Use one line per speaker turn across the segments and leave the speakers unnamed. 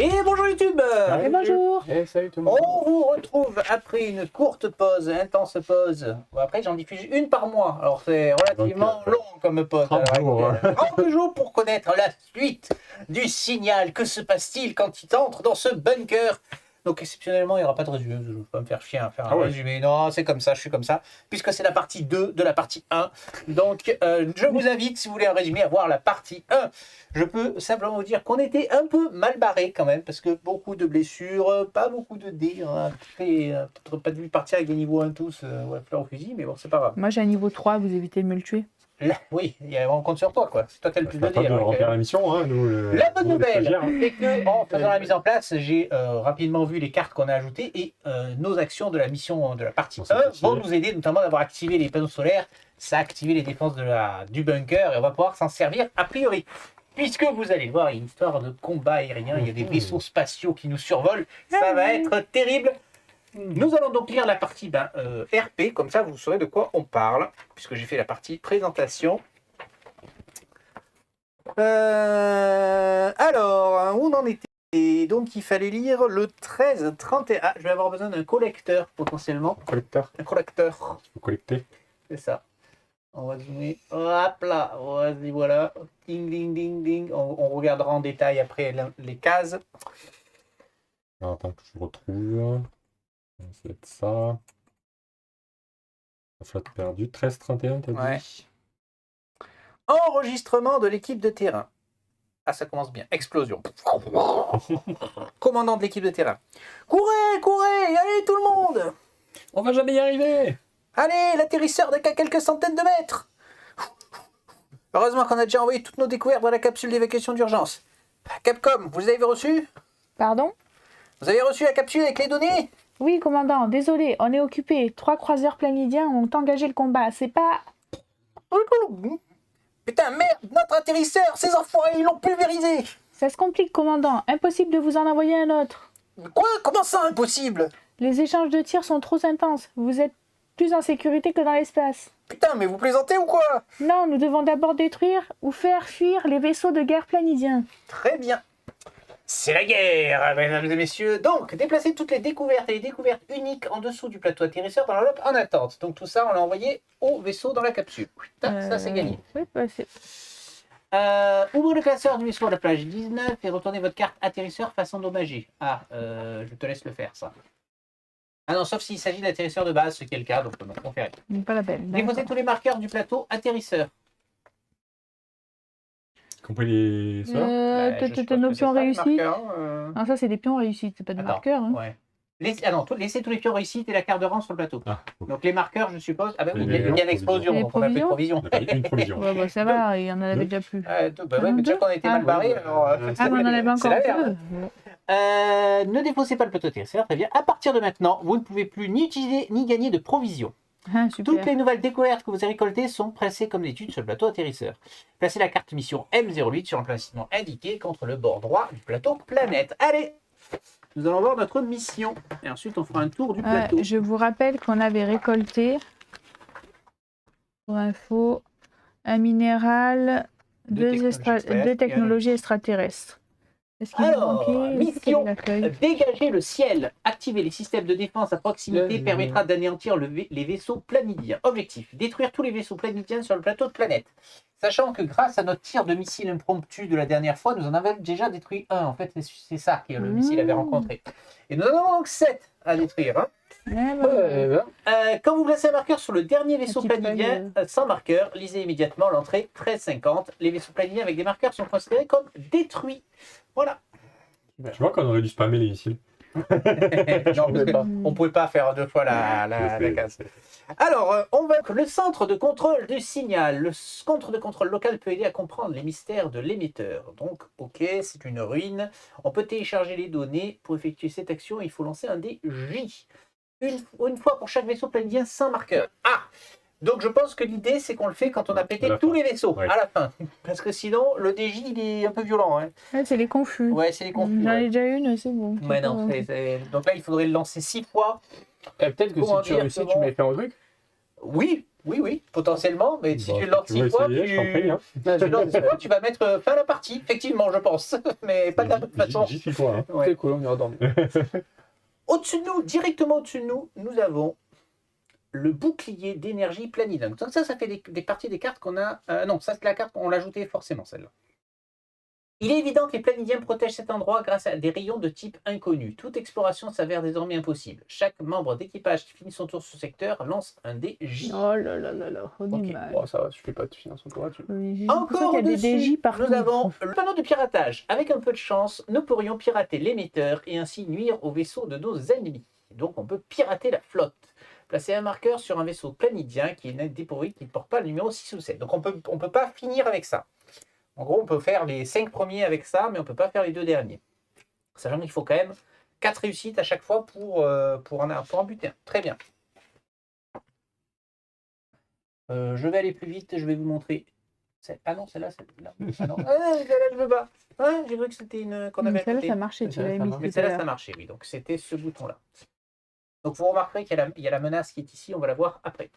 Et bonjour YouTube.
Et bonjour.
Et salut tout le monde.
On vous retrouve après une courte pause, intense pause. Bon, après j'en diffuse une par mois, alors c'est relativement long comme pause.
30 jours, hein.
30 jours pour connaître la suite du signal. Que se passe-t-il quand il entre dans ce bunker? Donc exceptionnellement, il n'y aura pas de résumé, je ne vais pas me faire chier à faire un résumé. Non, c'est comme ça, je suis comme ça, puisque c'est la partie 2 de la partie 1. Donc je vous invite, si vous voulez un résumé, à voir la partie 1. Je peux simplement vous dire qu'on était un peu mal barré quand même, parce que beaucoup de blessures, pas beaucoup de dés. On a peut-être pas dû partir avec des niveaux 1 tous, ouais, fleur au fusil, mais bon, c'est pas grave.
Moi j'ai un niveau 3, vous évitez de me le tuer.
Là, oui, on compte sur toi, quoi. C'est toi qui as le plus de dés.
De remplir la mission, hein, nous.
La bonne nouvelle, c'est que en faisant la mise en place, j'ai rapidement vu les cartes qu'on a ajoutées et nos actions de la mission de la partie 1 vont nous aider, notamment d'avoir activé les panneaux solaires. Ça a activé les défenses du bunker et on va pouvoir s'en servir a priori. Puisque vous allez le voir, il y a une histoire de combat aérien, il y a des vaisseaux spatiaux qui nous survolent, ça va être terrible. Nous allons donc lire la partie RP, comme ça vous saurez de quoi on parle, puisque j'ai fait la partie présentation. Alors, où on en était? Donc il fallait lire le 13-31. Ah, je vais avoir besoin d'un collecteur potentiellement.
Collecteur.
Un collecteur.
Il faut collecter.
C'est ça. On va zoomer. Hop là. Vas-y, voilà. Ding, ding, ding, ding. On regardera en détail après les cases.
Alors, attends que je retrouve. Ça va être ça. La flotte perdue. 13-31, t'as dit?
Ouais. Enregistrement de l'équipe de terrain. Ah, ça commence bien. Explosion. Commandant de l'équipe de terrain. Courez, courez, allez tout le monde.
On va jamais y arriver.
Allez, l'atterrisseur n'est qu'à quelques centaines de mètres. Heureusement qu'on a déjà envoyé toutes nos découvertes dans la capsule d'évacuation d'urgence. Capcom, vous avez reçu?
Pardon?
Vous avez reçu la capsule avec les données?
Oui, commandant, désolé, on est occupé. 3 croiseurs planidiens ont engagé le combat. C'est pas...
Putain, merde, notre atterrisseur, ces enfoirés, ils l'ont pulvérisé.
Ça se complique, commandant. Impossible de vous en envoyer un autre.
Quoi? Comment ça, impossible?
Les échanges de tirs sont trop intenses. Vous êtes plus en sécurité que dans l'espace.
Putain, mais vous plaisantez ou quoi?
Non, nous devons d'abord détruire ou faire fuir les vaisseaux de guerre planidiens.
Très bien. C'est la guerre, mesdames et messieurs. Donc, déplacez toutes les découvertes et les découvertes uniques en dessous du plateau atterrisseur dans l'enveloppe en attente. Donc tout ça, on l'a envoyé au vaisseau dans la capsule. Ça, c'est gagné.
Oui, bah, c'est...
Ouvrez le classeur du vaisseau à la plage 19 et retournez votre carte atterrisseur face endommagée. Ah, je te laisse le faire, ça. Ah non, sauf s'il s'agit d'atterrisseur de base, ce qui est le cas, donc on fait rien.
Pas la peine.
Déposez tous les marqueurs du plateau atterrisseur.
Compris les sœurs?
Je suppose
Nos
que c'est
pions
ça, les
réussis.
marqueurs,
Non, ça c'est des pions réussis, c'est pas des
Attends,
marqueurs. Hein.
Ouais. Laissez tous les pions réussis et la carte de rang sur le plateau.
Ah, ok.
Donc les marqueurs, je suppose. Ah ben oui,
Les
il y a l'explosion,
Les
donc on a plus de provision.
On a payé une provision.
Ouais, bah, ça va, il y en avait déjà plus.
Ouais, mais déjà qu'on a été mal barré, alors.
Ah, mais on en avait
c'est
encore
la
deux.
merde. Ne défaussez pas le plateau atterrisseur, très bien. À partir de maintenant, vous ne pouvez plus ni utiliser ni gagner de provisions.
Ah, super.
Toutes les nouvelles découvertes que vous avez récoltées sont placées comme d'étude sur le plateau atterrisseur. Placez la carte mission M08 sur l'emplacement indiqué contre le bord droit du plateau planète. Allez, nous allons voir notre mission. Et ensuite, on fera un tour du plateau.
Je vous rappelle qu'on avait récolté, pour info, un minéral, deux technologies extraterrestres. Est-ce qu'il
Alors,
manquait
mission,
la feuille
dégager le ciel. Activer les systèmes de défense à proximité permettra d'anéantir les vaisseaux planidiens. Objectif, détruire tous les vaisseaux planidiens sur le plateau de planète. Sachant que grâce à notre tir de missile impromptu de la dernière fois, nous en avons déjà détruit un. En fait, c'est ça que le missile avait rencontré. Et nous en avons donc 7 à détruire. Hein. Quand vous placez un marqueur sur le dernier vaisseau planidien sans marqueur, lisez immédiatement l'entrée 1350. Les vaisseaux planidiens avec des marqueurs sont considérés comme détruits. Voilà.
Tu vois qu'on aurait dû spammer les missiles.
Non, parce que on pouvait pas faire 2 fois la case. Alors, on va le centre de contrôle du signal. Le centre de contrôle local peut aider à comprendre les mystères de l'émetteur. Donc, ok, c'est une ruine. On peut télécharger les données. Pour effectuer cette action, il faut lancer un dé J. Une fois pour chaque vaisseau planidien sans marqueur. Ah! Donc je pense que l'idée c'est qu'on le fait quand on a pété tous les vaisseaux à la fin. Parce que sinon le DJ il est un peu violent. Hein.
Ouais, c'est les confus.
Ouais, c'est les confus.
J'en ai déjà une, c'est bon.
Ouais, non, donc là il faudrait le lancer 6 fois.
Peut-être que si tu réussis, tu mets fin au truc.
Oui, Oui, potentiellement, mais si
Bah,
tu le lances
tu veux
6 fois,
essayer, je t'en prie, hein.
tu le lances 6 fois, tu vas mettre fin à la partie, effectivement, je pense. Mais pas de la même façon.
J'y suis quoi, hein.
Ouais.
C'est cool, on ira dormir.
Au-dessus de nous, directement au-dessus de nous, nous avons le bouclier d'énergie Planidunk. Donc ça fait des parties des cartes qu'on a... non, ça c'est la carte, on l'a ajoutée forcément, celle-là. Il est évident que les planidiens protègent cet endroit grâce à des rayons de type inconnu. Toute exploration s'avère désormais impossible. Chaque membre d'équipage qui finit son tour sur ce secteur lance un dé J.
Oh là là là là, on
Ok.
est mal.
Bon, ça va, suffit pas de finir son tour là-dessus.
Oui, j'ai l'impression
Encore
qu'il y a des
au-dessus,
DJ partout.
nous avons le panneau de piratage. Avec un peu de chance, nous pourrions pirater l'émetteur et ainsi nuire au vaisseau de nos ennemis. Donc on peut pirater la flotte. Placer un marqueur sur un vaisseau planidien qui est dépourvu, qui ne porte pas le numéro 6 ou 7. Donc on peut pas finir avec ça. En gros, on peut faire les 5 premiers avec ça, mais on ne peut pas faire les 2 derniers. Sachant qu'il faut quand même 4 réussites à chaque fois pour en buter un. Très bien. Je vais aller plus vite, je vais vous montrer. Ah non, celle-là, celle-là. Ah non, celle-là, je veux pas. Ah, j'ai cru que c'était une qu'on avait
Celle-là,
ajoutée.
ça marchait, tu l'avais
Ça
mis.
marche.
Mais
tout à
celle-là,
l'heure.
ça marchait, oui. Donc c'était ce bouton-là. Donc vous remarquerez qu'il y a la menace qui est ici, on va la voir après.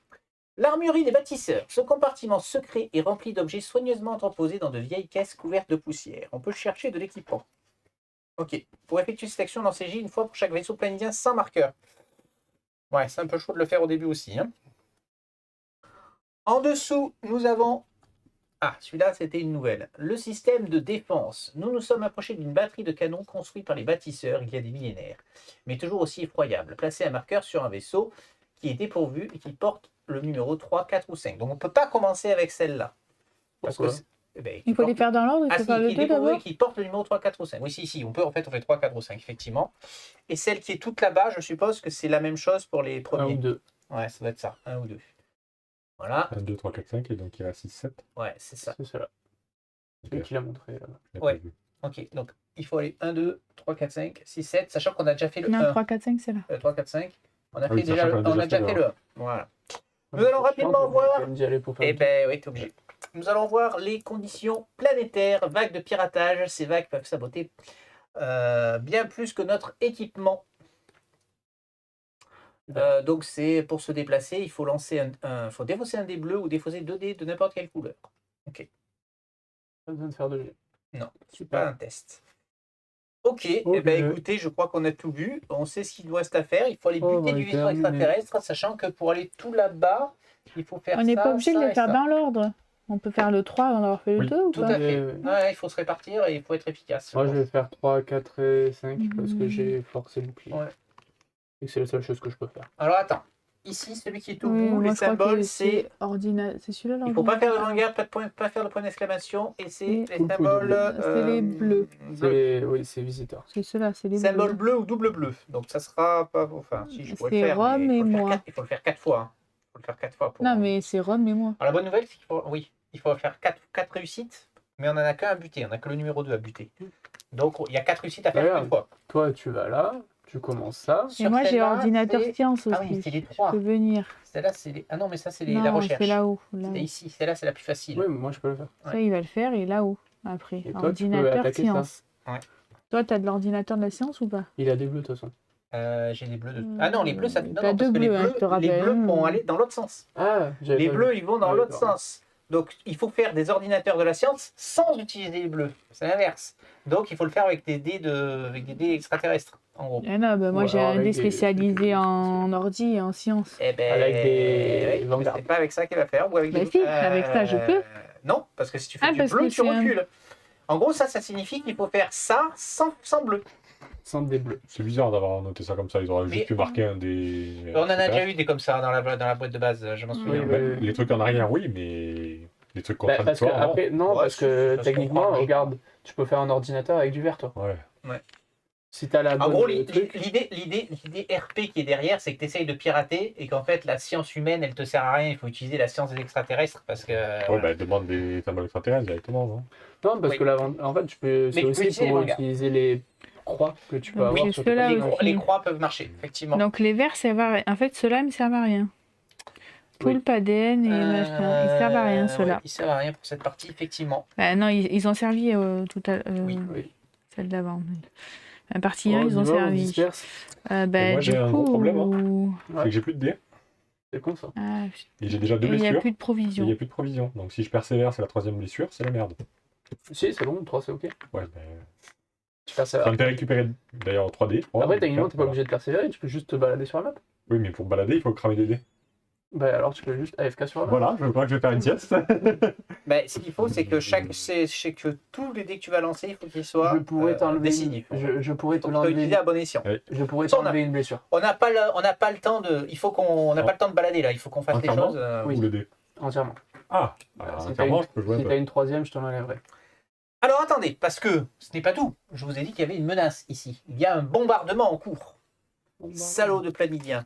L'armurerie des bâtisseurs. Ce compartiment secret est rempli d'objets soigneusement entreposés dans de vieilles caisses couvertes de poussière. On peut chercher de l'équipement. Ok. Pour effectuer cette action, lancez-J une fois pour chaque vaisseau planidien sans marqueur. Ouais, c'est un peu chaud de le faire au début aussi, hein. En dessous, nous avons... Ah, celui-là, c'était une nouvelle. Le système de défense. Nous nous sommes approchés d'une batterie de canons construite par les bâtisseurs il y a des millénaires, mais toujours aussi effroyable. Placez un marqueur sur un vaisseau qui est dépourvu et qui porte le numéro 3, 4 ou 5. Donc on ne peut pas commencer avec celle-là. Parce que
Pourquoi
Il faut les faire dans l'ordre, il
Ah
faut
si,
faire
qui
le
est
2
dépourvu et
d'abord.
qui porte le numéro 3, 4 ou 5. Oui, si, on fait 3, 4 ou 5, effectivement. Et celle qui est toute là-bas, je suppose que c'est la même chose pour les
Un
premiers.
ou deux.
Ouais, ça doit être ça, 1 ou 2. Voilà,
1, 2, 3, 4, 5, et donc il y a 6, 7.
ouais, c'est ça.
C'est cela. Celui qui l'a montré là-bas.
Ouais. Ok, donc il faut aller 1, 2, 3, 4, 5, 6, 7, sachant qu'on a déjà fait le
Non,
1.
3, 4, 5, c'est là.
3, 4, 5. On a
Ah oui,
fait déjà
sachant
le,
qu'on a
on a
déjà
déjà
fait
fait
le
le 1. Voilà. Nous allons rapidement voir. Eh ben oui, t'es obligé. Nous allons voir les conditions planétaires, vagues de piratage. Ces vagues peuvent saboter bien plus que notre équipement. Donc c'est pour se déplacer, il faut lancer faut défausser un dé bleu ou défausser 2 dés de n'importe quelle couleur. Ok.
Pas besoin de faire de jet.
Non, c'est
Super.
pas un test. Ok, eh
Ok.
ben, écoutez, je crois qu'on a tout vu. On sait ce qu'il nous reste à faire. Il faut aller
On
buter
va
du
y
vaisseau
terminer.
extraterrestre, sachant que pour aller tout là-bas, il faut faire
On n'est
ça,
pas obligé de
ça
les
et
faire
ça.
dans l'ordre. On peut faire le 3 avant d'avoir fait le
Oui,
2 ou
Tout
pas
à fait.
Ouais.
Ouais, il faut se répartir et il faut être efficace.
Moi, je vais faire 3, 4 et 5 parce que
Mhm.
j'ai forcé bouclier.
Ouais.
Et c'est la seule chose que je peux faire.
Alors attends, ici, celui qui est au
Oui,
bout,
moi,
les
je crois que
symboles, c'est...
C'est celui-là l'ordinateur.
Il faut pas faire de regard, pas faire de point d'exclamation, et c'est
Et
les
coup de
symboles...
C'est les bleus.
Oui, c'est visiteur.
C'est ceux-là, c'est les
Symbole
bleus.
bleu ou double bleu. Donc ça sera pas... Enfin, si, je pourrais le
C'est
faire,
Rome
mais
et
il faut le faire
moi.
il faut le faire 4 fois. Hein. Il faut le faire 4 fois pour...
Non, mais c'est Rome et moi.
Alors la bonne nouvelle, c'est qu'il faut... Oui, il faut faire 4 réussites, mais on n'en a qu'un à buter. On n'a que le numéro 2 à buter. Donc il y a 4 réussites à faire
Regarde.
une fois.
Toi, tu vas là, tu commences ça.
Et
Sur
moi, j'ai
celle-là,
ordinateur
c'est-
science aussi.
Ah oui, c'est les
Je
3.
peux venir.
Celle-là, c'est les... Ah non, mais ça, c'est la
Non,
recherche.
c'est là-haut. Là
C'est ici. Celle-là, c'est la plus facile.
Oui, mais moi, je peux le faire.
Ça, il va le faire et là-haut, après.
Et toi, tu peux
Ordinateur
attaquer
science.
ça. Ouais.
Toi, t'as de l'ordinateur de la science ou pas?
Il a des bleus, de toute façon.
J'ai les bleus de... Ah non, les bleus, ça... Non,
T'as
non, parce
deux
que les
bleus, hein,
bleus,
je te rappelle.
les bleus vont aller dans l'autre sens.
Ah, j'avais
Les
pas
bleus,
vu.
ils vont dans
Ouais,
l'autre
pardon.
sens. Donc, il faut faire des ordinateurs de la science sans utiliser les bleus. C'est l'inverse. Donc, il faut le faire avec des dés, avec des dés extraterrestres, en gros.
Ah non, bah, moi,
Ou
j'ai
alors
un
avec
dé
des
spécialisé
trucs,
en ordi et en science.
Eh ben,
Avec des
ouais,
Vanguard.
c'est pas avec ça qu'il va faire. Ou avec
Bah
des...
si, avec ça, je peux.
Non, parce que si tu fais
Ah,
du
parce
bleu,
que
tu
c'est un-
recules. En gros, ça signifie qu'il faut faire ça sans bleu.
Centre des bleus.
C'est bizarre d'avoir noté ça comme ça. Ils auraient
Mais-
juste pu marquer un des.
On en a déjà eu des comme ça dans la boîte de base, je m'en souviens.
Oui,
Ouais,
oui.
Les trucs en arrière, oui, mais les trucs
Bah, parce que
contradictoires, non.
après, non,
Ouais,
parce que
ça se
techniquement,
comprend,
regarde, tu peux faire un ordinateur avec du vert, toi.
Ouais.
Si t'as la
En
bonne
gros,
truc,
l'idée RP qui est derrière, c'est que tu essayes de pirater et qu'en fait, la science humaine, elle te sert à rien. Il faut utiliser la science des extraterrestres parce que.
Ouais,
voilà.
bah demande des symboles extraterrestres directement, non?
non, parce
Oui.
que en fait, tu peux,
Mais
c'est
tu peux
aussi
utiliser les
pour
Vanguard.
utiliser les croix que tu peux
Donc,
avoir
c'est
sur tes
ceux-là
personnages.
aussi.
Les croix peuvent marcher, effectivement.
Donc, les verts servent à rien. En fait, ceux-là, ils me servent à rien.
Oui.
Poulpe, ADN et machin. Ils servent à rien, ceux-là.
Ouais, ils servent à rien pour cette partie, effectivement.
Bah, non, ils ont servi tout à
Oui.
Oui.
celle d'avant. La partie 1,
Oh,
ils ont
dis-moi, on se
servi.
disperse.
Bah,
moi,
du
j'ai un gros
coup,
problème,
Ouais.
C'est que j'ai plus de dés.
C'est con ça.
Ah,
Et j'ai déjà 2
et il n'y a
blessures.
plus de
Et il
provision.
n'y a plus de provision. Donc si je persévère, c'est la 3e blessure, c'est la merde.
Si, c'est bon, 3 c'est ok.
Ouais,
Tu persévères.
ça me fait récupérer d'ailleurs 3 dés.
Après, techniquement, t'es pas obligé de persévérer, tu peux juste te balader sur la map.
Oui, mais pour balader, il faut cramer des dés.
Bah alors, tu peux juste AFK sur la map.
Voilà, je crois que je vais faire une sieste.
Ben, ce qu'il faut, c'est que que tous les dés que tu vas lancer, il faut qu'ils soient
Je pourrais t'enlever
décisifs.
je pourrais te
Faut qu'ils soient utilisés
l'enlever.
à bon escient.
Je pourrais
Ça, on a-
t'enlever une blessure.
On n'a pas le temps de. Il faut qu'on. On n'a pas le temps de balader là. Il faut qu'on fasse les
Entièrement
choses.
Oui.
Ou le dé.
Entièrement.
Ah,
Si
entièrement, je peux jouer un
Si
peu.
t'as une 3e, je te l'enlèverai.
Alors attendez, parce que ce n'est pas tout. Je vous ai dit qu'il y avait une menace ici. Il y a un bombardement en cours. Salaud de Planidien.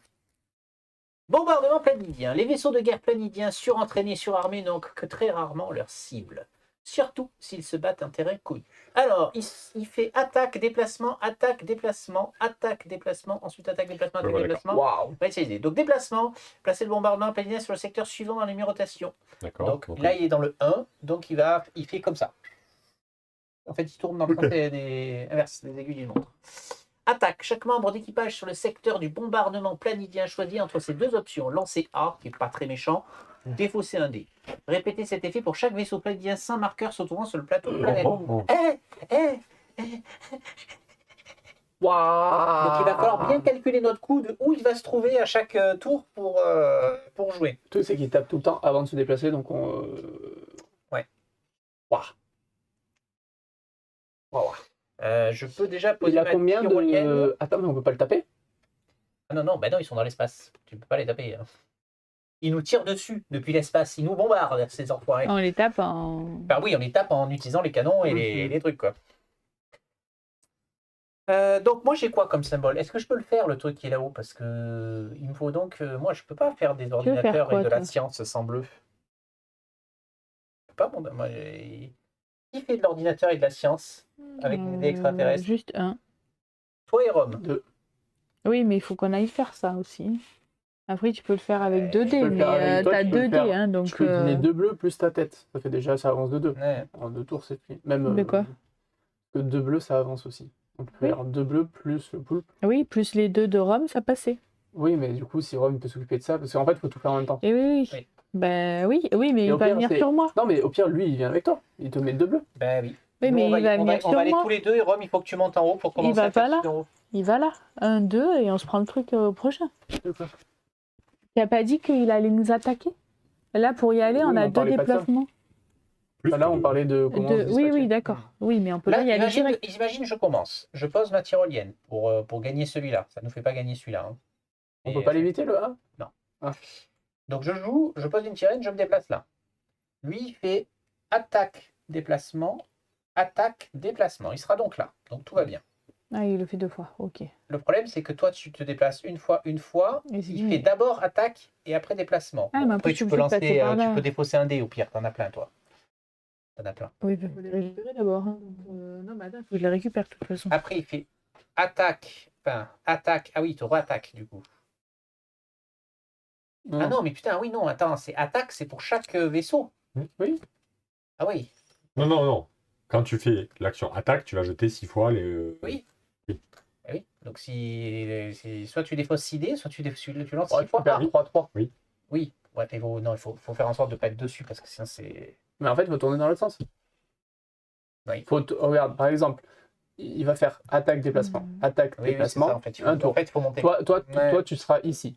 Bombardement planidien. Les vaisseaux de guerre planidiens surentraînés, surarmés n'ont que très rarement leur cible. Surtout s'ils se battent un terrain connu. Alors, il fait attaque, déplacement, attaque, déplacement, attaque, déplacement, ensuite attaque, déplacement, attaque,
Ouais,
déplacement.
Waouh.
On va utiliser. Donc déplacement, placer le bombardement planidien sur le secteur suivant dans les numérotations.
D'accord.
Donc là, il est dans le 1, donc il fait comme ça. En fait, il tourne dans le sens inverse des aiguilles d'une montre. Attaque. Chaque membre d'équipage sur le secteur du bombardement planidien choisit entre ces deux options. Lancer A, qui n'est pas très méchant, ou défausser un D. Répétez cet effet pour chaque vaisseau planidien sans marqueur se trouvant sur le plateau de planète.
Waouh.
Donc il va falloir bien calculer notre coup de où il va se trouver à chaque tour pour jouer.
Le truc, c'est qu'il tape tout le temps avant de se déplacer, donc on.
Ouais.
Waouh. Waouh.
Je peux déjà poser
Il a
ma
combien
tyrolienne.
de. Attends, mais on peut pas le taper?
Ah non, non, bah non, ils sont dans l'espace. Tu peux pas les taper. Hein. Ils nous tirent dessus depuis l'espace. Ils nous bombardent, ces enfoirés.
On les tape en.
Bah oui, on les tape en utilisant les canons et les trucs, quoi. Donc moi j'ai quoi comme symbole? Est-ce que je peux le faire, le truc qui est là-haut? Parce que il me faut donc... moi je peux pas faire des ordinateurs
quoi,
et de la
toi
science sans bleu. Je peux pas, moi, qui fait de l'ordinateur et de la science avec des dés extraterrestres?
Juste un.
Toi et Rome.
2.
Oui, mais il faut qu'on aille faire ça aussi. Après, tu peux le faire avec 2
peux
dés,
le faire avec
mais
toi,
t'as
tu peux
2
le
dés,
faire.
hein, donc.
Je peux utiliser 2 bleus plus ta tête. Ça fait déjà, ça avance de 2.
Ouais.
En 2 tours, c'est fini. Même.
De quoi?
Que 2 bleus, ça avance aussi. On peut
Oui.
faire 2 bleus plus le poulpe.
Oui, plus les 2 de Rome, ça passait.
Oui, mais du coup, si Rome peut s'occuper de ça, parce qu'en fait, il faut tout faire en même temps.
Et oui.
Oui.
Ben oui, mais
Et
il
au
va
pire,
venir
c'est-
sur moi.
Non, mais au pire, lui, il vient avec toi. Il te met 2 bleus.
Ben oui.
Oui,
Nous,
mais
on va
il va
y- on
venir
on va
sur
aller
moi.
tous les deux et Rome, il faut que tu montes en haut pour commencer
va
à faire
pas là.
ce en haut.
Il va là. 1, 2, et on se prend le truc au prochain.
D'accord.
Tu n'as pas dit qu'il allait nous attaquer? Là, pour y aller,
Oui,
on
mais
a
on
2
parlait pas de ça.
déplacements.
Plus
Là, on
que-
parlait de comment se
Oui,
dispatcher.
oui, d'accord. Oui, mais on peut
Là,
pas y aller direct.
imagine, je commence. Je pose ma tyrolienne pour gagner celui-là. Ça ne nous fait pas gagner celui-là. Hein.
On
Et
peut pas
c'est-
l'éviter, le 1?
Donc je joue, je pose une tyrolienne, je me déplace là. Lui, il fait attaque, déplacement, attaque, déplacement. Il sera donc là. Donc tout va bien.
Ah, il le fait 2 fois, ok.
Le problème, c'est que toi, tu te déplaces une fois.
Et c'est
Il
fini.
fait d'abord attaque et après déplacement.
Ah, mais
Après,
après,
tu
tu
peux
peux passer
lancer,
par là.
tu peux défausser un dé au pire. T'en as plein, toi. T'en as plein.
Oui, il faut les récupérer d'abord. Hein. Non, mais attends, faut que je les récupère de toute façon.
Après, il fait attaque. Enfin, attaque. Ah oui, il te re-attaque du coup. Ah non, mais putain, oui, non, attends, c'est attaque, c'est pour chaque vaisseau.
Oui.
Ah oui.
Non, non, non. Quand tu fais l'action attaque, tu vas jeter 6 fois les.
Oui. Ah oui. Donc si soit tu défausses 6 dés, soit tu lances 6
Ouais, tu
fois.
peux faire 3-3.
Oui. Ouais, mais non, il faut faire en sorte de ne pas être dessus parce que sinon c'est.
Mais en fait, il faut tourner dans l'autre sens.
Oui.
Regarde, par exemple, il va faire attaque, déplacement. Attaque,
Oui, c'est
déplacement.
ça en fait.
Un tour.
En fait, il faut monter.
Toi, tu seras ici.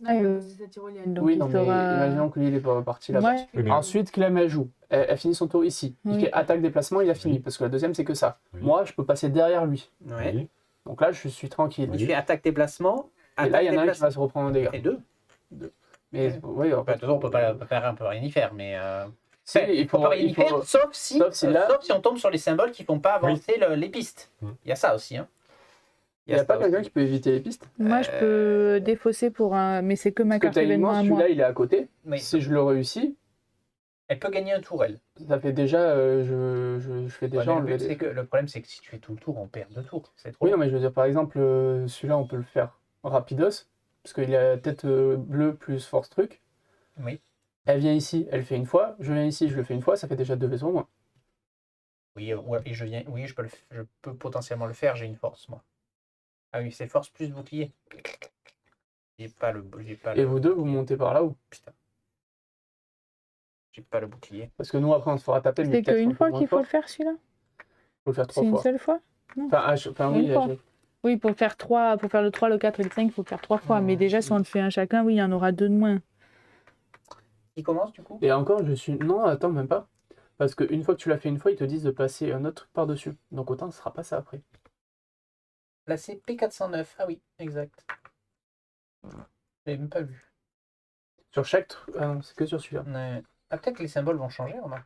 Ah, c'est sa tyrolienne, donc
Oui,
il
non, mais
sera...
imaginons que lui, il est pas parti là-bas.
Ouais.
Oui, mais-
Ensuite, Clem, elle joue. Elle finit son tour ici. Il
Oui.
fait attaque, déplacement, il a fini.
Oui.
Parce que la deuxième, c'est que ça.
Oui.
Moi, je peux passer derrière lui.
Ouais.
Oui.
Donc là, je suis tranquille.
Oui.
Tu fais attaque déplacement.
Et là, il y en a un qui
déplacement.
va se reprendre un dégât.
Et 2.
Mais
Ouais.
oui, en
Enfin, de
fait,
toute façon, on peut pas rien y faire, mais.
si,
Il faut pas rien y faire, sauf si on tombe sur les symboles qui font pas avancer les pistes. Il y a ça aussi. Hein.
Il n'y a pas
ça
quelqu'un
aussi.
qui peut éviter les pistes.
Moi, je peux défausser pour un... Mais c'est que ma
Parce que
carte événement
techniquement,
à moi.
celui-là, il est à côté.
Oui.
Si je le réussis,
Elle peut gagner un tour, elle.
ça fait déjà. Je fais
Ouais,
déjà
mais
enlever des.
le problème, c'est que si tu fais tout le tour, on perd 2 tours. C'est trop.
Oui, non, mais je veux dire, par exemple, celui-là, on peut le faire rapidos. Parce qu'il a tête bleue plus force truc.
Oui.
Elle vient ici, elle fait une fois. Je viens ici, je le fais une fois. Ça fait déjà 2 vaisseaux au moins.
Oui, ouais, et je peux potentiellement le faire, j'ai une force, moi. Ah oui, c'est force plus bouclier. J'ai pas le.
Et vous deux, vous montez par là ou?
Putain. J'ai pas le bouclier.
Parce que nous, après, on se fera taper. mais
C'est
peut-être un
qu'une
peu
fois
moins
qu'il faut
fort.
le faire celui-là?
Faut le faire
C'est
3
une
fois.
seule fois?
Enfin, oui,
Une fois. Oui, pour faire 3, pour faire le 3, le 4 et le 5, il faut faire 3 fois. Mais déjà, si on le fait un chacun, oui, il y en aura 2 de moins.
Qui commence du coup?
Et encore, je suis. Non, attends, même pas. Parce qu'une fois que tu l'as fait une fois, ils te disent de placer un autre truc par-dessus. Donc autant, ce sera pas ça après.
Là, c'est P409. Ah oui, exact. J'avais même pas vu.
Sur chaque truc. Ah non, c'est que sur celui-là.
Ouais. Ah, peut-être que les symboles vont changer, on a.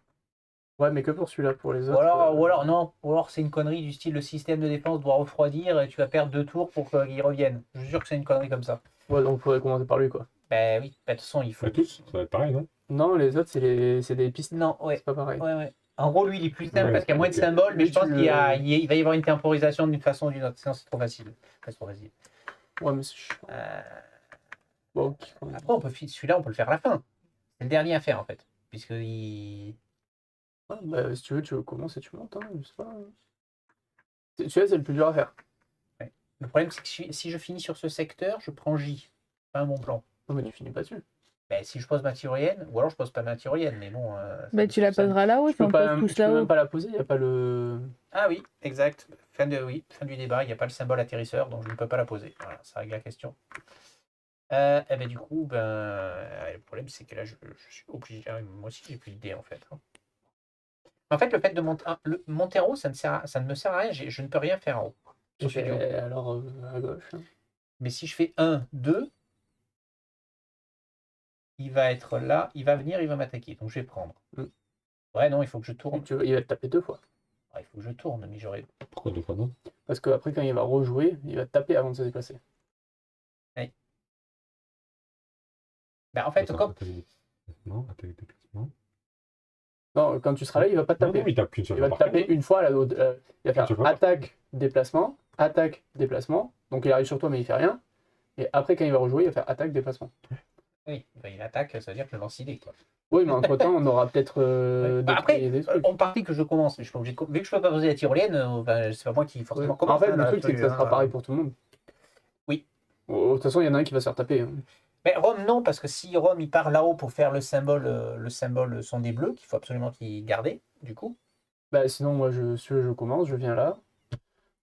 Ouais, mais que pour celui-là. Pour les
Ou
autres.
alors, non. Ou alors, c'est une connerie du style le système de défense doit refroidir et tu vas perdre 2 tours pour qu'il revienne. Je suis sûr que c'est une connerie comme ça.
Ouais, donc il faudrait commencer par lui, quoi.
Ben oui, de toute façon, il faut.
Pas tous, ça va être pareil, non?
Non, les autres, c'est des pistes.
Non, ouais.
C'est pas pareil.
Ouais. En gros, lui, il est plus simple
Ouais,
parce qu'il y a moins de
ok.
symboles, mais
Mais
je pense
tu
qu'il
le-
il va y avoir une temporisation d'une façon ou d'une autre. Sinon, c'est trop facile. Enfin, c'est trop facile.
Ouais, mais c'est chiant.
Euh,
Bon, ok, quand même.
Après, celui-là, on peut le faire à la fin. C'est le dernier à faire, en fait. Puisque il.
Ouais, bah, si tu veux commences et tu montes. Hein, je sais pas. Celui-là, c'est le plus dur à faire.
Le problème, c'est que si je finis sur ce secteur, je prends J. Pas un bon plan.
Non, mais tu finis pas dessus.
Ben, si je pose ma tyrolienne, ou alors je pose pas ma tyrolienne, mais bon.
Bah, tu la poseras là-haut,
Tu
si
peux,
on
pas,
pose
tu
tous
peux même
là-haut.
pas la poser, il n'y a pas le.
Ah oui, exact. Fin du débat, il n'y a pas le symbole atterrisseur, donc je ne peux pas la poser. Voilà, ça règle la question. Et ben, du coup, le problème, c'est que là, je suis obligé. Ah oui, moi aussi, j'ai plus d'idée, en fait. Hein. En fait, le fait de monter en haut, ça ne me sert à rien. Je ne peux rien faire en haut. sur ce duo.
Alors, à gauche. Hein.
Mais si je fais 1, 2, il va être là, il va venir, il va m'attaquer. Donc, je vais prendre.
Mm.
Ouais, non, il faut que je tourne.
Il va te taper 2 fois.
Ah, il faut que je tourne, mais j'aurais.
Pourquoi 2 fois non?
Parce qu'après, quand il va rejouer, il va te taper avant de se déplacer.
Ben, en fait, comme.
Non, attaque déplacement.
Non, quand tu seras là, il va pas te
Non,
taper.
non, il tape qu'une seule
Il va
fois
te
par
taper
contre.
une fois. Là, il va
Tu
faire
vois.
attaque, déplacement. Donc il arrive sur toi, mais il fait rien. Et après, quand il va rejouer, il va faire attaque, déplacement.
Oui, ben, il attaque, ça veut dire que je lance idée, quoi.
Oui, mais entre temps, on aura peut-être
Ouais. Bah, après,
des trucs.
on partit que je commence. Mais je suis pas obligé vu que je peux pas poser la tyrolienne, c'est pas moi qui
Ouais.
forcément commence.
En fait,
hein,
le
dans
truc, c'est que ça
l'absolu,
sera pareil pour tout le monde.
Oui.
De toute façon, il y en a un qui va se faire taper. Hein.
Mais Rome, non, parce que si Rome, il part là-haut pour faire le symbole sont des bleus, qu'il faut absolument qu'il garde, du coup.
Bah, sinon, moi, je commence, je viens là.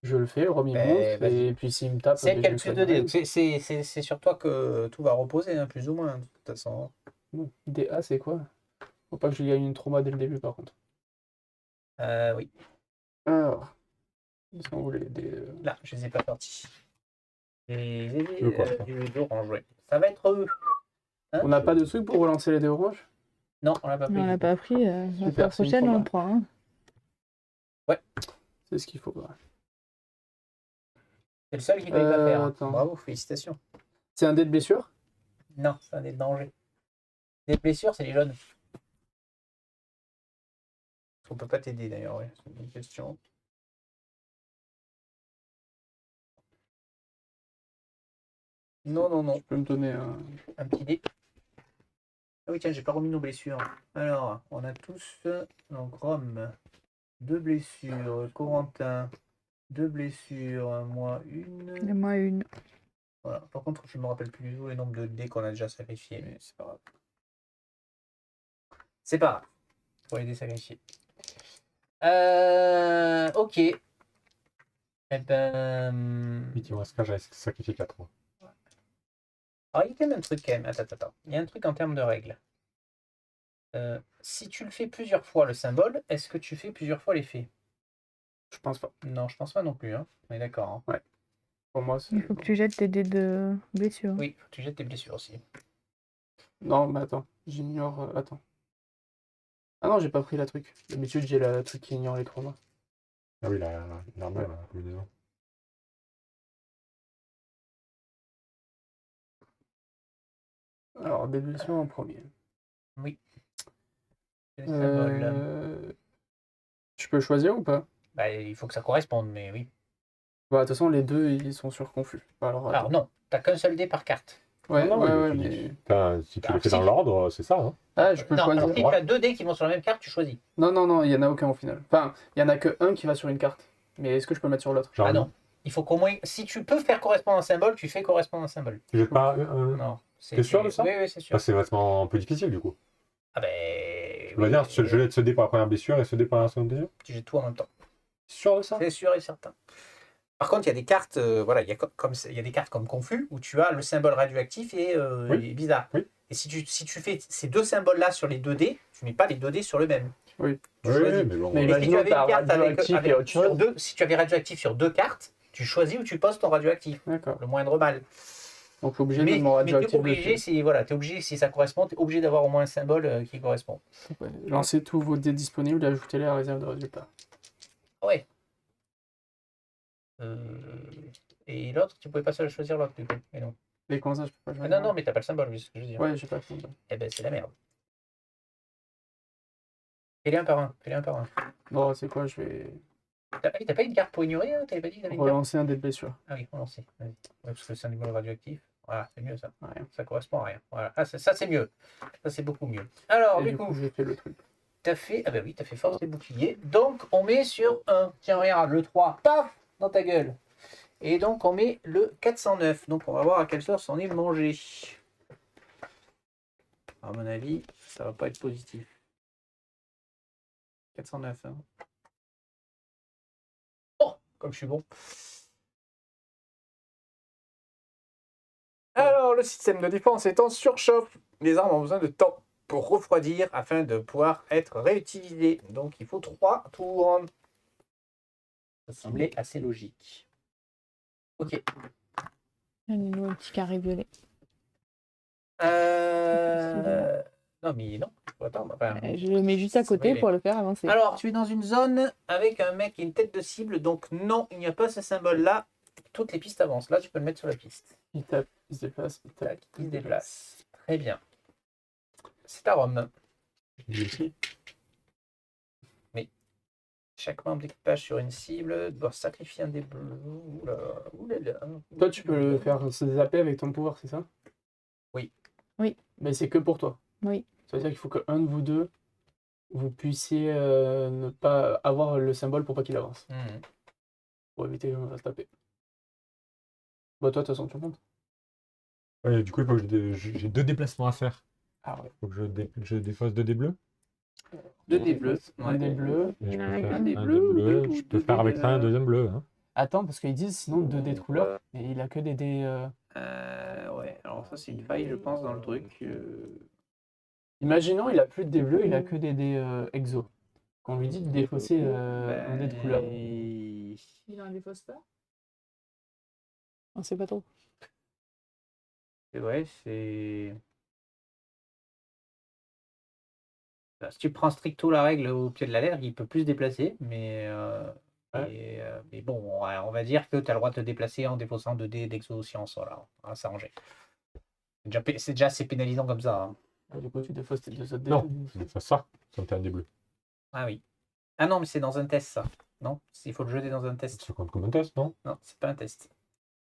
Je le fais, Rome, il
Ben,
monte.
vas-y.
Et puis, s'il me tape.
C'est elle qui a le
je
plus
le
de dés.
soigne.
Donc c'est sur toi que tout va reposer, hein, plus ou moins, de toute façon.
Bon, DA, c'est quoi? Faut pas que je gagne une trauma dès le début, par contre.
Oui,
Alors, ils sont où les
là, je les ai pas sortis.
veux quoi, ça
Les d'orange, ouais. Ça va être eux. Hein
On n'a pas de truc pour relancer les dés oranges?
Non, on l'a pas pris.
On l'a pas pris. La
Super,
fois
c'est une
prochaine, on
fois.
le prend. Hein.
C'est ce qu'il faut. Ouais.
C'est le seul qui ne pas faire. Hein.
Attends.
Bravo, félicitations.
C'est un dé de blessure?
Non, c'est un des dangers. Les blessures, c'est les jeunes. On peut pas t'aider d'ailleurs, ouais. C'est une bonne question. Non.
Tu peux me donner
Un petit dé. Ah oui, tiens, j'ai pas remis nos blessures. Alors, on a tous. Donc, Rome, 2 blessures. Corentin, 2 blessures. Moi, une.
Et moi, une.
Voilà. Par contre, je me rappelle plus du tout les nombres de dés qu'on a déjà sacrifiés, mais c'est pas grave. C'est pas grave. Faut les désacrifier. Ok. Eh ben.
Il me reste qu'à sacrifier 4 mois.
Alors, il y a quand même un truc quand même. Attends. Il y a un truc en termes de règles. Si tu le fais plusieurs fois le symbole, est-ce que tu fais plusieurs fois l'effet?
Je pense pas.
Non, je pense pas non plus. Hein. On est d'accord. Hein.
Pour moi, c'est.
Il faut que tu jettes tes dés de blessure.
Oui, faut que tu jettes tes blessures aussi.
Non, mais attends. J'ignore. Attends. Ah non, j'ai pas pris la truc. D'habitude, j'ai la truc qui ignore les traumas.
Ah oui, l'armure, la combinaison.
Alors, des blessures en premier.
Oui. Les symboles.
Je peux choisir ou pas?
Bah, il faut que ça corresponde, mais oui.
Bah, de toute façon, les deux, ils sont sur confus. Alors,
Alors non, t'as qu'un seul dé par carte.
ouais,
Non,
ouais,
tu
mais.
dis- Enfin, si tu
Alors,
le fais
si-
dans l'ordre, c'est ça. Hein.
Ah, je peux
Non, alors
choisir.
si tu as 2 dés qui vont sur la même carte, tu choisis.
Non, il y en a aucun au final. Enfin, il y en a que un qui va sur une carte. Mais est-ce que je peux le mettre sur l'autre?
Genre,
Ah non. Il faut qu'au moins, si tu peux faire correspondre un symbole, tu fais correspondre un symbole.
Tu jettes pas
Non.
T'es sûr de ça?
Oui, oui, c'est sûr.
Bah, c'est vachement un peu difficile du coup.
Ah ben.
On va dire, je jette ce dé pour la première blessure et ce dé pour la seconde blessure.
Tu jettes tout en même temps.
Sûr de ça?
C'est sûr et certain. Par contre, il y a des cartes, voilà, il y a des cartes comme Confus où tu as le symbole radioactif et
Oui.
bizarre.
Oui.
Et si tu fais ces deux symboles-là sur les 2 dés, tu mets pas les 2 dés sur le même.
Oui.
Tu
Oui,
choisis.
mais bon.
Mais
Et si tu
imaginons
avais
t'as
une carte
radioactif et autre
sur
chose.
si tu avais radioactif sur 2 cartes, tu choisis où tu poses ton radioactif.
D'accord.
Le moindre mal.
Donc, je suis obligé de
Mais,
mettre mon
t'es
radioactif
obligé,
dessus.
t'es obligé, si ça correspond, t'es obligé d'avoir au moins un symbole qui correspond.
Ouais. Lancez tous vos dés disponibles et ajoutez-les à la réserve de résultats.
Ouais. Et l'autre, tu pouvais pas seul choisir l'autre du coup. Mais non.
Et comment ça, je peux pas jouer?
Non, non, mais t'as pas le symbole, oui, c'est ce que je veux dire.
Ouais, j'ai pas le symbole.
Eh ben, c'est la merde. Fais-les un par un. Fais-les un par un.
Bon, c'est quoi, je vais
T'as pas une carte pour ignorer, hein? T'avais pas dit que t'avais une carte?
relancer un dé de blessure.
Ah oui, relancer. Vas-y. Ouais, parce que c'est un symbole radioactif. Voilà, c'est mieux ça.
Rien.
Ça correspond à rien. Voilà. Ah, ça c'est mieux. Ça, c'est beaucoup mieux. Alors,
Et
du
du
coup,
coup, j'ai fait le truc.
t'as fait. Ah bah oui, t'as fait force des boucliers. Donc, on met sur 1. Tiens, regarde, le 3. Paf! Dans ta gueule. Et donc, on met le 409. Donc, on va voir à quelle sauce on est mangé. À mon avis, ça va pas être positif. 409. Hein. Oh, comme je suis bon. Alors, le système de défense est en surchauffe. Les armes ont besoin de temps pour refroidir afin de pouvoir être réutilisées. Donc, il faut 3 tours. Ça semblait assez logique. Ok.
Un petit carré violet.
Non, mais non. Faut attendre. Enfin,
Je le mets juste à côté
Oui,
pour le faire avancer.
alors, tu es dans une zone avec un mec et une tête de cible. Donc, non, il n'y a pas ce symbole-là. Toutes les pistes avancent. Là, tu peux le mettre sur la piste.
Il tape, il se déplace, il tape,
Tac, il se déplace. Très bien. C'est à Rome. Chaque membre d'équipage sur une cible doit sacrifier un des bleus. Oulala.
Toi, tu peux le faire se zapper avec ton pouvoir, c'est ça?
Oui.
Oui.
Mais c'est que pour toi.
Oui.
Ça veut dire qu'il faut qu'un de vous deux, vous puissiez ne pas avoir le symbole pour pas qu'il avance.
Mhm.
Pour éviter qu'on va se taper. Bah toi, de toute façon, tu montes.
Ouais, du coup, il faut que j'ai 2 déplacements à faire.
Ah ouais.
Il faut que je défausse 2 dés bleus.
2 dés bleus.
Un dé bleu.
Et je peux
Un
faire
dé
un
bleu ou
dé bleu.
deux-
Je
ou
peux
deux
faire
dés,
avec ça un deuxième bleu. Hein.
Attends, parce qu'ils disent sinon 2 dés de couleur, mais il a que des dés.
Ouais, alors ça c'est une faille, je pense, dans le truc.
Imaginons, il a plus de dés bleus, il a que des dés exo. Qu'on lui dit de défausser un dé de couleur.
Il a un défausse pas? On sait pas trop.
C'est vrai, c'est. Si tu prends stricto la règle au pied de la lettre, il peut plus se déplacer, mais. Mais bon, on va dire que tu as le droit de te déplacer en défaussant 2 dés d'exo-science. Voilà, on va s'arranger. C'est déjà assez pénalisant comme ça. Hein.
Et du coup, tu défausses tes 2 autres dés.
Non, je fais ça. Ça me fait un dé bleu.
Ah oui. Ah non, mais c'est dans un test ça. Non, il faut le jeter dans un test.
Ça compte comme un test, non?
Non, c'est pas un test.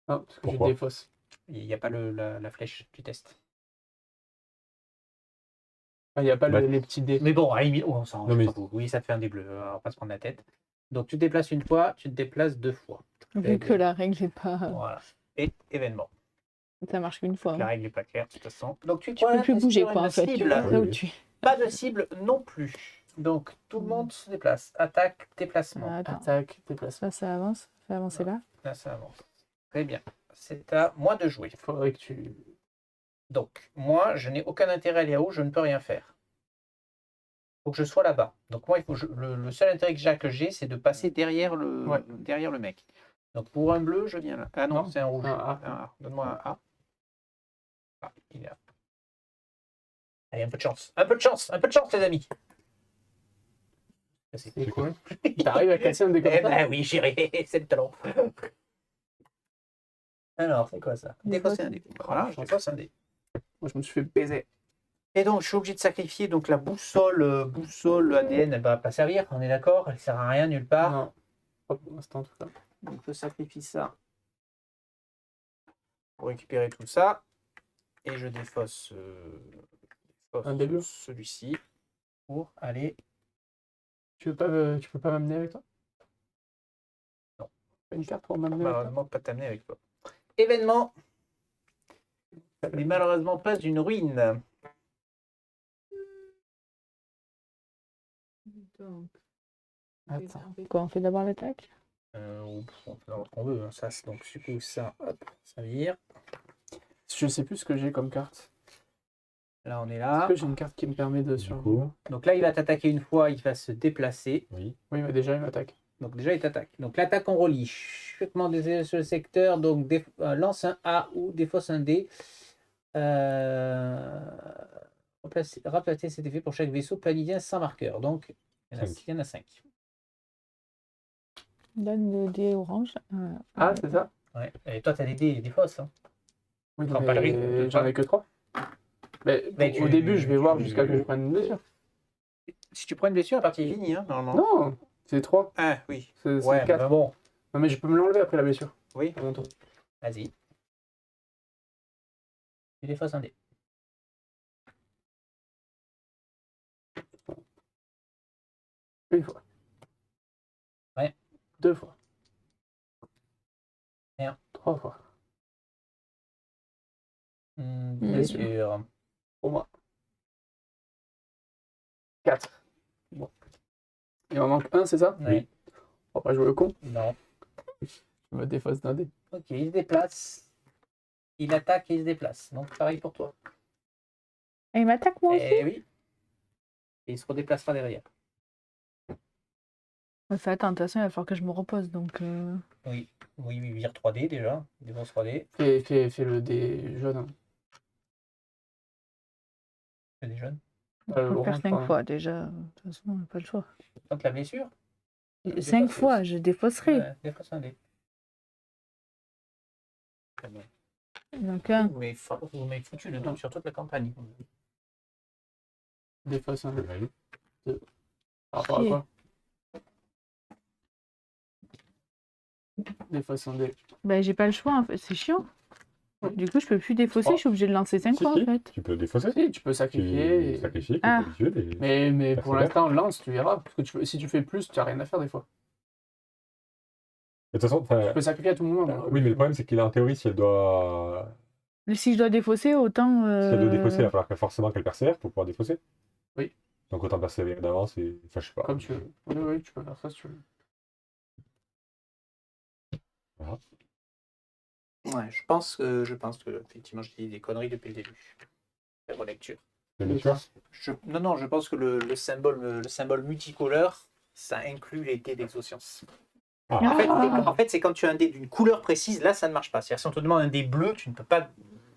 Non, parce que tu
Pourquoi?
défausses.
Il n'y a pas la flèche du test.
Ah, il n'y a pas
Bah,
les petits dés.
Mais bon, à la limite, on s'en
Non, mais-
s'en fout. Oui, ça te fait un dé bleu. On va pas se prendre la tête. Donc tu te déplaces une fois, tu te déplaces 2 fois.
Vu que la règle n'est pas.
Voilà. Et événement.
Ça marche qu'une fois.
La
Hein.
règle n'est pas claire de toute façon. Donc tu
Tu peux plus bouger quoi en fait. Tu
Cible.
restes là où
Oui.
tu.
Pas de cible non plus. Donc tout le monde se déplace. Attaque, déplacement.
Attends.
Attaque, déplacement.
Ça avance. Ça va avancer là.
Là, ça avance. Très bien. C'est à moi de jouer.
Il faudrait que tu.
Donc, moi, je n'ai aucun intérêt à aller là-haut, je ne peux rien faire. Il faut que je sois là-bas. Donc, moi, le seul intérêt que j'ai, c'est de passer derrière derrière le mec. Donc, pour un bleu, je viens là. Ah non,
Non,
c'est un rouge.
un A.
Un A. Donne-moi un A. Ah, il est là. Allez, un peu de chance. Un peu de chance, un peu de chance, les amis. C'est
C'est cool. T'arrives à casser un dé comme
Eh
ça.
ben oui, j'irai, c'est le talent. Alors, c'est quoi ça? Défausser un dé. Voilà, je défausse un dé.
Moi, je me suis fait baiser.
Et donc, je suis obligé de sacrifier donc la boussole ADN, elle va pas servir, on est d'accord? Elle sert à rien nulle part.
Non. Pas pour l'instant, en tout cas.
Donc, je sacrifie ça pour récupérer tout ça. Et je défausse,
Un des bleus.
celui-ci pour aller.
Tu peux pas m'amener avec toi? Une carte pour m'amener.
Malheureusement, pas t'amener avec toi. Événement. Ce n'est malheureusement pas une ruine.
Donc,
Attends.
on fait quoi? On fait d'abord l'attaque?
On fait ce qu'on veut. Hein. Ça, c'est donc du coup ça. Hop, ça vire.
Je sais plus ce que j'ai comme carte.
Là, on est
Est-ce
là.
que j'ai une carte qui me permet de
Du
survivre?
coup,
Donc là, il va t'attaquer une fois. Il va se déplacer.
oui.
Oui, mais déjà, il m'attaque.
Donc déjà, il t'attaque. Donc l'attaque, on relie. Chutement des sur le secteur. Donc lance un A ou défausse un D. Remplacer cet effet pour chaque vaisseau planidien sans marqueur. Donc il y en a 5.
Donne le dé orange.
Ah, c'est ça?
Ouais. Et toi, tu as des fausses. Hein.
Oui,
Prends pas le rythme,
mais j'en ai que 3. Mais
Mais
au
tu-
début, je vais voir jusqu'à ce que je prenne une blessure.
Si tu prends une blessure, la partie est finie, hein, normalement.
Non, c'est 3.
Ah oui.
C'est
Ouais,
4.
mais bon.
Non, mais je peux me l'enlever après la blessure.
Oui,
À mon tour.
vas-y. Tu défausses un dé.
Une fois.
Ouais.
2 fois.
Et un.
3 fois.
Blessure.
Pour moi. 4. Bon. Il m'en manque un, c'est ça?
Ouais.
On va pas jouer au con.
Non.
Je me défausse d'un dé.
Ok, il se déplace. Il attaque et il se déplace. Donc pareil pour toi.
Et il m'attaque moi aussi?
Eh oui. Et il se redéplacera derrière.
Enfin, attends, de toute façon, il va falloir que je me repose. Donc,
Oui, vire 3D déjà. Défense 3D.
Fais le dé jaune.
C'est des jeunes.
je peux le
orange,
faire 5
pardon.
fois déjà. De toute façon, on n'a pas le choix.
Tente la blessure.
5
Défausse.
fois, je défausserai.
Ouais, défausse un dé. Très bien.
Donc,
Vous m'avez foutu le doute sur toute la campagne.
Défausse un dé.
Oui.
Par rapport à
Chier.
quoi? Défausse un dé.
ben, j'ai pas le choix en fait. C'est chiant.
Oui.
Du coup, je peux plus défausser.
Oh.
Je suis obligée de lancer 5
Si,
fois
si.
en fait.
Tu peux défausser.
Si, tu peux sacrifier.
Tu
et-
sacrifies,
Ah.
comme d'habitude. Et...
Mais
Ça
pour
fait
l'instant, lance, tu verras. Parce que si tu fais plus, tu n'as rien à faire des fois.
De toute façon,
Tu peux sacrifier à tout moment. moi.
oui, mais le problème, c'est qu'il a en théorie, si elle doit
Mais si je dois défausser, autant.
Si elle doit défausser, il va falloir forcément qu'elle persévère pour pouvoir défausser.
Oui.
Donc autant persévérer d'avance et. Enfin, je sais pas.
Comme tu veux. Oui, tu peux faire ça si tu veux.
Voilà.
Ouais, je pense que effectivement, j'ai dit des conneries depuis le début. La relecture.
La lecture.
Non, je pense que le symbole multicolore, ça inclut les dés d'exoscience.
Ah.
En fait, c'est quand tu as un dé d'une couleur précise, là, ça ne marche pas. C'est-à-dire, si on te demande un dé bleu, tu ne peux pas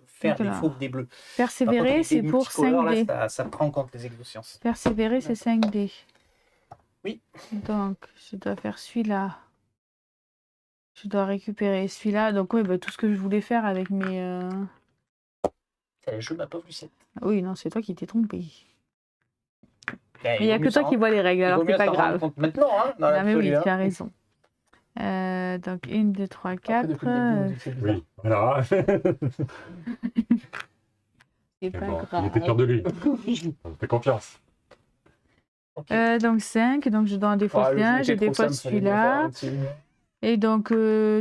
faire
Voilà.
des faux dés bleus. Par contre,
Persévérer,
les
c'est
dés
pour
multicolores,
5 dés.
là, ça prend en compte les exosciences.
Persévérer, c'est 5 dés.
Oui.
Donc, je dois faire celui-là. Je dois récupérer celui-là. Donc, oui, bah, tout ce que je voulais faire avec mes.
C'est le jeu, ma pauvre Lucette.
Oui, non, c'est toi qui t'es trompé.
Ben,
Il n'y a que toi qui vois les règles, alors c'est pas grave.
Maintenant, hein, dans
Ah, mais oui,
l'absolu, hein.
tu as raison. Donc, 1, 2, 3,
Après,
4.
depuis le début, on dit que c'est bizarre.
Oui, voilà.
C'est
Mais
pas
bon,
grave.
il était sûr de lui. On fait confiance.
Ok.
Donc 5, donc je dois en défausser un, je défausse celui-là. Et donc,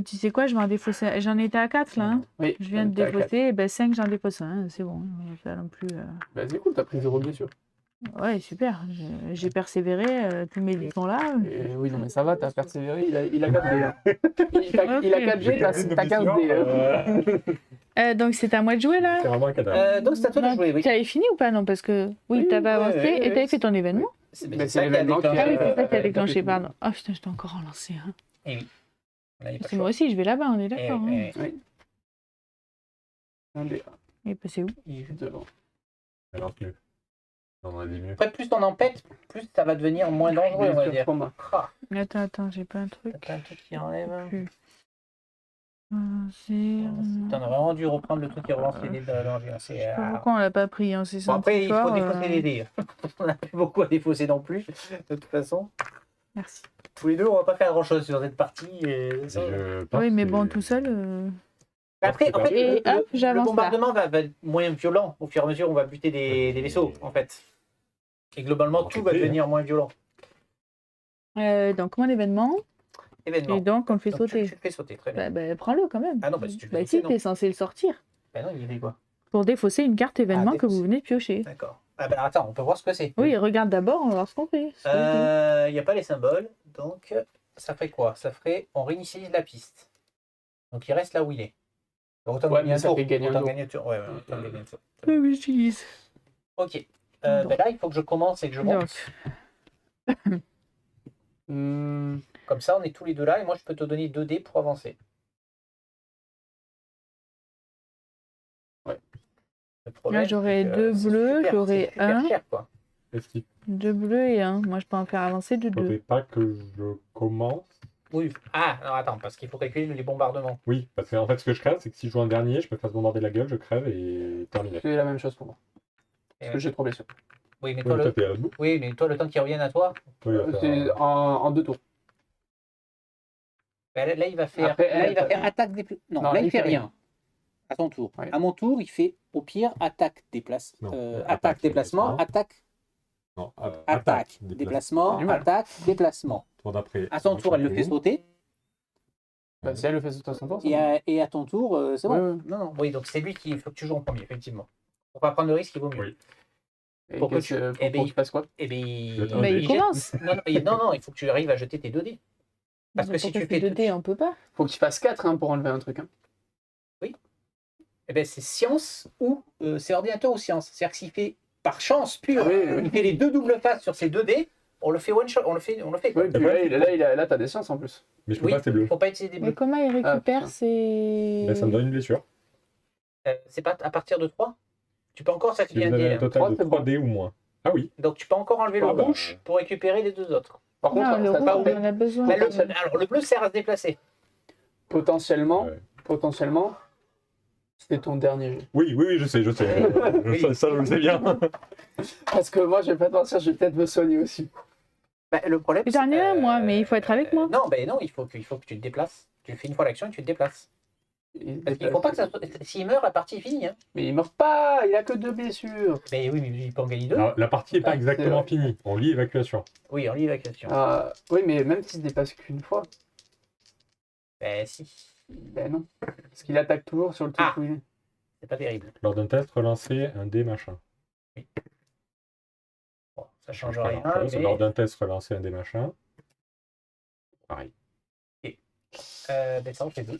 tu sais quoi, je vais en défausser. J'en étais à 4 là. Hein.
Oui,
Je viens de
t'as
défausser, et ben 5, j'en défausse un. C'est bon, pas non plus.
Bah, c'est cool, t'as pris 0 blessure.
Ouais, super. J'ai persévéré, tous mes dés sont là.
Et oui, non, mais ça va, t'as persévéré. Il a 4 dés. Hein. Il a 4 dés, t'as 15 dés. Hein.
Donc, c'est à moi de jouer là.
C'est vraiment un cadavre.
Donc, c'est à toi de
Non,
jouer, oui.
Tu avais fini ou pas? Non, parce que oui,
Oui,
t'avais
ouais,
avancé
ouais,
et
ouais,
t'avais fait ton événement.
Mais c'est l'événement qui
Ah oui, c'est ça qui a
Euh,
déclenché, pardon. Oh putain, je t'ai encore relancé. Hein.
Eh oui. Là, il y a pas de
C'est moi
choix.
aussi, je vais là-bas, on est
Eh,
d'accord. Hein.
Oui. Un dé.
Et bah, c'est où?
eh.
Devant.
Alors mieux. On en a dit mieux.
Après, plus t'en empêtes, plus ça va devenir moins dangereux, on va
Blessure
dire.
trauma.
Ah,
Attends, j'ai pas un truc.
t'as pas un truc qui enlève.
Plus. C'est.
T'en as vraiment dû reprendre le truc qui relance les dés de l'envie.
Je sais pas pourquoi on l'a pas pris, hein. C'est
Bon,
ça.
après, il faut défausser les dés. On n'a plus beaucoup à défausser non plus, de toute façon.
Merci.
Tous les deux, on va pas faire grand chose sur cette partie.
Je pense
Oui, mais
que
bon,
c'est-
tout seul.
Après, en fait,
Et hop,
le
j'avance
bombardement va être moins violent au fur et à mesure où on va buter des vaisseaux, en fait. Et globalement, tout va devenir moins violent.
Donc, mon événement.
Événement.
Et donc, on le fait
Donc,
sauter.
tu le fais sauter, très bien.
Bah, prends-le quand même.
Ah non, bah si tu le
Bah
fais
si,
sauter, non.
t'es censé le sortir.
Bah non, il fait quoi?
Pour défausser une carte événement que vous
défausser.
venez de piocher.
D'accord. Ah bah attends, on peut voir ce que c'est.
Oui, regarde d'abord, on va voir ce qu'on fait. ce que je dis.
Il n'y a pas les symboles, donc ça ferait quoi? Ça ferait, on réinitialise la piste. Donc il reste là où il est. Donc, autant
Ouais,
gagner
mais
un
ça
tour.
fait gagner un
Autant
tour.
gagner un tour. Ouais, autant gagner un tour.
Oui, oui, j'utilise.
Ok.
Donc.
Ben là, il faut que je commence et que je monte.
Donc,
Comme ça, on est tous les deux là et moi, je peux te donner 2 dés pour avancer.
Ouais.
Le problème,
là, j'aurai
c'est que
2
c'est
bleus,
super-
j'aurai
c'est super
1.
cher, quoi.
Est-ce qu'il
2 bleus et 1. Moi, je peux en faire avancer de 2.
faudrait pas que je commence?
Oui. Ah, non, attends, parce qu'il faut calculer les bombardements.
Oui, parce qu'en fait, ce que je crève, c'est que si je joue un dernier, je me fasse bombarder la gueule, je crève et terminé.
C'est la même chose pour moi. Parce que j'ai 3 blessures.
Oui, mais
Oui,
toi,
toi, t'es à bout.
mais toi, le temps qu'ils reviennent à toi,
Toi, il va faire
C'est en 2 tours.
ben, là, il va faire,
Après,
là, il va faire attaque déplacement. Non,
Non,
là, il fait rien. À ton tour.
Ouais.
À mon tour, il fait au pire attaque,
Non,
attaque, déplacement, attaque,
Non,
attaque, déplacement,
Du mal.
attaque, déplacement.
Tour d'après.
À son tour, elle le fait sauter.
Bah, si elle le fait sauter à son tour,
Et à ton tour, c'est bon.
Ouais, ouais.
Non, non. Oui, donc c'est lui qui faut que tu joues en premier, effectivement. Pour pas prendre le risque, il vaut mieux.
Oui.
Et
Pour que
qu'est-ce
tu-
que-
eh ben,
pour qu'il fasse quoi?
Et bien,
Bah,
il commence.
Non, non, il faut que tu arrives à jeter tes 2 dés. Parce que si tu fais
2 dés, on peut pas.
Faut qu'il fasse 4 hein, pour enlever un truc. Hein.
Eh ben, c'est science ou c'est ordinateur ou science. C'est-à-dire que s'il fait par chance pure,
Oui, oui.
il fait les 2 doubles faces sur ces 2 dés, on le fait one shot, on le fait quoi.
Oui, puis là, t'as des sciences en plus.
Mais je peux
Oui,
pas, c'est bleu.
faut pas utiliser des
Mais
bleus.
comment il récupère
putain.
ses...
Là, ça me donne une blessure.
C'est pas à partir de 3. Tu peux encore
Si
sacrifier
vous
un
avez
dé.
un total
Trois,
de
c'est
3
bon.
dés ou moins. Ah oui.
Donc tu peux encore enlever le
Ah bah,
rouge pour récupérer les 2 autres.
Par contre,
Non, le
ça
rouge,
pas
on
ouvert.
en a besoin.
Bah, alors le bleu sert à se déplacer.
potentiellement,
Ouais.
c'est ton dernier jet.
Oui, je sais.
Oui.
Ça, je le sais bien.
Parce que moi, je vais pas te mentir, je vais peut-être me soigner aussi.
Bah, le problème,
J'en ai un, moi, mais il faut être avec moi.
Non, il faut que tu te déplaces. Tu fais une fois l'action et tu te déplaces. Parce qu'il faut pas que ça soit... S'il meurt, la partie est finie. Hein.
Mais il meurt pas, il a que 2 blessures.
Mais oui, mais il peut en gagner 2.
Alors, la partie n'est pas
Ah,
exactement
c'est vrai.
finie. On lit évacuation.
Oui, en l'évacuation.
Oui, mais même s'il se dépasse qu'une fois,
Ben si,
ben non. Parce qu'il attaque toujours sur le truc
Ah.
où il est.
c'est pas terrible.
Lors d'un test, relancez un dé machin.
Bon, ça change
Pas
rien.
grand-chose.
Mais...
Lors d'un test, relancez un dé machin. Pareil.
Ben ça, on fait 2.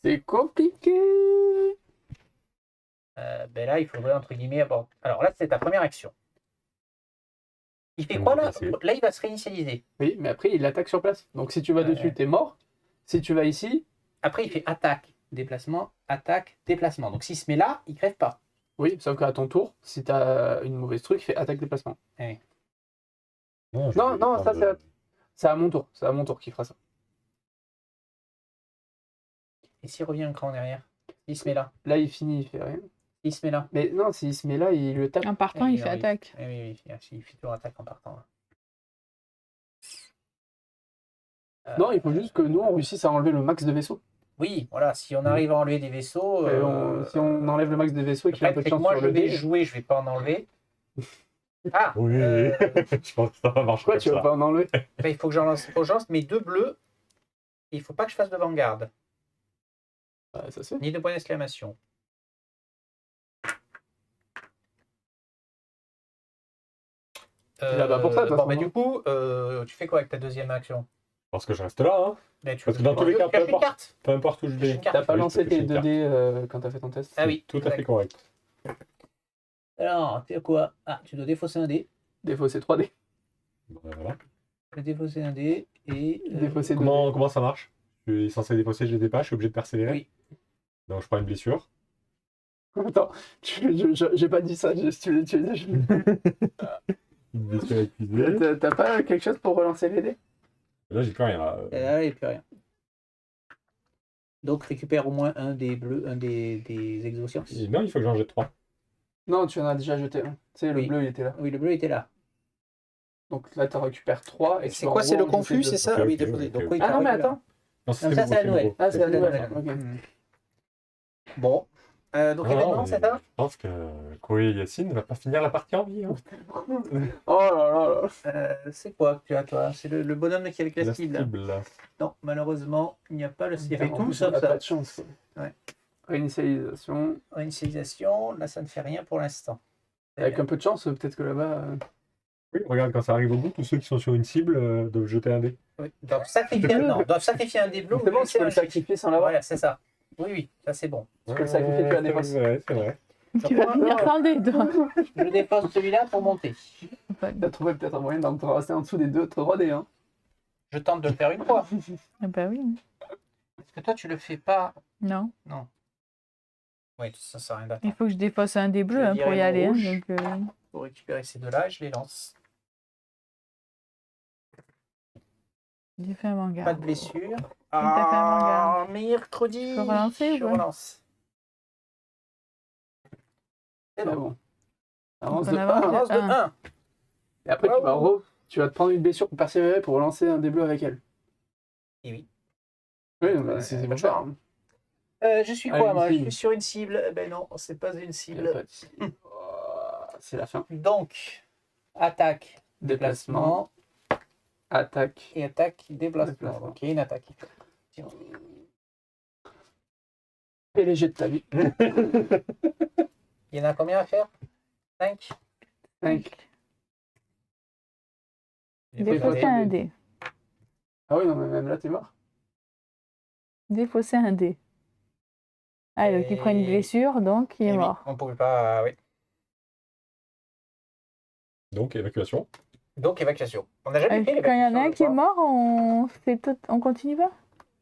C'est compliqué.
Ben là, il faudrait, entre guillemets, avoir... Alors là, c'est ta première action. Il fait
Je vais
quoi
me
là?
déplacer.
Là, il va se réinitialiser.
Oui, mais après, il attaque sur place. Donc si tu vas dessus, t'es mort. Si tu vas ici,
Après, il fait attaque, déplacement, attaque, déplacement. Donc s'il se met là, il crève pas.
oui, sauf qu'à ton tour, si t'as une mauvaise truc, il fait attaque déplacement.
Non,
Non,
je vais
non, ça,
prendre-
C'est à mon tour. C'est à mon tour qu'il fera ça.
Et s'il revient un cran derrière? Il se met là.
Là, il finit, il fait rien.
Il se met là.
Mais non, s'il se met là, il le tape.
En partant, il fait attaque.
Oui, il fait toujours attaque en partant. Là.
Non, il faut juste que nous, on réussisse à enlever le max de vaisseaux.
Oui, voilà, si on arrive à enlever des vaisseaux.
Si on enlève le max de vaisseaux et
le
qu'il a un
fait,
peu de
c'est que
chance
moi,
sur
je
le
vais
dé.
jouer, je vais pas en enlever. Ah
Oui, je pense que ça va marcher.
Quoi,
comme
tu vas
ça.
pas en enlever?
ben, il faut que j'en lance. Faut que je lance mes 2 bleus. Il faut pas que je fasse de vanguard,
Ah, ça c'est.
ni de point d'exclamation.
là-bas pour ça, de toute
bon,
façon,
ben,
non
du coup, tu fais quoi avec ta deuxième action?
Parce que je reste là, hein.
Ben, tu
Parce que dans tous les cas,
tu cherches une carte.
Peu importe où je vais.
Une carte.
T'as pas
Oui,
lancé
je peux
tes
piocher
2
une
dés quand t'as fait ton test?
Ah oui,
Tout à fait
exact.
correct.
Alors, tu as quoi? Ah, tu dois défausser un dé.
Défausser 3 dés.
Bon, ben voilà.
Tu dois défausser un dé et.
Défausser 2 dés.
Comment ça marche? Je suis censé défausser, je les dépasse, je suis obligé de persévérer.
Oui.
Donc je prends une blessure.
Attends, j'ai pas dit ça, tu l'as déjà.
Une blessure épuisée.
T'as pas quelque chose pour relancer les dés?
Là, j'ai plus rien. Là.
Et là, il n'y a plus rien. Donc, récupère au moins un des bleus, un des exosciences.
Et non, il faut que j'en jette 3.
Non, tu en as déjà jeté un. Tu sais, le
Oui.
bleu, il était là.
Oui, le bleu était là.
Donc là, tu récupères 3.
C'est quoi? C'est le confus, c'est ça?
Ok,
Ah oui,
ok,
déposé.
ok,
Donc,
ok.
oui,
Ah
t'as
non, mais
récupéré.
attends.
Non,
ça, c'est la Noël.
Ah, c'est la
C'est
nouvelle.
Noël.
Ok.
Bon. Donc
Non,
événement,
mais
c'est ça?
je pense que Koé Yacine ne va pas finir la partie en vie. Hein.
Oh là là là.
C'est quoi que tu as, toi? C'est le bonhomme qui est avec la
La
cible.
cible.
Non, malheureusement, il n'y a pas le cible. Il y avait
En
tout
plus,
sauf
on a
ça.
pas de chance. Quoi.
Ouais.
Réinitialisation.
Initialisation, là, ça ne fait rien pour l'instant.
Avec un peu de chance, peut-être que là-bas.
Oui, regarde, quand ça arrive au bout, tous ceux qui sont sur une cible doivent jeter un dé.
Oui. Doivent sacrifier un des bleus.
C'est bon, tu peux le sacrifier sans l'avoir.
Voilà, c'est ça. Oui, oui, ça c'est bon.
Tu peux le sacrifier, tu la dépasses.
C'est vrai.
Tu vas finir sans le dé, toi.
Je dépose celui-là pour monter.
T'as trouvé peut-être un moyen d'en rester en dessous des 3D. Hein.
Je tente de le faire une fois.
Ah bah oui.
Est-ce que toi, tu le fais pas?
Non.
Non. Oui, ça sert à rien
Il
d'attendre.
faut que je défausse un des bleus
Je
hein, pour
dirais
y aller. Hein,
rouge.
donc,
Pour récupérer ces deux-là, je les lance.
j'ai fait un manga.
Pas de blessure.
t'as fait un manga.
Mercredi.
Faut relancer
Je
ou pas
relance. C'est
Mais
bon.
bon. Avance
On
de
avance
1.
de
Avance de
un.
1.
Et après, tu vas te prendre une blessure pour persévérer pour relancer un des bleus avec elle.
Et oui.
Oui, mais c'est
pas
pour
de choix.
ça. Hein.
Je suis
Allez,
quoi,
une
moi? Je
cible.
suis sur une cible. Eh ben non, c'est pas une
Y a
cible.
pas de cible. Oh, c'est la fin.
Donc, attaque,
Déplacement.
déplacement
Attaque.
et attaque, déplacement.
Déplacement.
Ok, une attaque.
Et les jets de ta vie.
Il y en a combien à faire? 5.
5.
Défausser un dé.
Ah oui, non, mais même là, t'es mort.
Défausser un dé. Ah, donc il prend une blessure, donc il est mort.
On pouvait pas. Oui.
Donc, évacuation.
Donc, évacuation. On n'a jamais fait
Quand il y en a un qui est
l'évacuation,
mort, on continue pas?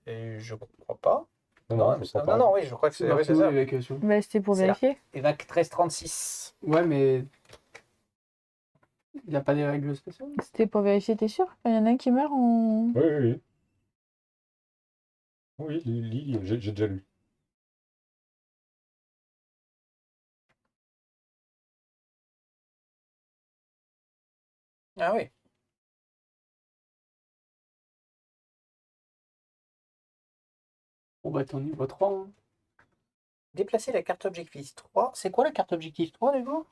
Et je crois pas.
Non, je crois pas.
Oui, je crois que c'est
C'est
ça.
l'évacuation.
Bah, c'était pour
C'est là.
vérifier.
Évac 1336.
Ouais, mais. Il n'y a pas des règles spéciales.
C'était pour vérifier, t'es sûr? Quand il y en a un qui meurt, on.
Oui, oui, oui. Oui, lis, j'ai déjà lu.
Ah oui.
Bon, bah, t'es au niveau 3. Hein.
Déplacer la carte objectif 3. C'est quoi la carte objectif 3, du coup?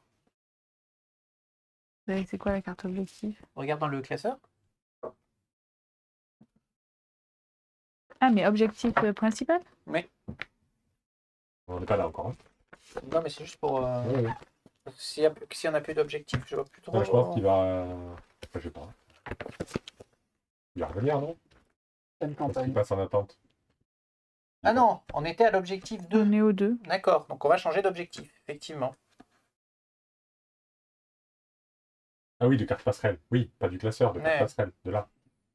C'est quoi la carte objectif?
Regarde dans le classeur.
Ah, mais objectif principal?
On n'est pas là encore. Hein.
Non, mais c'est juste pour.
Ouais, ouais.
Si on n'a plus d'objectif, je vois plus trop.
Ouais, je pense qu'il va. Enfin, je sais pas. Il va revenir, non?
Pleine
Parce qu'il
campagne.
passe en attente.
Ah non, on était à l'objectif 2.
On est au 2.
D'accord, donc on va changer d'objectif, effectivement.
Ah oui, de carte passerelle. Oui, pas du classeur, de carte
Ouais.
passerelle. De là.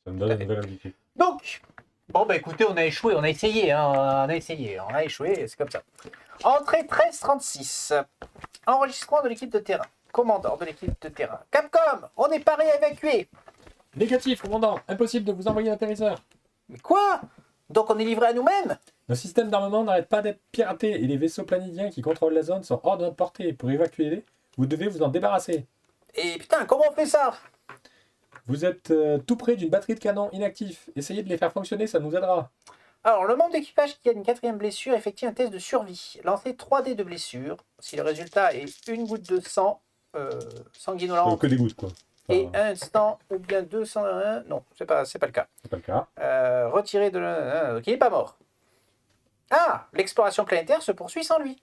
Ça me
Tout à
donne un
fait.
nouvel objectif.
Donc, bon, bah écoutez, on a échoué, on a essayé, hein, on a échoué, c'est comme ça. Entrée 1336. Enregistrement de l'équipe de terrain. Commandant de l'équipe de terrain. Capcom, on n'est pas réévacué.
Négatif, commandant. Impossible de vous envoyer l'atterrisseur.
Mais quoi? Donc on est livré à nous-mêmes?
Nos systèmes d'armement n'arrêtent pas d'être piratés et les vaisseaux planidiens qui contrôlent la zone sont hors de notre portée. Pour évacuer, vous devez vous en débarrasser.
Et putain, comment on fait ça?
Vous êtes tout près d'une batterie de canon inactif. Essayez de les faire fonctionner, ça nous aidera.
Alors, le membre d'équipage qui a une 4e blessure effectue un test de survie. Lancez 3 dés de blessure. Si le résultat est une goutte de sang sanguinolent
Que des gouttes, quoi.
et
Enfin,
un instant ou bien 201, non, c'est pas le cas.
c'est pas le cas.
Retiré de donc il n'est pas mort. Ah, l'exploration planétaire se poursuit sans lui.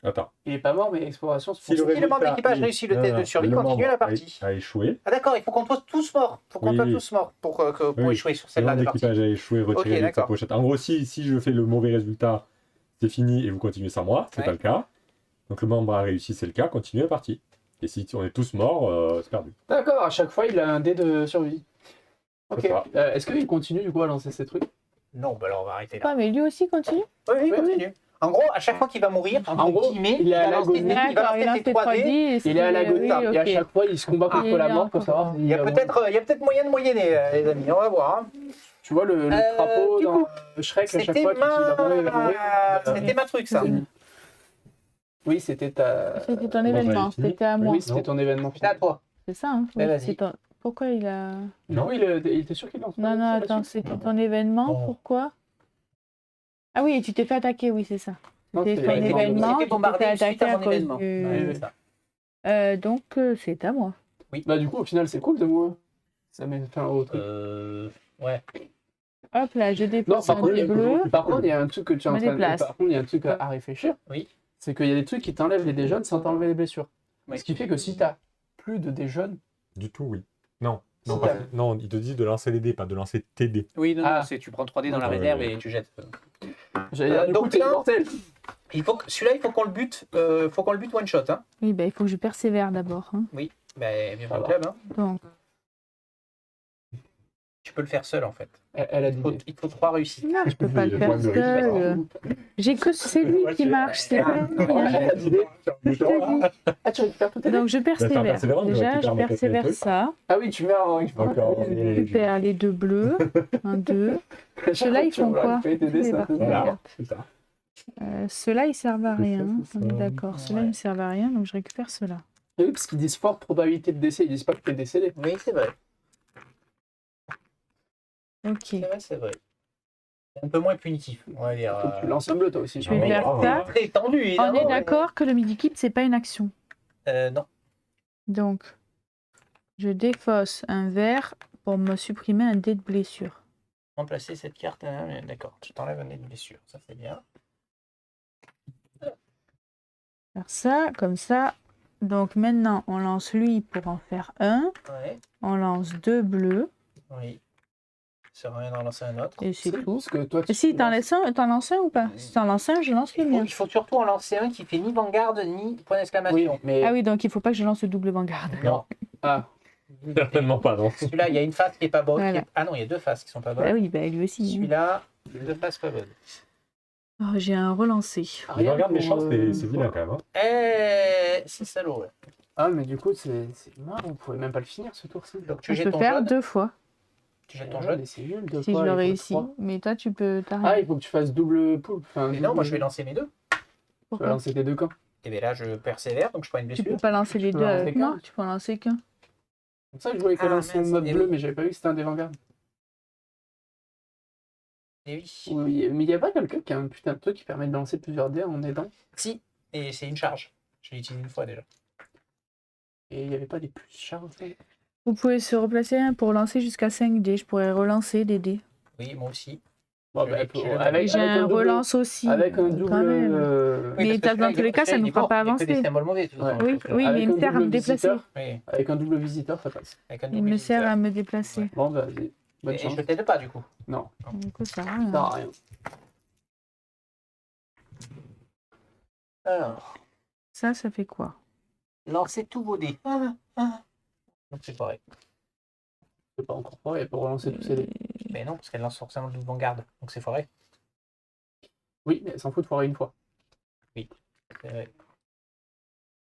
Attends.
Il est pas mort, mais exploration, c'est
Si
Si le membre d'équipage réussit le test de survie, continue la partie.
a échoué.
Ah d'accord, il faut qu'on soit tous morts. Il faut qu'on soit
Oui.
tous morts pour
Oui.
échouer sur
Le
celle-là
membre
de partie.
d'équipage a échoué, retiré
Ok,
sa
d'accord.
pochette. En gros, si je fais le mauvais résultat, c'est fini et vous continuez sans moi. C'est
Ouais.
pas le cas. Donc le membre a réussi, c'est le cas. Continuez la partie. Et si on est tous morts, c'est perdu.
D'accord, à chaque fois, il a un dé de survie. Ok.
C'est ça.
Est-ce qu'il continue du coup à lancer ces trucs?
Non, bah alors on va arrêter là.
Quoi, mais lui aussi continue?
Oui,
Oui,
continue. En gros, à chaque fois qu'il va mourir,
En gros, il est à l'agonie.
il va
D'accord, il
lancer
lance
ses
les
3 dés.
3D. et
Il est à l'agonie
oui,
et à
ok.
chaque fois, il se combat contre
Il
la
est
mort pour savoir
encore-
s'il
Il y a peut-être moyen de moyenner, les amis. On va voir. Hein.
Tu vois le crapaud
du
dans
coup,
Shrek à chaque
C'était
fois qu'il va mourir, il va mourir.
C'était ma truc, ça.
Oui, c'était ta.
C'était ton
Moi,
événement,
j'avais fini.
c'était à moi.
Oui, c'était ton événement
C'est à
final.
toi.
C'est ça, hein?
Mais vas-y.
c'est ton- Pourquoi il a...
Non, il était sûr qu'il lance.
Non, non, attends, c'était ton événement,
Non.
pourquoi? Ah oui, tu t'es fait attaquer, oui, c'est ça.
Non,
C'était
c'est-
ton
J'ai été
événement, tu t'es
bombardé
fait
suite
attaquer
à
à
mon
cause
événement.
du...
Ouais, c'est ça.
Donc, c'est à moi.
Bah, du coup, au final, c'est cool de moi. Ça met fin au truc.
Ouais.
Hop là, je
Non,
déplace
par
un
contre,
dé bleu.
par contre, il y a un truc que tu es en
Me
train de...
déplace.
Par contre, il y a un truc à réfléchir.
Oui.
C'est qu'il y a des trucs qui t'enlèvent les dés jaunes sans t'enlever les blessures.
Oui.
Ce qui fait que si t'as plus de dés jaunes,
Du tout, oui. Non. Non,
Si
pas-
t'as-
non, il te dit de lancer les dés, pas de lancer tes dés.
Oui, non,
Ah.
non, c'est tu prends 3 dés dans la
Ouais,
réserve
ouais.
et tu jettes.
j'allais dire, du coup,
donc
t'es
là-
immortel.
Celui-là, il faut qu'on le bute. Faut qu'on le bute one shot. Hein.
Oui, bah, il faut que je persévère d'abord. Hein.
Ben, bienvenue
Ça
au
va.
club. Hein.
Donc,
Tu peux le faire seul en fait.
Elle a dit.
Il te faut 3 réussites.
non, je peux pas
Il
le
est
faire
point de
seul. J'ai que c'est lui qui marche, c'est pas rien.
Elle a dit. Ah, tu récupères tout tes dés.
Donc, je persévère.
persévérance, je
Déjà, je
récupère mes
persévère
trucs.
ça.
Ah oui, tu mets en
Encore.
Je récupère les 2 bleus. 1, 2. Ceux-là, ils font quoi?
Tes dés,
Les
ça.
parties.
Voilà, c'est ça.
Ceux-là, ils servent à
C'est ça,
rien.
c'est
On est
ça.
d'accord. Ceux-là,
Ouais.
ils ne servent à rien, donc je récupère ceux-là.
Oui, parce qu'ils disent forte probabilité de décès, ils disent pas que t'es décédé.
Oui, c'est vrai.
Ok.
C'est vrai, c'est vrai. C'est un peu moins punitif, on va dire.
Faut que tu lances un bleu, toi aussi.
Je vais
Ah,
faire
ah,
ça.
Très tendu,
On
évidemment.
est d'accord que le midi-kit, c'est pas une action.
Non.
Donc, je défausse un vert pour me supprimer un dé de blessure.
Remplacer cette carte. D'accord, tu t'enlèves un dé de blessure. Ça, c'est bien.
Faire ça, comme ça. Donc maintenant, on lance lui pour en faire un.
Ouais.
On lance 2 bleus.
Oui. Ça sert à rien d'en lancer un autre.
Et c'est tout.
Parce que toi,
Et si t'en lances un ou pas? Si t'en lances un, je lance le mien.
Il faut surtout en lancer un qui fait ni vanguard ni point
Oui,
d'exclamation.
mais.
Ah oui, donc il faut pas que je lance le double vanguard.
Non.
Ah,
Certainement pas, non.
Celui-là, il y a une face qui est pas bonne.
Voilà.
Ah non, il y a 2 faces qui sont pas
Bah
bonnes.
oui, bah lui aussi.
Celui-là, 2 faces pas bonnes.
Oh, j'ai un relancé.
Les regardes
pour,
méchants,
euh,
c'est vilain quand même. Hein.
C'est salaud. Ouais.
Ah, mais du coup, c'est marrant, on pouvait même pas le finir ce tour-ci.
Donc tu
Je
jettes
peux
ton
faire
jaune.
2 fois
Tu jettes ton
Ouais,
jaune.
mais c'est nul de
si
quoi,
je
il
le
faut
réussis.
3.
Mais toi, tu peux. T'as
Ah,
rien.
il faut que tu fasses double poule. Enfin,
Mais non, moi je vais
double-
lancer mes 2.
Tu vas
Pourquoi
lancer tes 2 camps.
Et bien là, je persévère, donc je prends une
Tu peux
blessure.
pas lancer les
peux
deux
en
avec
lancer
moi.
qu'un.
Tu peux en lancer qu'un.
C'est ça que je voyais qu'elle
Ah,
lance son
mince,
mode
eh
bleu,
oui.
mais j'avais pas vu que c'était un des vanguards.
Et oui.
Oui, mais il y a pas quelqu'un qui a un putain de truc qui permet de lancer plusieurs dés en aidant.
Si. Et c'est une charge. Je l'ai utilisé une fois déjà.
Et il y avait pas des plus charges.
Vous pouvez se replacer un pour lancer jusqu'à 5 dés. Je pourrais relancer des dés.
Oui, moi aussi.
Bon,
Je
bah,
l'ai-
pour-
je l'ai-
avec,
J'ai
avec
un
double,
relance aussi.
avec un
quand
double.
même.
Oui,
Mais
parce que
dans
celui-là,
tous les cas, ça
il
nous
est
fera
mort,
pas
il y a que des
avancer.
symboles mauvais, de toute
Ouais.
façon,
Oui,
je pense que là.
oui,
avec
mais il me
un
sert à
double
me déplacer.
visiteur,
Oui,
avec un double visiteur, ça passe.
avec un
Il
double
me sert
visiteur.
à me déplacer.
Ouais.
Bon, vas-y. Bonne
Et
chance.
je t'aide pas du coup.
Non,
Du coup, ça sert à
ça
rien.
sert à rien.
Alors,
Ça fait quoi?
lancez tous vos dés. Donc c'est pareil.
C'est pas encore pareil, elle peut relancer tous ses dés.
Mais non, parce qu'elle lance forcément le double vanguard. Donc c'est foiré.
Oui, mais elle s'en fout de foirer une fois.
C'est vrai.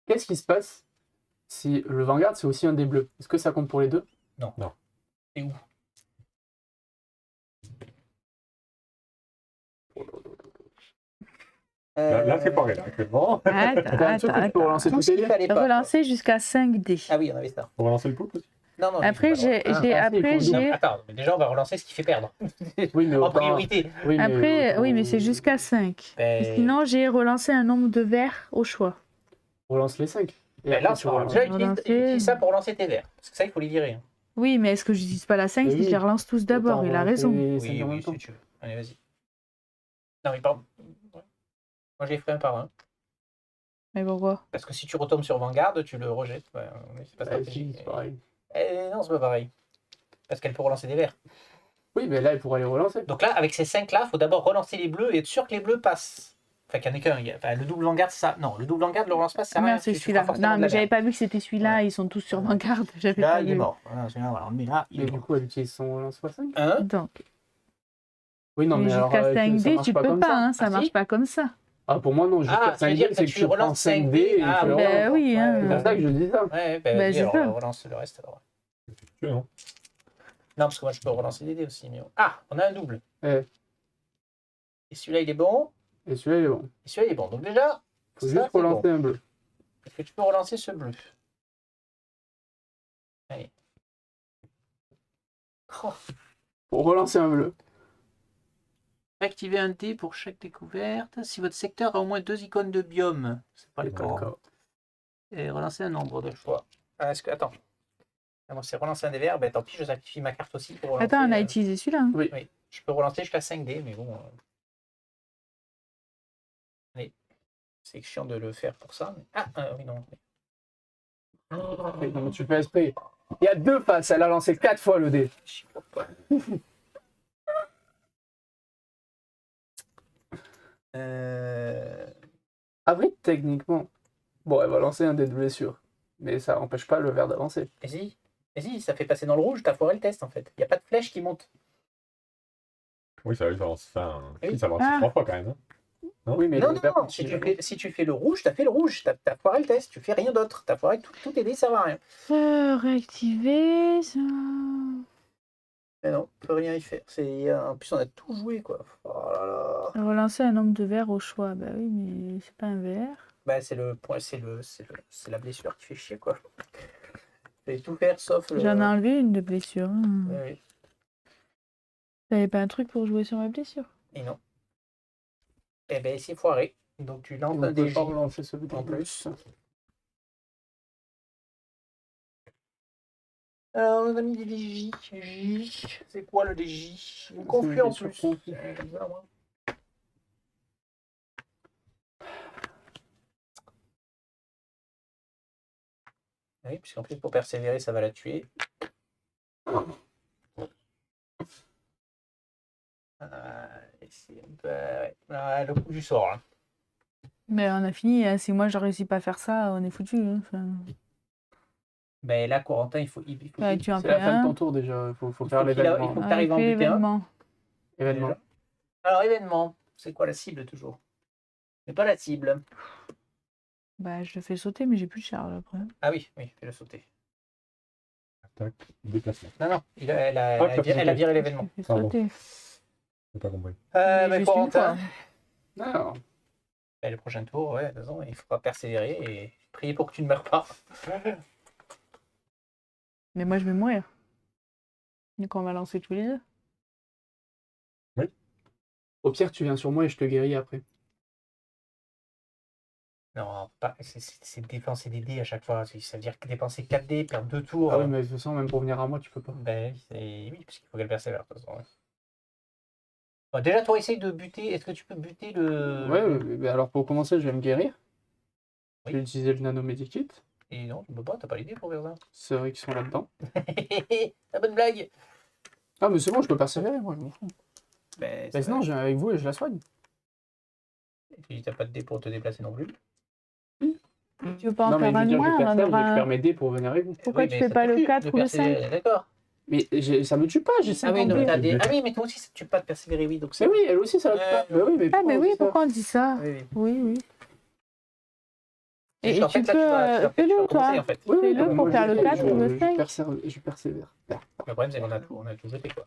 Qu'est-ce qui se passe si le vanguard c'est aussi un des bleus? Est-ce que ça compte pour les deux?
C'est où?
Là, c'est pareil, là, actuellement.
Attends,
T'as un truc où tu peux relancer
Tout
tous
ce
tes
qu'il
dés?
fallait pas.
Relancer jusqu'à 5 dés.
Ah oui, on avait ça.
Pour relancer le pouce aussi.
Non, non.
Après,
il faut pas le
j'ai,
Ah, si, il faut
après,
le
voir.
j'ai,
Non, attends, mais déjà on va relancer ce qui fait perdre.
Oui, mais
En
autant-
priorité.
Oui, mais
après,
autant-
oui, mais c'est jusqu'à 5.
Ben,
Sinon, j'ai relancé un nombre de verres au choix.
Relance les 5. Et
ben là,
après, tu
on
relances.
déjà
Relancer.
utilise ça pour relancer tes verres. Parce que ça, il faut les virer. Hein.
Oui, mais est-ce que je n'utilise pas la 5
Mais
si
oui.
je les relance tous d'abord?
Autant
Il a
relancer
raison.
les cinq
Oui,
en même
oui,
temps.
si tu veux. Allez, vas-y. Non, mais pardon. Ouais. Moi, j'ai fait un par un.
Mais pourquoi?
Parce que si tu retombes sur Vanguard, tu le rejettes. Ouais, mais c'est pas
Ouais,
stratégique.
si, c'est pareil.
Non, c'est pas pareil. Parce qu'elle peut relancer des verts.
Oui, mais là, il pourrait les relancer.
Donc là, avec ces 5 là, il faut d'abord relancer les bleus et être sûr que les bleus passent. Enfin, qu'il n'y en ait qu'un. Enfin, le double Vanguard, ça. Non, le double Vanguard ne le relance pas, ça sert à rien.
Non, c'est
Tu feras
celui-là.
forcément
Non,
de la
mais j'avais
merde.
pas vu que c'était celui-là.
Ouais.
Ils sont tous sur Vanguard. J'avais
Là,
pas
il est
vu.
mort. Voilà, celui-là, voilà, on le met là, il est
Mais du
mort.
coup, elle utilise son relance x5.
Hein
Donc,
Oui, non,
mais
mais alors,
jusqu'à
ça
5 dés,
marche
tu peux
comme
pas.
ça.
Hein, ça
Ah,
marche
si
pas comme ça.
Ah, pour moi, non, jusqu'à
Ah,
5
c'est-à-dire
dés, c'est que tu prends
relances
5 dés et
Ah,
tu le
ouais.
relances.
Ben oui, hein.
C'est pour ça que je dis ça.
Ouais,
Ben,
vas-y,
c'est
alors,
ça.
on relance le reste alors.
Tu veux, non
Non, parce que moi je peux relancer des dés aussi. Mais... Ah, on a un double.
Ouais.
Et celui-là il est bon.
Et celui-là, il est bon.
Et celui-là il est bon. Donc déjà,
Faut
ça,
juste
c'est
relancer
bon.
un bleu.
Est-ce que tu peux relancer ce bleu? Allez. Oh,
Pour relancer un bleu.
Activez un dé pour chaque découverte. Si votre secteur a au moins 2 icônes de biome, c'est pas le cas.
D'accord.
Et relancer un nombre de fois. Attends. Ah, moi, c'est relancer un des verbes. Tant pis, je sacrifie ma carte aussi pour relancer.
Attends, on a utilisé celui-là. Hein.
Oui.
Oui, je peux relancer jusqu'à 5 dés, mais bon. Allez. C'est chiant de le faire pour ça. Mais... Ah, oui, non.
Oui, non, mais tu fais esprit. Il y a 2 faces, elle a lancé 4 fois le dé.
Je crois pas.
Ah oui, techniquement. Bon, elle va lancer un dé de blessure. Mais ça empêche pas le verre d'avancer.
Vas-y, ça fait passer dans le rouge, t'as foiré le test en fait. Il n'y a pas de flèche qui monte.
Oui, ça avance. Enfin,
Oui.
ça avance
Ah.
3 fois quand même. Hein.
Oui, mais
Non,
le verre
non,
continue.
si tu fais le rouge, t'as fait le rouge. T'as foiré le test, tu fais rien d'autre. T'as foiré tous tes dés, ça va à rien.
Réactiver. Ça...
Mais non, on peut rien y faire. En plus, on a tout joué quoi. Oh là là.
Relancer un nombre de verres au choix. Bah oui, mais c'est pas un verre.
Bah, c'est le point, c'est la blessure qui fait chier quoi. Fallait tout faire sauf le.
J'en ai enlevé une de blessure. Hein.
Oui,
T'avais pas un truc pour jouer sur ma blessure?
et non. Eh ben, c'est foiré. Donc tu lances
On
un
peut
dé
pas
J
relancer ce dé
en
en
plus.
plus.
Alors, on a mis des DJ. J. C'est quoi le DJ? Confus en
sur
plus.
confus.
Comme ça, moi. Oui, puisqu'en plus, pour persévérer, ça va la tuer. Et c'est un peu, ouais. Ah, le coup du sort. Là.
Mais on a fini. Hein. Si moi je réussis pas à faire ça, on est foutu. Hein. Enfin,
Ben là, Corentin, il faut
ouais, tu en
C'est
fais
la fin de
un.
ton tour déjà. Il faut
il
faire
faut qu'il
l'événement.
il faut que
Ouais,
tu arrives à en
fais
buter un.
événement.
Événement.
Déjà. Alors, événement. C'est quoi la cible toujours? Mais pas la cible.
Bah, je le fais sauter, mais j'ai plus de charge après.
Ah oui, fais-le sauter.
Tac, déplacement.
Non, elle
Ah,
a viré l'événement.
Je le fais
Pardon.
sauter.
J'ai pas compris.
Mais
Ben,
juste une
Corentin,
fois.
Alors,
ben, le prochain tour, ouais, de toute façon, il faudra persévérer et prier pour que tu ne meurs pas.
Mais moi je vais mourir. Donc on va lancer tous les deux.
au pire, tu viens sur moi et je te guéris après.
Non, pas, c'est dépenser des dés à chaque fois. Ça veut dire que dépenser 4 dés, perdre 2 tours.
Ah oui, mais de toute façon, même pour venir à moi, tu peux pas.
Ben oui, parce qu'il faut qu'elle persévère. De toute façon. Bon, déjà, toi, essaye de buter. Est-ce que tu peux buter le.
Ouais, mais alors pour commencer, je vais me guérir.
Oui.
Je vais utiliser le nanomédikit.
Et non, tu peux pas, t'as pas l'idée pour faire ça.
C'est vrai qu'ils sont là-dedans.
La bonne blague.
Ah, mais c'est bon, je peux persévérer, moi, je m'en fous.
Ben,
Mais sinon, je viens avec vous et je la soigne.
tu t'as pas de dés pour te déplacer non plus.
Tu veux pas en
Non, mais
faire
je veux
un de
dire, je
moins? On en
percève, je
aura
récupère
un.
mes dés pour venir avec vous.
Pourquoi
Oui,
tu
mais
fais
ça
pas
te
le
tue
4
de
ou le
persévérer,
5?
D'accord.
Mais ça me tue pas, j'ai 5
Ah oui, non,
dés.
ah oui, mais toi aussi, ça te tue pas de persévérer, oui. Donc
Mais oui, elle aussi, ça la tue pas. Mais oui, mais
Ah, mais
pourquoi on
oui,
dit ça
pourquoi on dit ça?
Oui, oui.
Oui, oui.
Juste
Et
qu'en
tu
fait,
peux.
là, tu
Fais-le,
vas commencer,
toi.
en fait.
Oui,
Fais-le
mais
pour faire le 4 ou le 5.
Je persévère.
Le problème, c'est qu'on a tout jeté, quoi.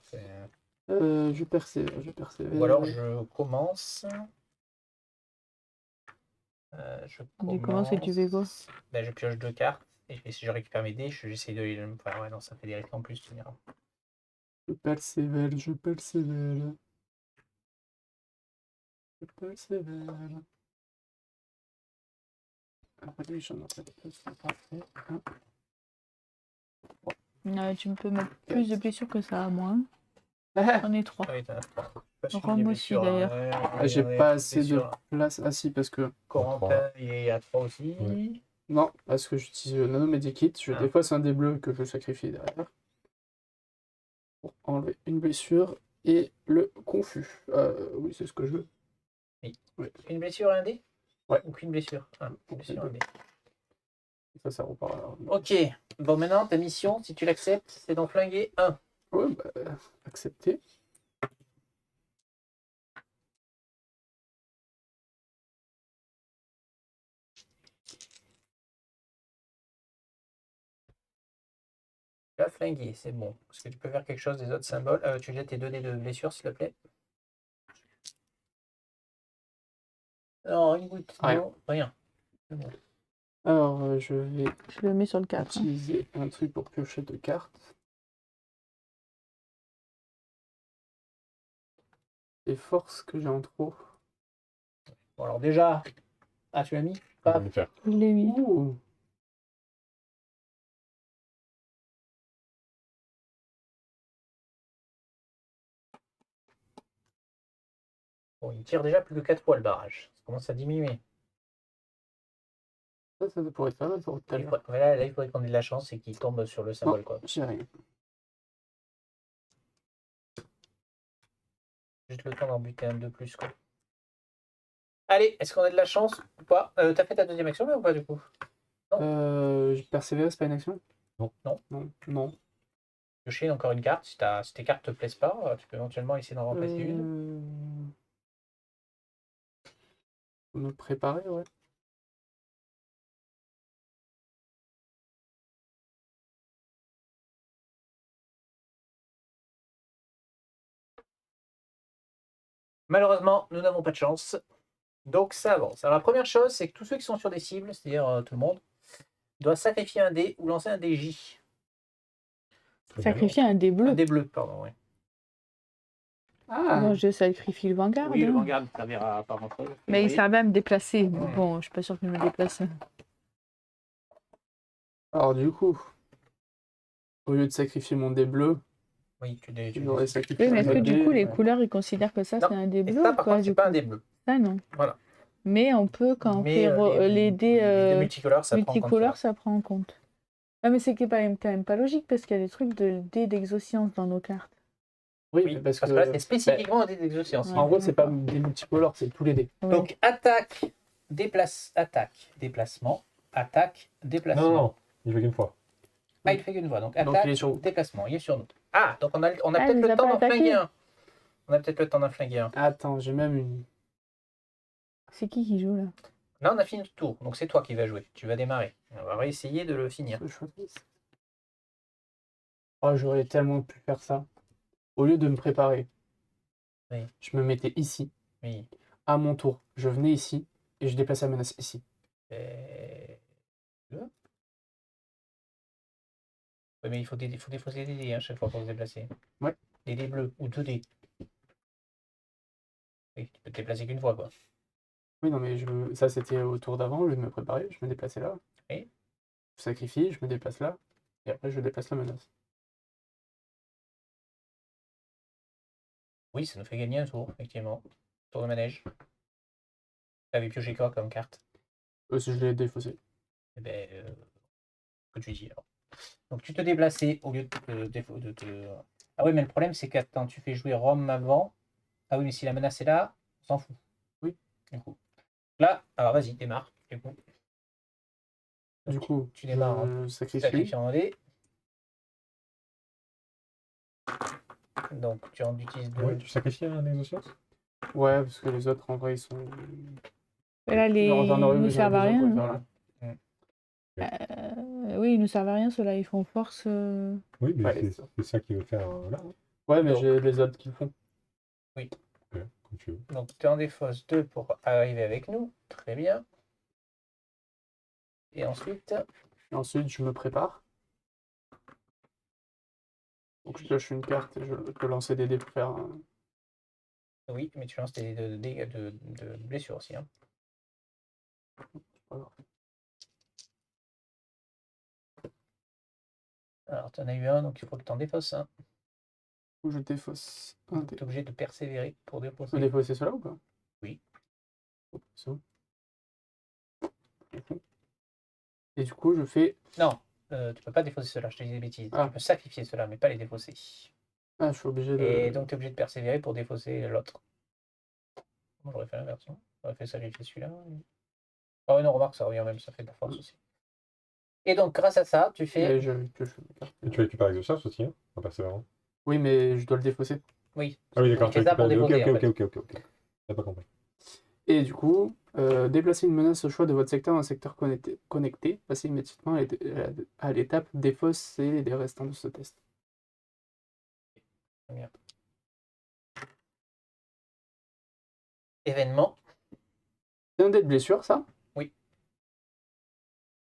Je persévère.
Ou alors, je commence.
Tu commences et tu fais quoi?
Ben, je pioche 2 cartes. Et si je récupère mes dés, j'essaie de. Enfin, ouais, non, ça fait des risques en plus, tu diras.
Je persévère. Allez, j'en ai parfait.
Tu me peux mettre plus de blessures que ça, moi. J'en ai 3.
Ah oui, t'en as 3. Pas suivi
Rome
les
aussi,
blessures,
d'ailleurs.
hein.
J'ai
Ouais,
pas assez de
blessures.
place. Ah si, parce que...
Corentin, il est à 3 aussi.
Ouais.
Non, parce que j'utilise le nanomédikit.
Ah.
Des fois, c'est un des bleus que je sacrifie derrière. Pour enlever une blessure et le confus. Oui, c'est ce que je veux.
Une blessure et un dé?
Ouais.
Ou qu'une blessure? Ah, une blessure et un dé.
Ça repart. Alors.
Ok. Bon, maintenant, ta mission, si tu l'acceptes, c'est d'en flinguer un.
Ouais, bah, accepté.
Tu vas flinguer, c'est bon. Est-ce que tu peux faire quelque chose des autres symboles? Tu jettes tes 2 dés de blessure, s'il te plaît. Non, une goutte.
Rien.
Non, rien. C'est bon.
Alors, je vais
Je le mets sur le 4.
utiliser un truc pour piocher 2 cartes. les forces que j'ai en trop.
Bon, alors déjà, ah, tu l'as mis?
On va
Pas.
le faire.
Je l'ai mis.
Ouh.
Bon, il tire déjà plus que 4 fois le barrage. Ça commence à diminuer.
Ça pourrait être pas mal pour tout à l'heure.
Mais là, il faudrait qu'on ait de la chance et qu'il tombe sur le symbole, quoi.
J'ai rien.
Juste le temps d'en buter un de plus, quoi. Allez, est-ce qu'on a de la chance ou pas? T'as fait ta deuxième action là ou pas du coup?
Persévérer, c'est pas une action?
Non.
Non.
Non.
Piocher encore une carte. Si tes cartes te plaisent pas, tu peux éventuellement essayer d'en remplacer une.
Me préparer, ouais.
Malheureusement, nous n'avons pas de chance. Donc ça avance. Alors la première chose, c'est que tous ceux qui sont sur des cibles, c'est-à-dire tout le monde, doivent sacrifier un dé ou lancer un dé J.
Sacrifier un dé
Un
bleu.
dé bleu, pardon, oui.
Ah!
Non, je sacrifie le Vanguard.
Oui, le
hein.
Vanguard ne servira pas grand-chose.
Mais il
Oui.
servait à me déplacer. Bon, je suis pas sûre que je me déplace.
Alors du coup, au lieu de sacrifier mon dé bleu,
Oui,
j'aurais sacrifié
Oui, mais
un
est-ce que
autre
du
dé.
coup, les couleurs, ils considèrent que ça,
Non.
c'est un dé
Et
bleu
ça,
ou
par
quoi,
contre,
du
c'est pas
coup
un dé bleu.
Ça, non.
Voilà.
Mais on peut, quand on fait les dés
les dés multicolores, ça prend en compte
multicolores, ça prend en compte. Ah, mais c'est quand même pas logique parce qu'il y a des trucs de dés d'exoscience dans nos cartes.
Oui,
Oui,
mais
parce que là, c'est spécifiquement un dé d'exoscience.
Ouais.
en gros, c'est pas des multicolores, c'est tous les dés.
Ouais.
Donc, attaque, déplacement, attaque, déplacement.
Non, il joue qu'une fois.
Ah, il fait qu'une fois. Donc,
Donc,
attaque,
il est sur vous.
déplacement. Il est sur nous. Ah, donc on a
Ah,
peut-être
il
le
les a
temps
pas
d'en flinguer
attaqués.
un. On a peut-être le temps d'en flinguer un.
Attends, j'ai même une.
C'est qui joue là?
Là, on a fini le tour. Donc, c'est toi qui vas jouer. Tu vas démarrer. On va réessayer de le finir.
Je choisis. Oh, j'aurais tellement pu faire ça. Au lieu de me préparer,
Oui.
je me mettais ici.
Oui.
À mon tour, je venais ici et je déplaçais la menace ici.
Et... Oui, mais il faut défausser des dés hein, chaque fois pour se déplacer.
Ouais.
Des dés bleus ou 2 dés. Oui, tu peux te déplacer qu'une fois, quoi.
Oui, non, mais ça c'était au tour d'avant, au lieu de me préparer, je me déplaçais là.
Oui.
Je sacrifie, je me déplace là. Et après, je déplace la menace.
Oui, ça nous fait gagner un tour, effectivement. Tour de manège. T'avais pioché quoi comme carte?
Si je l'ai défaussé.
Eh ben, que tu dis alors. Donc tu te déplaçais au lieu de te. Ah oui, mais le problème c'est qu'attends, tu fais jouer Rome avant. Ah oui, mais si la menace est là, on s'en fout.
Oui.
Du coup. Là, alors vas-y, démarre. Du coup.
Du coup,
tu démarres en
je sacrifie.
sacrifiant un dé. Donc tu en utilises deux.
Oui, tu sacrifies un exoscience?
Ouais, parce que les autres, en vrai, ils sont.
Et là,
J'en aurais
ils nous servent à
besoin,
rien.
quoi,
hein.
faire là.
Oui, ils nous servent à rien, ceux-là, ils font force.
Oui, mais
Ouais,
c'est ça qu'il veut faire là.
Ouais, mais
Donc.
j'ai les autres qui le font.
Ouais, comme tu veux.
Donc tu en défausses 2 pour arriver avec nous. Très bien. Et ensuite.
Et ensuite, je me prépare. Donc, je pioche une carte et je peux lancer des dés pour faire un.
Oui, mais tu lances des dégâts de blessures aussi. Hein.
Voilà.
Alors, tu en as eu un, donc il faut que tu en défausses un.
Ou je défausse un
Tu
dé.
es obligé de persévérer pour
Je peux
défausser.
défausser cela ou pas?
Oui.
Oh, c'est bon. Et du coup, je fais.
Non, tu peux pas défausser cela, je te dis des bêtises.
Ah.
Tu peux sacrifier cela, mais pas les défausser.
Ah, je suis obligé de.
Et donc, tu es obligé de persévérer pour défausser l'autre. Moi, j'aurais fait l'inverse. Non j'aurais fait sacrifier celui-là. Ah oui, non, remarque, ça revient même, ça fait de la force aussi. Et donc, grâce à ça, tu fais.
Et je pioche une carte.
Et tu récupères exoscience aussi, hein, en persévérant.
Oui, mais je dois le défausser.
Oui.
Ah oui, d'accord, tu
fais ça pour
récupères.
défausser, en fait.
Ok. T'as pas compris.
Et du coup, déplacer une menace au choix de votre secteur dans un secteur connecté. Passez immédiatement à l'étape défausser les restants de ce test.
Très bien. Événement.
C'est un dé de blessure, ça?
Oui.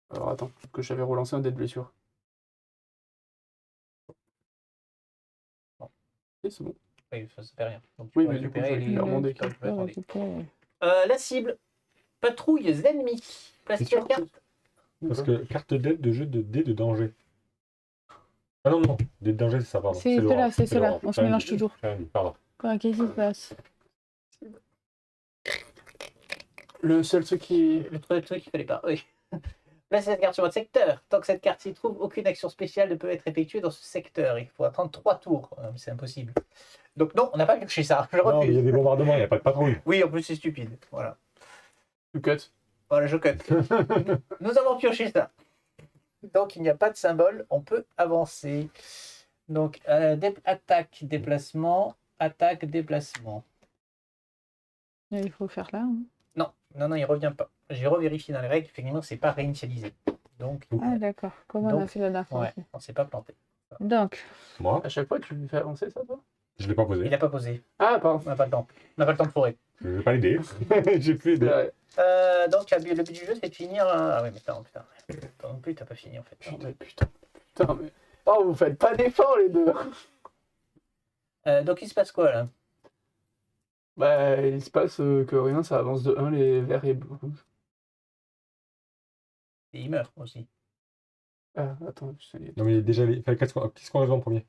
Alors attends, que j'avais relancé un dé de blessure.
Bon.
Oui, c'est bon.
Oui, ça fait rien. Donc,
Oui,
peux
mais du coup,
récupérer
je vais remonter.
tu peux attendre.
récupérer.
La cible. Patrouille ennemies. Place
C'est sûr
4 cartes.
Parce que carte d'aide de jeu de dés de danger. Ah non, non, dés de danger, c'est ça, pardon.
C'est
l'orange,
cela, c'est cela.
l'orange.
On se
J'ai rien
mélange
dit,
toujours.
j'ai rien dit, pardon.
Quoi, qu'est-ce qui se passe?
Le seul truc qui.
Le truc qu'il fallait pas. Oui. Placez cette carte sur votre secteur. Tant que cette carte s'y trouve, aucune action spéciale ne peut être effectuée dans ce secteur. Il faut attendre 3 tours. C'est impossible. Donc non, on n'a pas pioché ça. Je
Non, mais il y
refuse.
a des bombardements, il n'y a pas de patrouille.
Oui, en plus c'est stupide. Voilà.
Tu cut.
Voilà, je cut. Nous avons pioché ça. Donc il n'y a pas de symbole. On peut avancer. Donc attaque, déplacement, attaque, déplacement.
Il faut faire là. Hein.
Non, il revient pas. J'ai revérifié dans les règles. Effectivement, c'est pas réinitialisé. Donc,
Ah, d'accord. Comme on a
Donc,
fait la dernière fois.
ouais,
ok.
on s'est pas planté.
Donc,
Moi,
À chaque fois, tu fais avancer ça, toi?
je ne l'ai pas posé.
Il n'a pas posé.
Ah, pardon.
On n'a pas le temps. On n'a pas le temps de fourrer.
Je ne vais pas l'aider. J'ai plus aidé.
Ouais.
Donc le but du jeu, c'est de finir. Ah oui, mais putain. Toi non plus, t'as pas fini en fait.
Putain, putain, mais. Oh, vous faites pas d'efforts, les deux!
Donc il se passe quoi là?
Bah, il se passe que rien, ça avance de 1 les verts et rouges.
Et il meurt aussi.
Ah, attends, je sais.
Non, mais déjà, qu'est-ce qu'on résout en premier?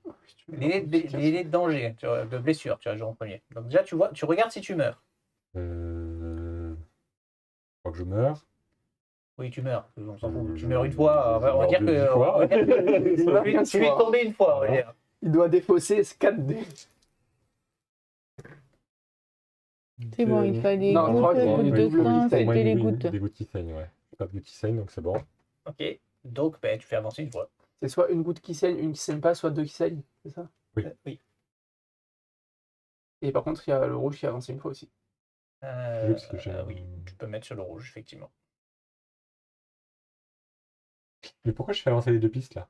Les délais de danger, de blessure, tu rajoutes en premier. Donc déjà, tu regardes si tu meurs.
Je crois que je meurs.
Oui, tu meurs. On s'en fout. Tu meurs une fois. On va dire
Dix
que.
fois.
on va dire que tu es tombé une fois. On va
Voilà.
dire.
Il doit défausser 4 dés.
c'est bon, il fallait des
Non, je
gouttes,
crois que
gouttes
c'est
de
double
sang,
vitesse.
c'était
Moi,
les
oui,
gouttes.
des gouttes qui saignent, ouais. Pas de gouttes qui saignent, donc c'est bon.
Ok. Donc ben, tu fais avancer une fois.
C'est soit une goutte qui saigne, une qui saigne pas, soit 2 qui saignent, c'est ça?
Oui.
Et par contre, il y a le rouge qui a avancé une fois aussi.
Oui, parce que j'ai
Oui, tu peux mettre sur le rouge, effectivement.
Mais pourquoi je fais avancer les deux pistes là?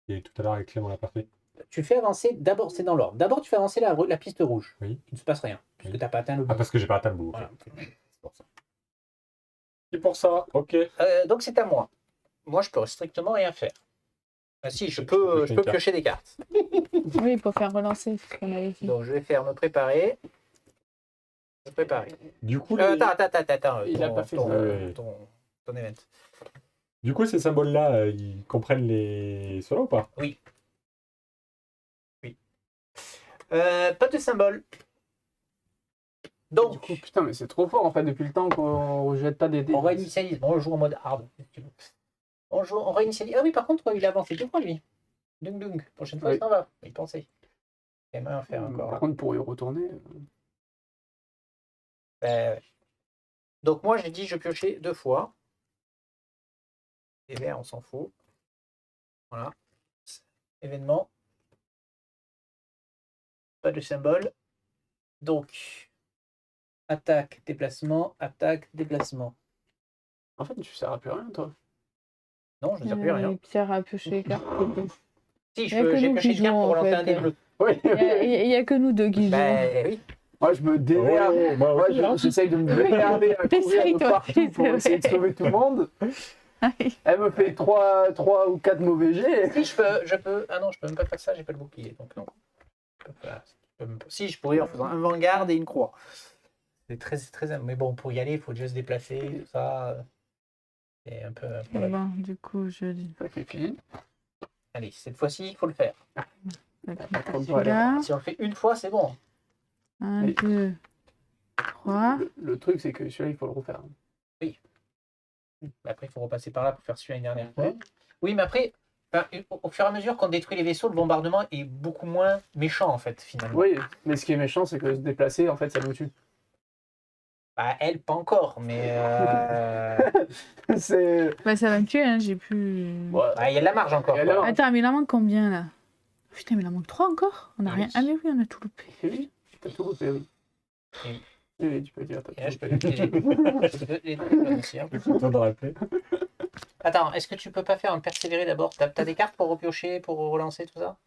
Et tout à l'heure avec Clément l'a pas fait.
Tu fais avancer, d'abord, c'est dans l'ordre. D'abord, tu fais avancer la piste rouge.
Oui.
Il ne se passe rien, puisque
Oui.
tu n'as pas atteint le bout.
Ah, parce que j'ai pas atteint le bout. Ok.
Voilà.
C'est pour ça. C'est pour ça, ok.
Donc c'est à moi. Moi, je peux strictement rien faire. Ah, si, je peux piocher des cartes.
Oui, pour faire relancer ce qu'on avait fait.
Donc je vais faire me préparer. Me préparer.
Du coup,
Attends.
Il a pas fait ça.
Ton event.
du coup, ces symboles-là, ils comprennent les ceux-là ou pas?
Oui. Pas de symbole.
Du
Donc,
coup, putain, mais c'est trop fort en fait, depuis le temps qu'on rejette pas des dés.
on réinitialise. Bon, on joue en mode hard. si tu veux. On réinitialise. Ah oui, par contre, il a avancé 2 fois lui. Dung. Prochaine fois,
Oui.
il s'en va. Il pensait. Il y a moyen de faire encore.
Par
Là.
contre, pour y retourner.
Ouais. Donc moi, j'ai dit je piochais 2 fois. Les verts, on s'en fout. Voilà. Événement. Pas de symbole. Donc, attaque, déplacement.
En fait, tu sers à plus rien, toi.
Non, je ne sais plus rien.
Pierre a pioché les cartes.
Si,
Il y a que
j'ai
nous
pioché
qui
une carte
jouons,
pour
en
relancer
fait.
un des bleus.
Oui,
Il y a que nous deux qui jouons.
Ben oui.
moi je me démerde.
Oh, bah,
Moi,
oui, hein.
j'essaye de me démerder à courir
T'essayes,
de
toi,
partout pour
c'est
essayer de
vrai.
sauver tout le monde. Elle me fait 3 ou 4 mauvais jets.
Si, je peux. Ah non, je peux même pas faire ça, j'ai pas le bouclier. Donc non. Si, je pourrais en faisant un vanguard et une croix. C'est très. Mais bon, pour y aller, il faut déjà se déplacer, tout ça. C'est un peu.
Bon, du coup, je dis.
Ça fait fini.
Allez, cette fois-ci, il faut le faire.
Celui-là.
Si on le fait une fois, c'est bon.
1,
Oui.
2, 3.
Le truc, c'est que celui-là, il faut le refaire.
Mais après, il faut repasser par là pour faire celui-là une dernière fois. Oui, mais après, au fur et à mesure qu'on détruit les vaisseaux, le bombardement est beaucoup moins méchant, en fait, finalement.
Oui, mais ce qui est méchant, c'est que se déplacer, en fait, ça nous tue.
Bah, elle, pas encore, mais.
C'est.
Bah, ça va me tuer, hein, j'ai plus.
Ouais.
Il y a de la marge encore.
Il y a de la
quoi.
marge.
Attends, mais il en manque combien là? Putain, mais il en manque 3 encore? On a rien. Ah, mais oui, on a tout loupé.
Oui, t'as tout loupé, oui.
Oui.
Oui, tu peux dire.
Et là, je peux les deux aussi, hein.
Je suis content de rappeler.
Attends, est-ce que tu peux pas faire un persévérer d'abord? T'as des cartes pour repiocher, pour relancer tout ça?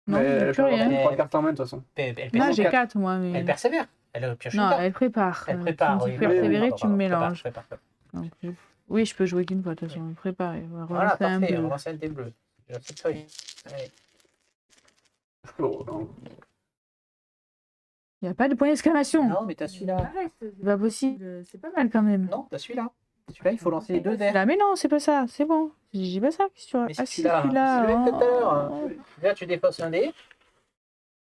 Non,
Mais
j'ai
elle
plus
peut avoir
rien.
3 cartes en main, de toute façon.
Elle
Non, j'ai
persévère.
4 moi, mais.
Elle persévère. Elle pioche une
Non,
carte.
elle prépare.
Elle prépare.
Tu me
Oui,
dis persévérer, tu me mélanges.
prépare.
Donc, oui, je peux jouer qu'une fois, de toute façon. Préparer. On va
Voilà,
relancer un
parfait.
peu.
Relancer un dé bleu. J'ai cette feuille. Allez.
Oh, non.
Il n'y a pas de point d'exclamation.
Non, mais t'as celui-là.
Arrête, c'est pas possible. C'est pas mal quand même.
Non, t'as celui-là. Celui-là, il faut lancer les deux dés.
Là, mais non, c'est pas ça. C'est bon. J'ai pas ça. Qu'est-ce que tu
Mais
ah,
c'est celui-là.
celui-là.
C'est le même que tout à l'heure.
Oh.
Là, tu défausses un dé.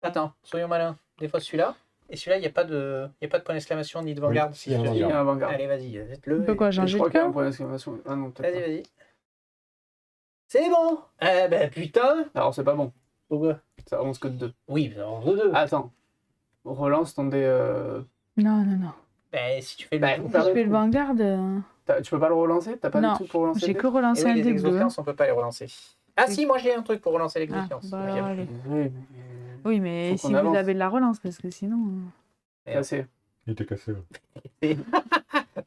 Attends, soyons malins. Défausse celui-là. Et celui-là, il n'y a pas de point d'exclamation ni de vanguard.
Oui,
si
il y a
je
un
te dis.
Il y
vanguard.
a un vanguard.
Allez, vas-y,
On
jette-le.
peut quoi
et-
Je
changer
crois
de
qu'il y a un
camp?
point d'exclamation. Ah non, peut-être
Vas-y,
pas.
vas-y. C'est bon. Eh ben, putain.
Alors, c'est pas bon.
Pourquoi?
Ça avance que de 2.
Oui, alors deux.
Attends. Relance ton dé.
Non, non, non.
Ben, si tu fais
Bah,
le
faut
Si
faire
je
le
fais le
coup.
Vanguard,
Tu peux pas le relancer? T'as pas
Non,
de truc pour relancer
j'ai
le
que
dé
Et
relancé
oui,
un
les
dé bleu.
exosciences, on peut pas les relancer. Ah si, moi j'ai un truc pour relancer
Ah,
l'exoscience.
bah
Ok.
alors, allez.
Oui,
Oui, mais
Faut
si
qu'on
vous
avance.
avez de la relance, parce que sinon.
cassé.
Il était cassé. Ouais.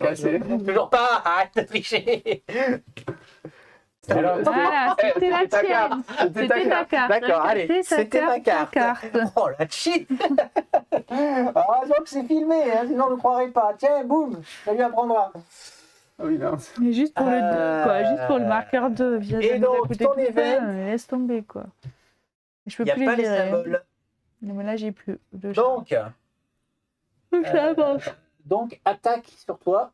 Cassé.
Toujours pas, arrête de tricher.
Voilà.
Voilà, c'était la
ta
tienne.
carte.
C'était ta carte.
D'accord, allez, c'était ma carte.
Ta carte.
Oh la cheat. Heureusement que c'est filmé, hein, sinon on ne croirait pas. Tiens, boum, ça lui apprendra.
Ah oui, là.
Mais juste pour le 2, quoi. Juste pour le marqueur 2.
Et donc, ton event,
laisse tomber, quoi. Je peux
il n'y a
plus
pas
les
les
virer.
symboles.
Non, mais là, j'ai plus. De
Donc,
Donc, ça avance.
donc attaque sur toi.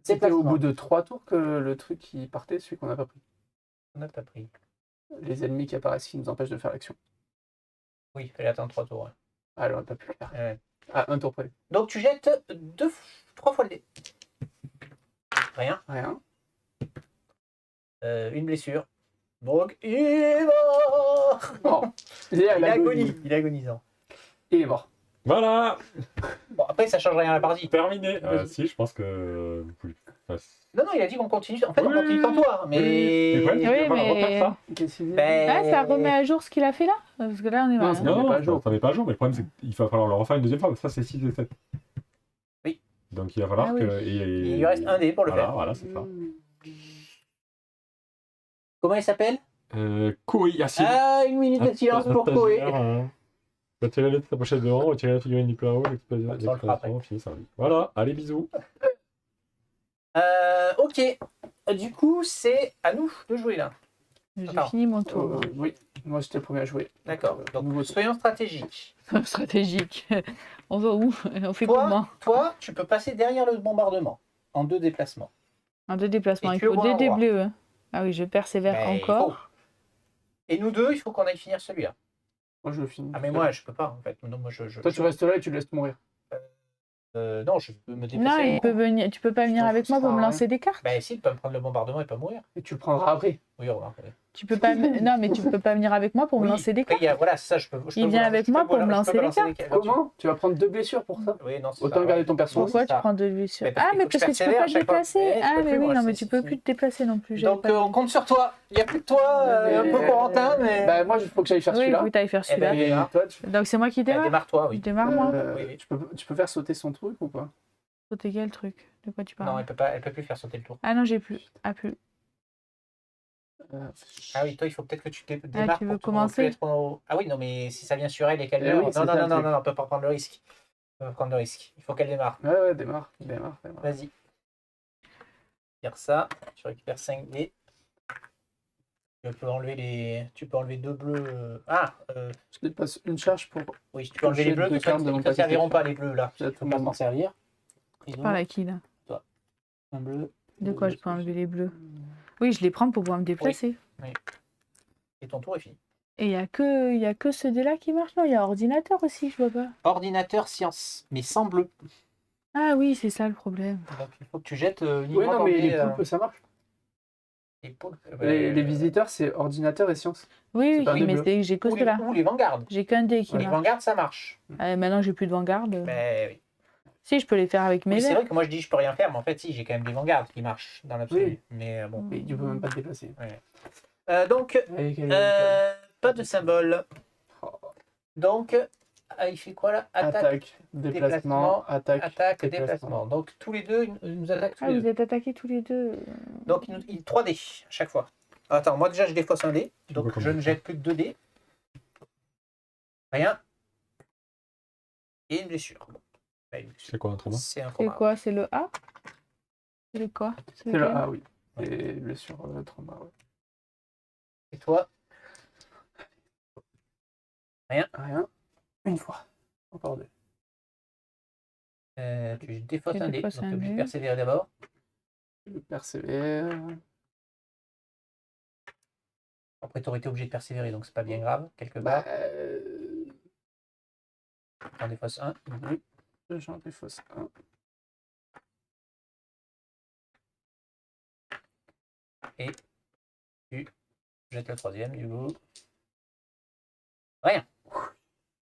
C'était au
Déplacement.
bout de 3 tours que le truc qui partait, celui qu'on n'a pas pris.
On n'a pas pris.
Les ennemis qui apparaissent qui nous empêchent de faire l'action.
Oui, il fallait attendre 3 tours.
Ah, on n'a pas pu le faire.
Ouais.
Ah, un tour près.
Donc tu jettes 3 fois le dé. Rien.
Rien.
Une blessure. Donc il est mort.
Bon. Il est à
Il
l'agonie.
agonie. Il est agonisant.
Il est mort.
Voilà,
Bon, après, ça change rien à la partie.
terminé.
Vas-y.
Si, je pense que vous pouvez. Enfin,
Non, non, il a dit qu'on continue. En fait, on
Oui,
continue sans toi. Mais.
Le problème, c'est
Oui,
qu'il va falloir
mais-
refaire ça.
Qu'est-ce qu'il dit
Ben,
Ah, ça remet à jour ce qu'il a fait là? Parce que là, on est
Non,
mal.
ça
hein.
met
Non,
pas à
non,
jour.
ça met pas à jour, mais le problème, c'est qu'il va falloir le refaire une deuxième fois. Ça, c'est 6 et 7.
Oui.
Donc, il va falloir
Ah oui.
que.
Il lui reste un dé pour le
Voilà,
faire.
voilà, c'est ça.
Comment il s'appelle?
Koei Yacine.
Ah, une minute de silence pour Koé.
Retirer les de sa pochette devant, retirer la figurine du plan haut, l'explosion,
On le fera après.
fini ça. Voilà, allez, bisous.
Ok. Du coup, c'est à nous de jouer là.
J'ai
Attends.
fini mon tour.
Oui, moi j'étais le premier à jouer.
D'accord. Donc,
nouveau tour.
soyons stratégiques.
Stratégique. On va où? On fait comment?
Toi, tu peux passer derrière le bombardement en 2 déplacements.
En 2 déplacements.
Et
Il
tu es au
faut
bon
des dés
endroit.
bleus. Hein. Ah oui, je persévère
Ben, il
encore.
faut. Et nous deux, il faut qu'on aille finir celui-là.
Moi je le finis.
Ah, mais moi, je peux pas en fait. Non, moi,
Toi tu restes là et tu le laisses mourir.
non, je peux me
Non,
déplacer.
il peut venir. Tu peux pas venir
t'en
avec
fous,
moi
ça
pour me
sert à
lancer des cartes.
Bah, si, il peut me prendre le bombardement et pas mourir.
Et tu le prendras après.
Oui, on va.
Tu peux pas. Non, mais tu peux pas venir avec moi pour me
Oui,
lancer des
après,
cartes.
voilà, ça, je peux.
Il vient avec moi pour me lancer les cartes.
Comment? Tu vas prendre 2 blessures pour ça?
Oui, non, c'est
Autant
ça,
garder
ouais.
ton perso.
Pourquoi
c'est
tu
ça.
prends 2 blessures?
Mais parce
Ah,
qu'il
mais
faut que
parce que
je
tu peux pas te
persévère à chaque fois.
déplacer.
Mais je
Ah,
peux
mais
plus,
oui,
moi,
non, mais
c'est-
tu peux plus te déplacer non plus. j'avais
Donc,
pas vu.
on compte sur toi. Il n'y a plus que toi, un peu Corentin, mais.
Bah moi il faut que j'aille faire
Oui, il
celui-là.
faut que t'ailles faire
Eh ben,
celui-là.
Et
démarre.
toi
Donc c'est moi qui démarre.
Démarre-toi, oui.
Je démarre moi.
Oui, oui.
tu peux faire sauter son truc ou pas?
Sauter quel truc? De quoi tu
Non,
parles?
elle peut plus faire sauter le tour.
Ah non, j'ai plus. Ah, plus.
Ah oui, toi, il faut peut-être que tu démarres.
tu veux
pour
commencer
plus être Ah oui, non, mais si ça vient sur elle et qu'elle
Eh
meurt.
oui, c'est
non,
ça,
non,
le
non,
truc.
non, on peut pas prendre le risque. On peut pas prendre le risque. Il faut qu'elle démarre.
Ouais, démarre, démarre.
Vas-y. Faire ça. Tu récupères 5 dés. Tu peux enlever 2 bleus.
Je te passe une charge pour
Oui, tu peux enlever les
Jette
bleus.
deux
que ça
cartes de mon
ne serviront
paquet.
pas les bleus là.
à
Tu
tout
peux pas
moment.
t'en servir. Et
Tu
donc,
parles à qui là?
un bleu
De quoi je peux enlever les bleus? Oui, je les prends pour pouvoir me déplacer.
et ton tour est fini.
Et il y a que ce dé-là qui marche? Non, il y a ordinateur aussi, je vois pas.
Ordinateur science, mais sans bleu.
Ah oui, c'est ça le problème.
Donc il faut que tu jettes uniquement
Ouais, non,
dans
mais
des,
les poulpes, ça marche.
les poulpes.
Les visiteurs, c'est ordinateur et science.
Oui,
C'est
oui,
pas des
mais
bleus.
j'ai que
Ou les,
cela.
ou les vanguards.
J'ai qu'un dé qui
Les
marche.
vanguards, ça marche.
Ah, maintenant, j'ai plus de vanguard.
Mais oui.
Si, je peux les faire avec mes
Oui, c'est
verres.
vrai que moi je dis je peux rien faire, mais en fait si, j'ai quand même des vanguards qui marchent dans l'absolu.
Oui.
Mais bon.
Et tu peux même pas te déplacer.
Donc, pas de symbole. Donc, il fait quoi là?
Attaque, déplacement, attaque,
déplacement. Donc tous les deux, ils nous attaquent tous
Ah,
les
vous
deux.
êtes attaqués tous les deux.
Donc 3 dés à chaque fois. Attends, moi déjà je défausse un dé,
Tu vois
donc
combien
je ne
de
jette plus que 2 dés. Rien. Et une blessure. Bon. Bah, une blessure.
C'est quoi un trauma?
C'est un
C'est
combat.
quoi? C'est le A? C'est le quoi?
C'est
lequel?
là, ah oui. Et blessure trauma, ouais.
Et toi?
Rien. Une fois. Encore 2.
Tu défausses
Tu
un dé, donc
défausses
tu es
un
obligé de
dé.
persévérer d'abord.
Je persévère.
Après, tu aurais été obligé de persévérer, donc c'est pas bien grave, quelque
Bah,
part. T'en défausses un.
j'en défausse un.
Et tu jettes le troisième, du coup. Rien.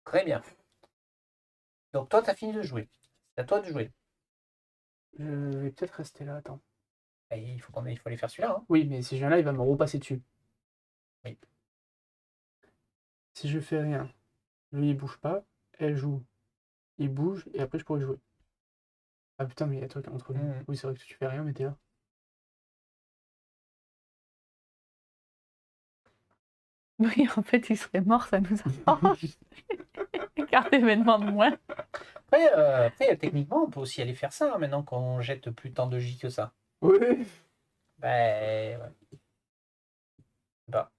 Très bien. Donc toi, tu as fini de jouer. C'est à toi de jouer.
Je vais peut-être rester là, attends.
Et il faut aller faire celui-là. Hein.
Oui, mais si je viens là, il va me repasser dessus.
Oui.
Si je fais rien, lui il bouge pas, elle joue, il bouge, et après je pourrais jouer. Ah putain, mais il y a un truc entre nous.
Mhm.
Oui, c'est vrai que tu fais rien, mais t'es là.
Oui, en fait, il serait mort, ça nous arrange. Carte événement de moins.
Après, techniquement, on peut aussi aller faire ça, hein, maintenant qu'on jette plus tant de J que ça.
Oui.
Ben, ouais. Bah,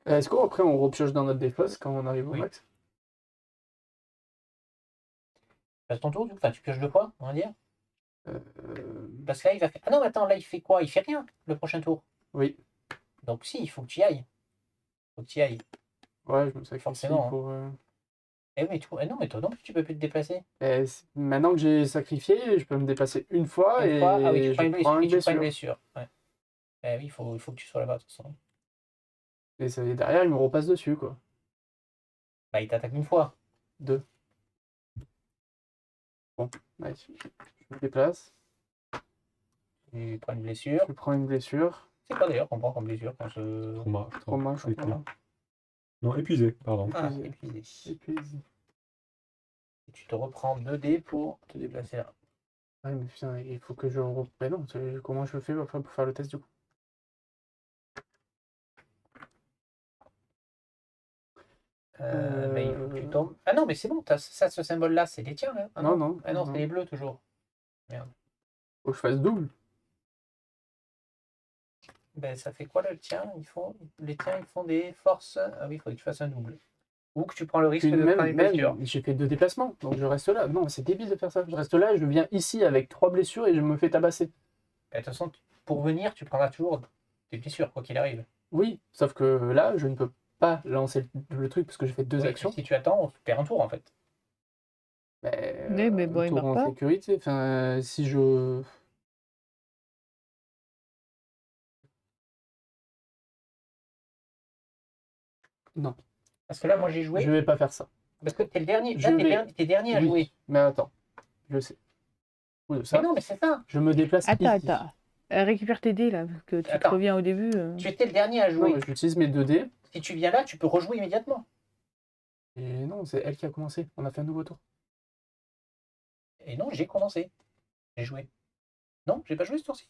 Est-ce qu'après on repioche dans notre défausse quand on arrive au
Oui.
max?
passe ton tour, du coup. Enfin, tu pioches 2 fois, on va dire.
Euh,
Parce que là, il va faire. Ah non, mais attends, là, il fait quoi? Il fait rien, le prochain tour.
Oui.
Donc si, il faut que tu y ailles. Faut que tu y ailles.
Ouais, je me sacrifie
Forcément, hein.
pour...
Mais non, mais toi non plus, tu peux plus te déplacer.
Maintenant que j'ai sacrifié, je peux me déplacer une fois
Une
et
fois, ah oui, tu
je
prends
prends une
tu prends une
blessure.
blessure. Ouais. Oui, il faut que tu sois là-bas, de toute façon.
Et derrière, il me repasse dessus, quoi.
Bah, il t'attaque une fois.
2. Bon, nice. Je me déplace,
Tu prends une blessure.
je prends une blessure.
C'est quoi d'ailleurs qu'on prend comme blessure quand se...
Trauma.
Trauma, je
Oui,
crois.
trauma. Non, épuisé, pardon.
Ah,
Épuisé.
épuisé.
Épuisé.
Et tu te reprends 2 dés pour te déplacer là.
Ouais, mais putain, il faut que je... Mais non, comment je fais pour faire le test, du coup?
Mais il faut que tu tombes. Ah non, mais c'est bon, ça, ce symbole-là, c'est les tiens. Hein. Ah
Non, non.
Ah non,
non.
c'est les bleus toujours. Merde.
Faut que je fasse double.
Ben, ça fait quoi le tien? Les tiens, ils font des forces. Ah oui, il faut que tu fasses un double. Ou que tu prends le risque
Puis
de prendre une blessure.
j'ai fait 2 déplacements, donc je reste là. Non, c'est débile de faire ça. Je reste là, je viens ici avec 3 blessures et je me fais tabasser.
Ben, de toute façon, pour venir, tu prendras toujours tes blessures, quoi qu'il arrive.
Oui, sauf que là, je ne peux pas lancer le truc parce que j'ai fait 2
Oui,
actions.
si tu attends, tu perds un tour en fait.
Oui, mais bon, il
tour
meurt
en
pas.
sécurité. Enfin, si je... Non,
Parce que là, moi, j'ai joué.
je vais pas faire ça.
Parce que t'es le dernier.
Je
Là,
vais-
t'es dernier à
Oui,
jouer.
mais attends, je sais. Oui,
Mais
ça,
non, mais c'est ça.
je me déplace
Attends,
ici.
attends. Récupère tes dés, là, parce que tu te
Attends.
reviens au début.
Tu étais le dernier à
Non,
jouer.
mais j'utilise mes 2 dés.
Si tu viens là, tu peux rejouer immédiatement.
Et non, c'est elle qui a commencé. On a fait un nouveau tour.
Et non, j'ai commencé. J'ai joué. Non, j'ai pas joué ce tour-ci.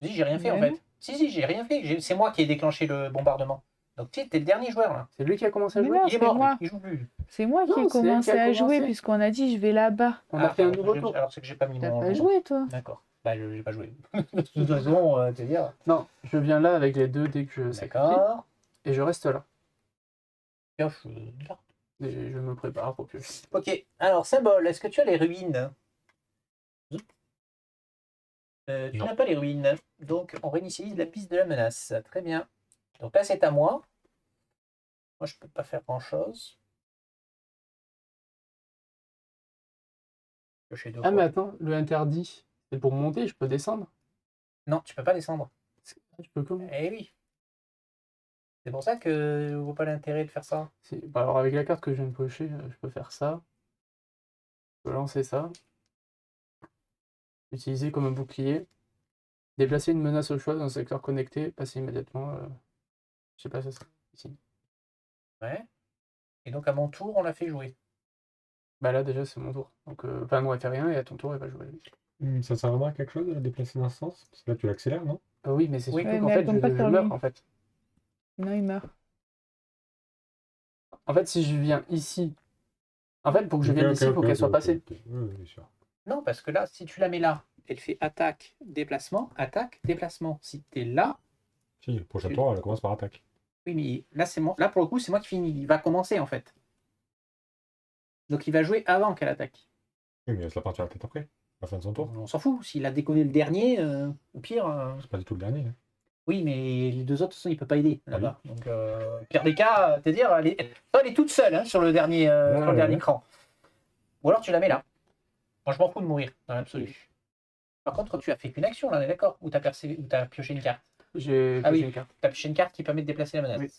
Si, j'ai rien fait en
Mais
fait. Si, j'ai rien fait. C'est moi qui ai déclenché le bombardement. Donc, tu sais, t'es le dernier joueur là.
C'est lui qui a commencé à
Mais
jouer?
non,
Il est
c'est
mort,
moi.
lui. Il joue plus.
C'est moi qui
Non,
ai
c'est elle
commencé
qui a
à jouer,
commencé.
puisqu'on a dit je vais là-bas.
On a fait un nouveau tour.
Alors, c'est que j'ai pas mis
T'as
mon.
pas joué, toi.
D'accord. Bah, j'ai pas joué. De toute façon, te dire.
Non, je viens là avec les 2 dès que je sacrifie.
D'accord.
Et je reste là.
Pioche, là.
Et je me prépare pour piocher.
Ok. Alors, symbole, est-ce que tu as les ruines? Tu
Non.
n'as pas les ruines. Donc, on réinitialise la piste de la menace. Très bien. Donc là, c'est à moi. Moi, je peux pas faire grand-chose. Piocher 2
Ah,
fois.
mais attends, le interdit, c'est pour monter, je peux descendre?
Non, tu peux pas descendre.
Je peux comment?
Eh oui. C'est pour ça que je vois pas l'intérêt de faire ça.
Bah, alors, avec la carte que je viens de piocher, je peux faire ça. Je peux lancer ça. Utiliser comme un bouclier. Déplacer une menace au choix dans un secteur connecté. Passer immédiatement. Je sais pas, ça sera ici.
Ouais. Et donc, à mon tour, on l'a fait jouer.
Bah là, déjà, c'est mon tour. Donc, enfin, non, elle fait rien et à ton tour, elle va jouer.
Ça sert vraiment à quelque chose de la déplacer dans ce sens? Parce que là, tu l'accélères, non?
Oui, mais c'est
Oui.
surtout
Ouais,
qu'en
mais
fait,
elle tombe pas
je
sur
meurs,
lui.
en fait.
Non, il meurt.
En fait, si je viens ici... En fait, pour que je vienne ici, il faut qu'elle soit passée.
Oui, bien sûr.
Non, parce que là, si tu la mets là, elle fait attaque, déplacement, attaque, déplacement. Si tu es là,
Si, le prochain
Tu-
tour, elle commence par attaque.
Oui, mais là, là pour le coup, c'est moi qui finis. Il va commencer en fait. Donc il va jouer avant qu'elle attaque.
Oui, mais ça partira peut-être après, à la fin de son tour.
On s'en fout. S'il a déconné le dernier, au pire.
C'est pas du tout le dernier. Hein.
Oui, mais les deux autres, de toute façon, il peut pas aider
Ah
là-bas. Donc, pire des cas, c'est-à-dire, elle est toute seule hein, sur le dernier, sur le dernier cran. Ou alors tu la mets là. Moi, je m'en fous de mourir, dans l'absolu. Par contre, tu as fait qu'une action, là, on est d'accord? Ou tu as pioché une carte?
J'ai
Ah
pioché
oui,
une carte.
tu as pioché une carte qui permet de déplacer la menace.
Oui.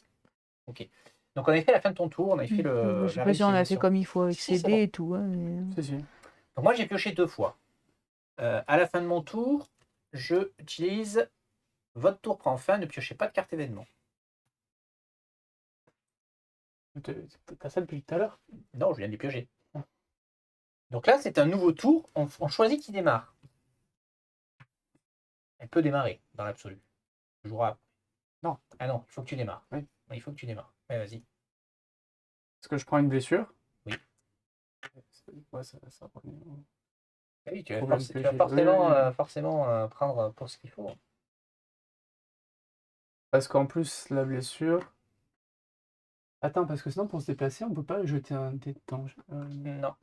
Ok. Donc, on avait fait la fin de ton tour, on avait fait le.
Je sais
la
pas si on a fait
réutilisation.
comme il faut avec
Si, c'est
CD
bon.
et tout. Hein, mais...
Si, si.
Donc, moi, j'ai pioché 2 fois. À la fin de mon tour, je utilise. Votre tour prend fin, ne piochez pas de carte événement.
T'as ça depuis tout à l'heure?
Non, je viens de les piocher. Donc là, c'est un nouveau tour. On choisit qui démarre. Elle peut démarrer, dans l'absolu. Je jouera après.
Non.
Ah non, il faut que tu démarres.
Oui.
Il faut que tu démarres. Ouais, vas-y.
Est-ce que je prends une blessure?
Oui.
Ouais, ça revenait.
Ah oui, tu vas,
Problème
tu
que
vas
j'ai.
forcément,
Oui.
forcément prendre pour ce qu'il faut.
Parce qu'en plus, la blessure. Attends, parce que sinon, pour se déplacer, on peut pas jeter un dé de danger.
Non.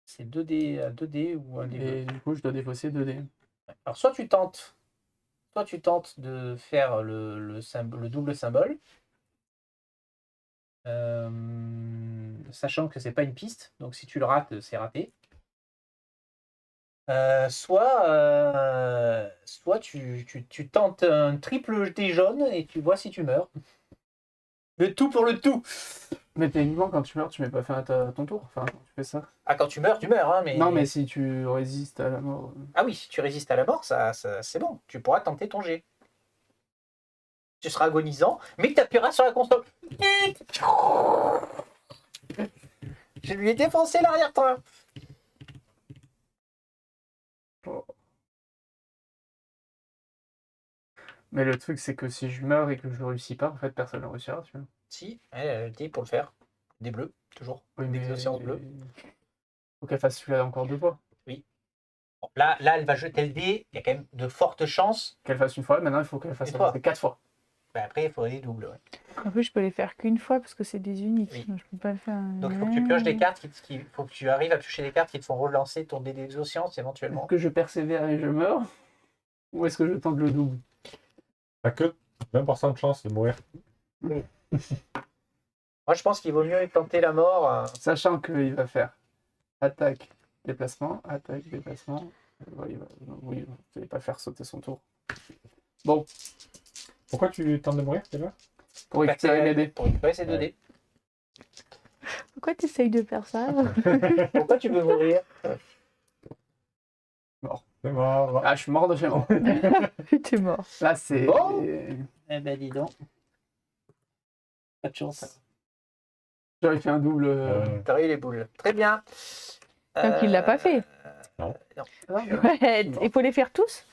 C'est 2D ou un D2.
Et du coup, je dois défausser 2 dés.
Alors, soit tu tentes de faire le double symbole, sachant que c'est pas une piste, donc si tu le rates, c'est raté. Soit tu tentes un triple dé jaune et tu vois si tu meurs. Le tout pour le tout.
Mais techniquement, quand tu meurs, tu mets pas fin à ton tour. Enfin, quand tu fais ça.
Ah, quand tu meurs, hein, mais...
Non, mais si tu résistes à la mort.
Ah oui, si tu résistes à la mort, ça c'est bon. Tu pourras tenter ton jet. Tu seras agonisant, mais tu appuieras sur la console. Je lui ai défoncé l'arrière-train.
Mais le truc, c'est que si je meurs et que je réussis pas, en fait, personne ne réussira, tu vois.
Si, elle a le dé pour le faire. Des bleus, toujours.
Oui,
Des
mais.
océans bleus.
Faut qu'elle fasse celui-là encore 2 fois.
Bon, là, elle va jeter le dé. Il y a quand même de fortes chances.
Qu'elle fasse une fois, maintenant, il faut qu'elle fasse
Une fois.
4 fois.
Ben, après, il faudrait des doubles. Ouais.
En plus, je peux les faire qu'une fois parce que c'est des uniques.
Oui.
Donc, je peux pas le faire.
Donc, il faut que tu pioches des cartes. Il faut que tu arrives à piocher des cartes qui te font relancer ton dé des océans éventuellement.
Est-ce que je persévère et je meurs? Ou est-ce que je tente le double?
T'as que 20% de chance de mourir.
Moi, je pense qu'il vaut mieux tenter la mort.
Sachant qu'il va faire attaque, déplacement, attaque, déplacement. Oui, vous n'allez pas faire sauter son tour. Bon,
Pourquoi tu tentes de mourir déjà?
pour récupérer mes dés.
Pour récupérer ces 2 dés.
Pourquoi tu essayes de faire ça?
Pourquoi tu veux mourir?
C'est mort.
Ah, je suis mort de chez moi.
T'es mort.
Là, c'est.
Bon. Eh ben, dis donc. Pas de chance.
J'aurais fait un double.
T'as eu les boules. Très bien.
Donc, il l'a pas fait.
Non.
Ouais, il faut les faire tous?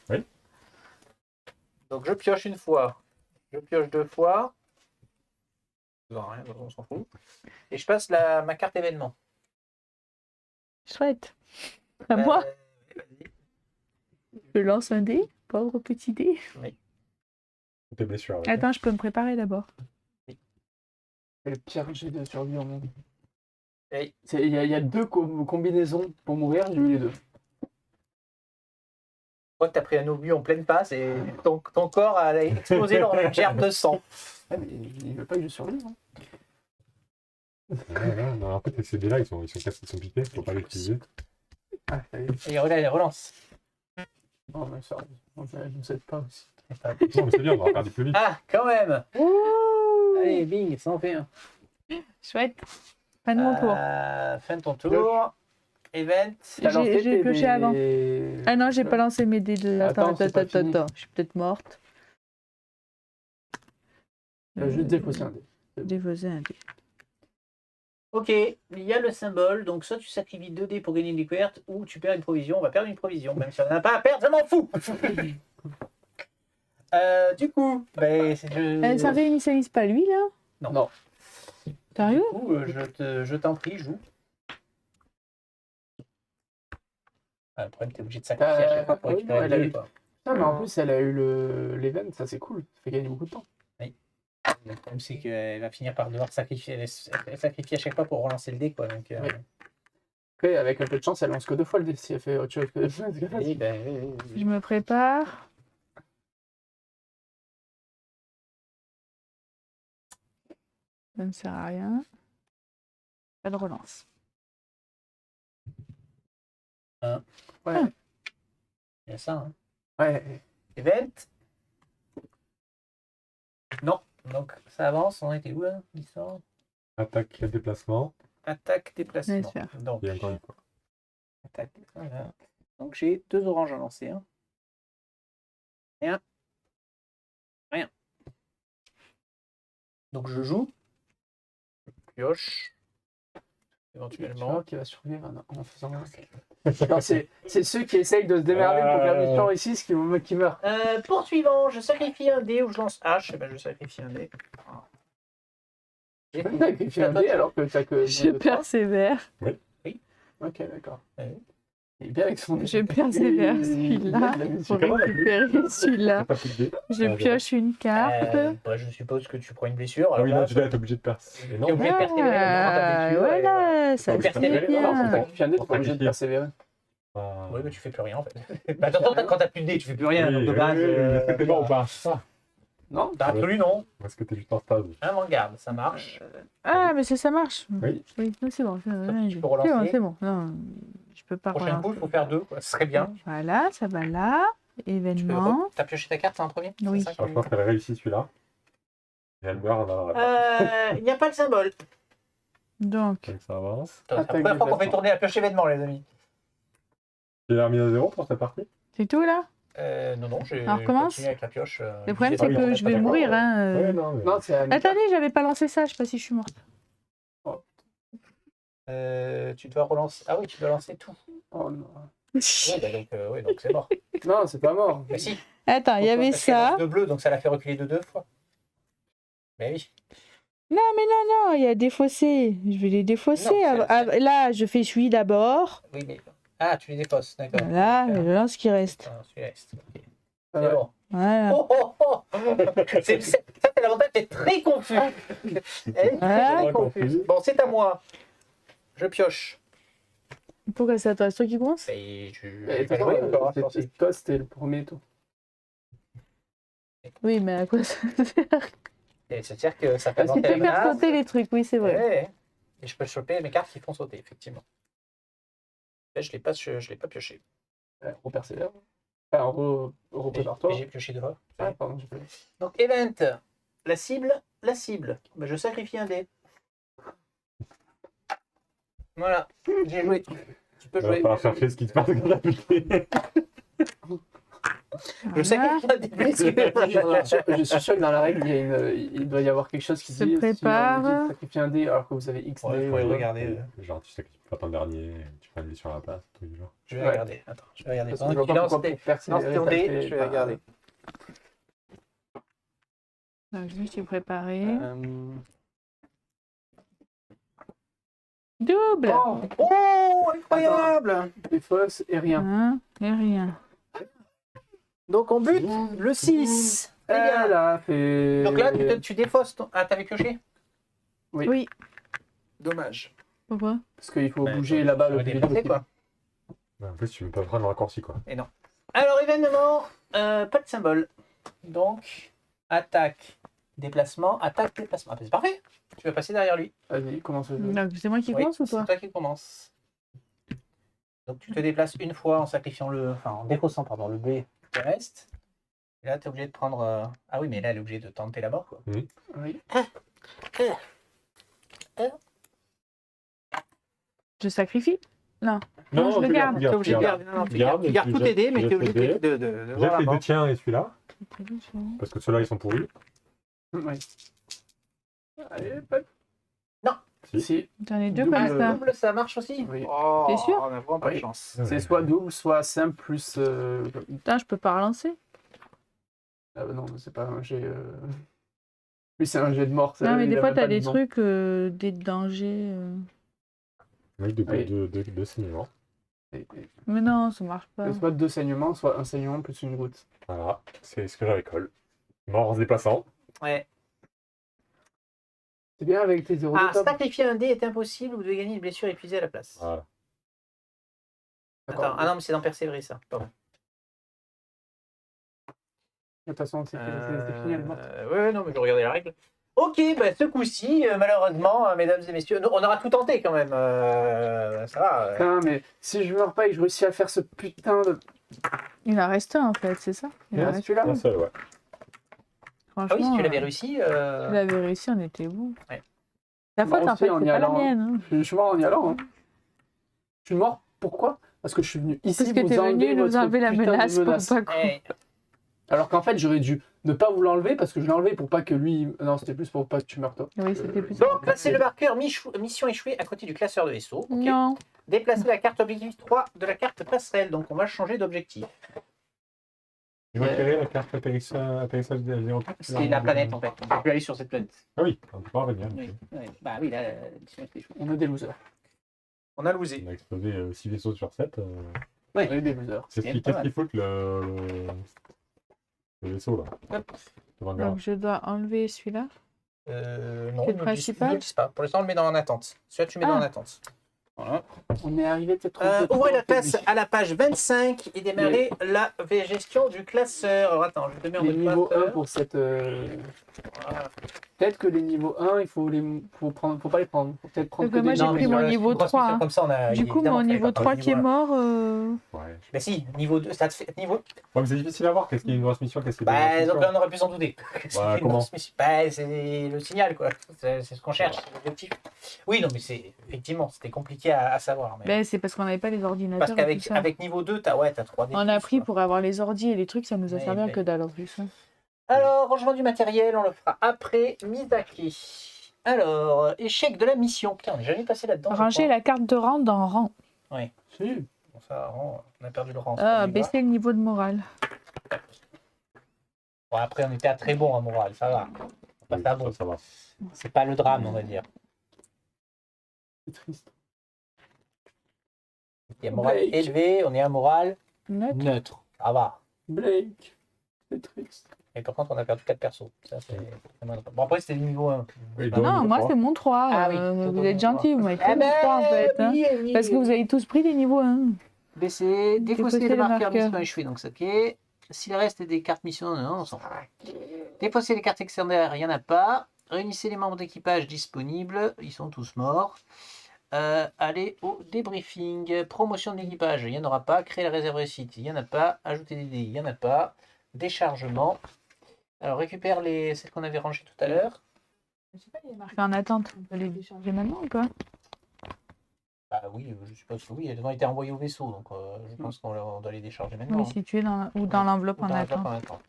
Donc je pioche une fois. Je pioche 2 fois. Non, rien, on s'en fout. Et je passe ma carte événement.
Chouette. À moi,
Vas-y.
je lance un dé. Pauvre petit dé.
Tes blessures. avec.
Attends, je peux me préparer d'abord.
C'est le pire jet de survie au monde.
Oui.
Il y a 2 combinaisons pour mourir, j'ai eu les 2.
Je crois que tu as pris un obus en pleine passe et ton corps a explosé dans une gerbe de sang.
Ah, mais il veut pas que je survive. Hein.
Ouais, non, en fait, ces dés-là, ils sont cassés, ils sont pipés, faut pas les utiliser.
Ah, ça y est.
Et voilà, elle relance.
Non, mais ça, ne nous aide pas aussi.
Non, mais c'est bien, on va regarder plus vite.
Ah, quand même. Allez, bing, ça en fait un.
Chouette. Fin de mon tour.
Fin de ton tour. Event.
T'as lancé
J'ai
tes
pioché
dés-
avant. Ah non, j'ai pas lancé mes dés de.
Attends, c'est pas fini.
Attends. Je suis peut-être morte.
Juste défausser un dé.
Défausser un dé.
Ok, il y a le symbole, donc soit tu sacrifies 2 dés pour gagner une découverte, ou tu perds une provision. On va perdre une provision, même si on n'en a pas à perdre, je m'en fous. Du coup,
Ça réinitialise pas lui là?
Non.
Sérieux?
Du coup, je t'en prie, joue. Ah, le problème, t'es obligé de sacrifier à chaque fois pour
oui,
récupérer
non, elle a
le dé,
eu-
quoi.
Non, mais en plus, elle a eu l'event, ça c'est cool. Ça fait gagner beaucoup de temps.
Le problème, c'est qu'elle va finir par devoir sacrifier. Elle sacrifie à chaque fois pour relancer le dé, quoi. Donc,
Oui. Après, avec un peu de chance, elle lance que 2 fois le dé si elle fait autre chose que.
oui, ben, oui.
Je me prépare. Ça ne sert à rien. Pas de relance.
Ouais.
Il y a ça, hein.
Ouais.
Event. Non. Donc, ça avance. On était où, là? L'histoire.
Attaque et déplacement.
Attaque, déplacement.
Laisse faire.
Donc,
Et encore une fois.
attaque, voilà. Donc, j'ai 2 oranges à lancer. Hein. Rien. Rien. Donc, je joue. Je pioche. Éventuellement.
Qui va survivre en faisant. Non, c'est ceux qui essayent de se démerder pour faire du temps ici, ce qui meurt.
Poursuivant, je sacrifie un dé ou je lance H. Eh ben, je sacrifie un dé.
Tu peux sacrifier un dé alors que t'as que.
Je persévère.
Ok, d'accord.
Ouais.
Il est bien avec son.
Je persévère celui-là pour récupérer celui-là.
Pas plus de dés.
Je pioche une carte.
Bah, je suppose que tu prends une blessure.
Ah oui,
alors
non,
là,
tu dois être obligé de percer.
t'es obligé de persévérer durant ta blessure.
Voilà, ça
faut
c'est
persévérer.
bien.
Non, c'est sacrifier un dé, t'es pas obligé de
Sacrifier.
persévérer.
Ah.
Oui, mais tu fais plus rien en fait. Bah, attends, quand t'as plus de dés, tu fais plus rien. Donc de base.
Est-ce que t'es mort ou pas?
Non,
Dans l'absolu, non.
Est-ce que t'es juste en stade?
Avant-garde, ça marche.
Ah, mais ça marche.
Oui.
Oui, non, c'est bon.
Tu peux relancer.
C'est bon. Non, je peux pas
Prochain coup, il faut faire 2. Quoi. Ce serait bien.
Voilà, ça va là. Événement.
T'as pioché ta carte en premier?
Oui.
C'est ça
Alors, je pense qu'elle a réussi celui-là. Et elle meurt en
Il n'y a pas le symbole.
Donc,
Donc ça avance.
C'est la première fois qu'on fait tourner la pioche événement, les amis.
Tu l'as remis à 0 pour cette partie?
c'est tout là?
Non, j'ai
Alors, recommence.
continué avec la pioche.
Le problème,
j'ai
c'est
pas
que
eu
je vais
d'accord.
mourir. Hein.
Ouais, non, mais...
non, c'est à
Attendez, j'avais pas lancé ça. Je sais pas si je suis morte.
Tu dois relancer. Ah oui, tu dois lancer tout.
Oh non.
Oui, donc c'est mort.
Non, c'est pas mort.
Mais si.
Attends, il y avait
Parce qu'elle
ça.
lance de bleu, donc ça l'a fait reculer de 2 fois. Mais oui.
Non, mais non, il y a défaussé. Je vais les défausser.
Non,
Là, je fais celui d'abord.
Oui, mais. Ah, tu les défausses, d'accord.
Voilà, et je lance ce qui reste.
Ah, celui-là reste. Ok.
Ah
C'est
ouais.
bon.
Voilà.
Oh, oh, oh. Ça, c'est l'avantage d'être très confus. Elle est
Voilà.
très confuse. Bon, c'est à moi. Je pioche.
Pourquoi c'est à toi? C'est toi qui commence?
Et
Et toi, c'était le premier tour.
Oui, mais à quoi ça sert?
Et c'est-à-dire que ça fait
Est-ce
avancer
que
la
Tu peux faire
menace.
sauter les trucs, oui, c'est vrai.
Ouais. Et je peux choper mes cartes qui font sauter, effectivement. Là, je ne l'ai pas pioché.
Repersévère. Enfin, reprépare-toi.
Et j'ai pioché 2 fois.
Ah, pardon, j'ai pas vu.
Donc, event. La cible. Bah, je sacrifie un dé. Voilà. J'ai joué. Tu peux
Il va
jouer.
falloir chercher ce qui se passe quand t'as piqué.
Je sacrifie un dé.
Je suis sûr que dans la règle, il doit y avoir quelque chose qui
Se
dit
prépare.
si on vous dit de sacrifier un dé alors que vous avez X
Ouais,
dés.
faut aller regarder.
Genre, tu sais que tu peux pas ton dernier, tu prends une vie sur la place, truc du genre.
Je vais
Ouais.
regarder. Attends, je vais regarder.
Parce que je
Pendant
vois
qu'il
pas pourquoi
lance
pour persévérer,
ton
ça
dé,
fait
je vais
pas-
regarder.
Donc, je me suis préparée.
Euh,
Double!
Oh, incroyable!
Des fausses et rien.
Hein, et rien.
Donc on bute le 6.
Elle a fait.
Donc là, tu défausses ton... Ah, t'avais pioché?
Oui.
Oui.
Dommage.
Pourquoi?
Parce qu'il faut bouger là-bas le plus vite possible.
quoi.
Mais en plus, tu peux pas prendre le raccourci, quoi.
Et non. Alors, événement, pas de symbole. Donc, attaque, déplacement, attaque, déplacement. Ah, c'est parfait. Tu vas passer derrière lui.
Vas-y, commence le jeu.
Donc, c'est moi qui
Oui,
commence ou toi?
C'est toi qui commence. Donc, tu te déplaces une fois en sacrifiant en défaussant, pardon, le B qui reste. Et là, tu es obligé de prendre. Ah oui, mais là, elle est obligée de tenter la mort, quoi.
Oui.
Je sacrifie? Non.
Non,
je le
tu
garde.
Tu es obligé de garder. Non, non, tu gardes tous tes dés, mais tu es obligé de voir
Jette
la
les deux
mort.
tiens et celui-là, parce que ceux-là, ils sont pourris.
Oui. Allez, pas.
Non.
Si.
J'en ai deux
Double.
comme ça.
Double, ça marche aussi.
Oui.
Oh,
T'es sûr?
on a vraiment pas de
Oui.
chance.
C'est soit double, soit simple plus.
Putain, je peux pas relancer.
Ah bah non, c'est pas un jet. Puis c'est un jet de mort. ça,
Non, mais
il
des
a
fois,
même
t'as
pas de
des
nom.
trucs, des dangers.
Oui,
Oui.
deux saignements.
Mais non, ça marche pas.
C'est soit 2 saignements, soit un saignement plus une goutte.
Voilà, c'est ce que j'avais colle. Mort en se déplaçant.
Ouais.
C'est bien avec tes 0 de top.
Sacrifier un dé est impossible, vous devez gagner une blessure épuisée à la place.
Voilà.
D'accord.
Attends, non, mais c'est dans Persévérer, ça. Pardon.
De toute façon, c'est fini, elle est morte.
Ouais, non, mais je regardais la règle. Ok, bah, ce coup-ci, malheureusement, mesdames et messieurs, on aura tout tenté quand même. Ça va.
Putain, mais si je meurs pas et que je réussis à faire ce putain de...
Il en reste un en fait, c'est ça?
Il reste celui-là.
Un seul, ouais.
Ah oui, si tu l'avais
réussi.
réussi.
Tu l'avais réussi, on était bon.
Ouais.
Ta faute
Moi
en
aussi,
fait,
en
c'est
y
pas la
allant,
mienne. Hein.
Je suis mort en y allant. Hein. Je suis mort, pourquoi? Parce que je suis venu ici
Parce que
vous
t'es
enlever
venu nous
votre
enlever la
putain de
menace pour
menace.
pas qu'on...
Alors qu'en fait, j'aurais dû ne pas vous l'enlever parce que je l'ai enlevé pour pas que lui... Non, c'était plus pour pas que tu meurs toi.
Oui, c'était plus...
Donc, là, c'est le marqueur mission échouée à côté du classeur de vaisseau. Ok.
Non.
Déplacer la carte objectif 3 de la carte passerelle. Donc, on va changer d'objectif.
Tu vas créer la carte atterrissage des aéroports.
C'est la planète en fait. On peut aller sur cette planète.
Ah oui, on peut pas revenir.
Oui. Ouais. Bah oui, là, la mission était échouée.
On a des losers.
On a losé.
On a explosé 6 vaisseaux sur 7.
On a eu des losers.
C'est
C'est
ce
pas
qui
mal.
fout le vaisseau là.
Hop.
Devant le
Donc
garage.
je dois enlever celui-là.
Non,
C'est le
ne
principal.
le dis pas. Pour l'instant, on le met dans en attente. Celui-là, tu mets dans en attente. Voilà.
On est arrivé peut-être...
Ouvrez la place à la page 25 et démarrez la gestion du classeur. Alors attends, je te mets en
Les
mode
niveaux 1
classeur.
pour cette...
Voilà.
Peut-être que les niveaux 1, il faut pas les prendre. Faut peut-être prendre
Donc,
que
moi,
des
j'ai
Non,
niveaux.
mais
pris mon
sur la
niveau
grosse
3,
mission
hein.
Comme ça, on a,
Du coup,
évidemment,
mon
fallait
niveau
pas
3
parler
qui est
du niveau un.
mort...
Ouais.
Mais si, niveau 2, ça te fait niveau.
Ouais, mais c'est difficile à voir. Qu'est-ce qu'il y a une grosse mission, qu'est-ce qu'il y a
Bah,
une
donc
grosse
là,
mission.
on aurait pu s'en douter. C'est une
comment
grosse mission. Bah, c'est le signal, quoi. C'est ce qu'on cherche, c'est l'objectif. Oui, non, mais c'est effectivement, c'était compliqué à savoir. Mais...
Ben, c'est parce qu'on n'avait pas les ordinateurs
Parce
et
qu'avec
tout ça.
avec niveau 2, t'as 3
On a pris pour avoir les ordis et les trucs, ça nous a
Ouais,
servi à
ben.
que dalle en plus. Hein.
Alors, rangement du matériel, on le fera après Misaki. Alors, échec de la mission. Putain, on n'est jamais passé là-dedans. je
Ranger
crois.
la carte de rang dans rang.
Si.
Bon, ça, on a perdu le rang.
Ah, baisser le niveau de morale.
Bon, après, on était à très bon en morale, ça va. Pas ça, bon.
Ça va.
C'est pas le drame, on va dire.
C'est triste.
Il y a morale
Blake.
élevée, on est à morale
Neutre.
neutre. Ça va.
Blake. C'est triste.
Et par contre, on a perdu 4 persos. Ça, c'est moins drôle. Bon, après, c'était le niveau 1.
Oui,
Ah
donc,
Non,
niveau
moi
3.
c'est mon 3.
Ah oui,
vous
c'est
êtes
ton
gentils, vous m'avez
Ah
fait mon 3 en fait. Hein.
oui,
Parce que vous avez tous pris des niveaux 1.
Baisser, défausser
Défausser
le
le
marqueur
marqueur.
mission échoué, donc c'est ok. S'il reste des cartes mission, non, on s'en fout. Défausser les cartes extérieures, il n'y en a pas. Réunissez les membres d'équipage disponibles, ils sont tous morts. Allez au débriefing. Promotion de l'équipage, il n'y en aura pas. Créer la réserve réussite, il n'y en a pas. Ajouter des dés, il n'y en a pas. Déchargement. Alors récupère celles qu'on avait rangées tout à l'heure.
Je sais pas, il est marqué en attente. On peut les décharger maintenant ou pas?
Bah oui, je suppose que oui, elles ont été envoyées au vaisseau, donc je pense qu'on doit les décharger maintenant.
Oui, situé dans l'enveloppe en
Dans la
attente.
boîte en attente.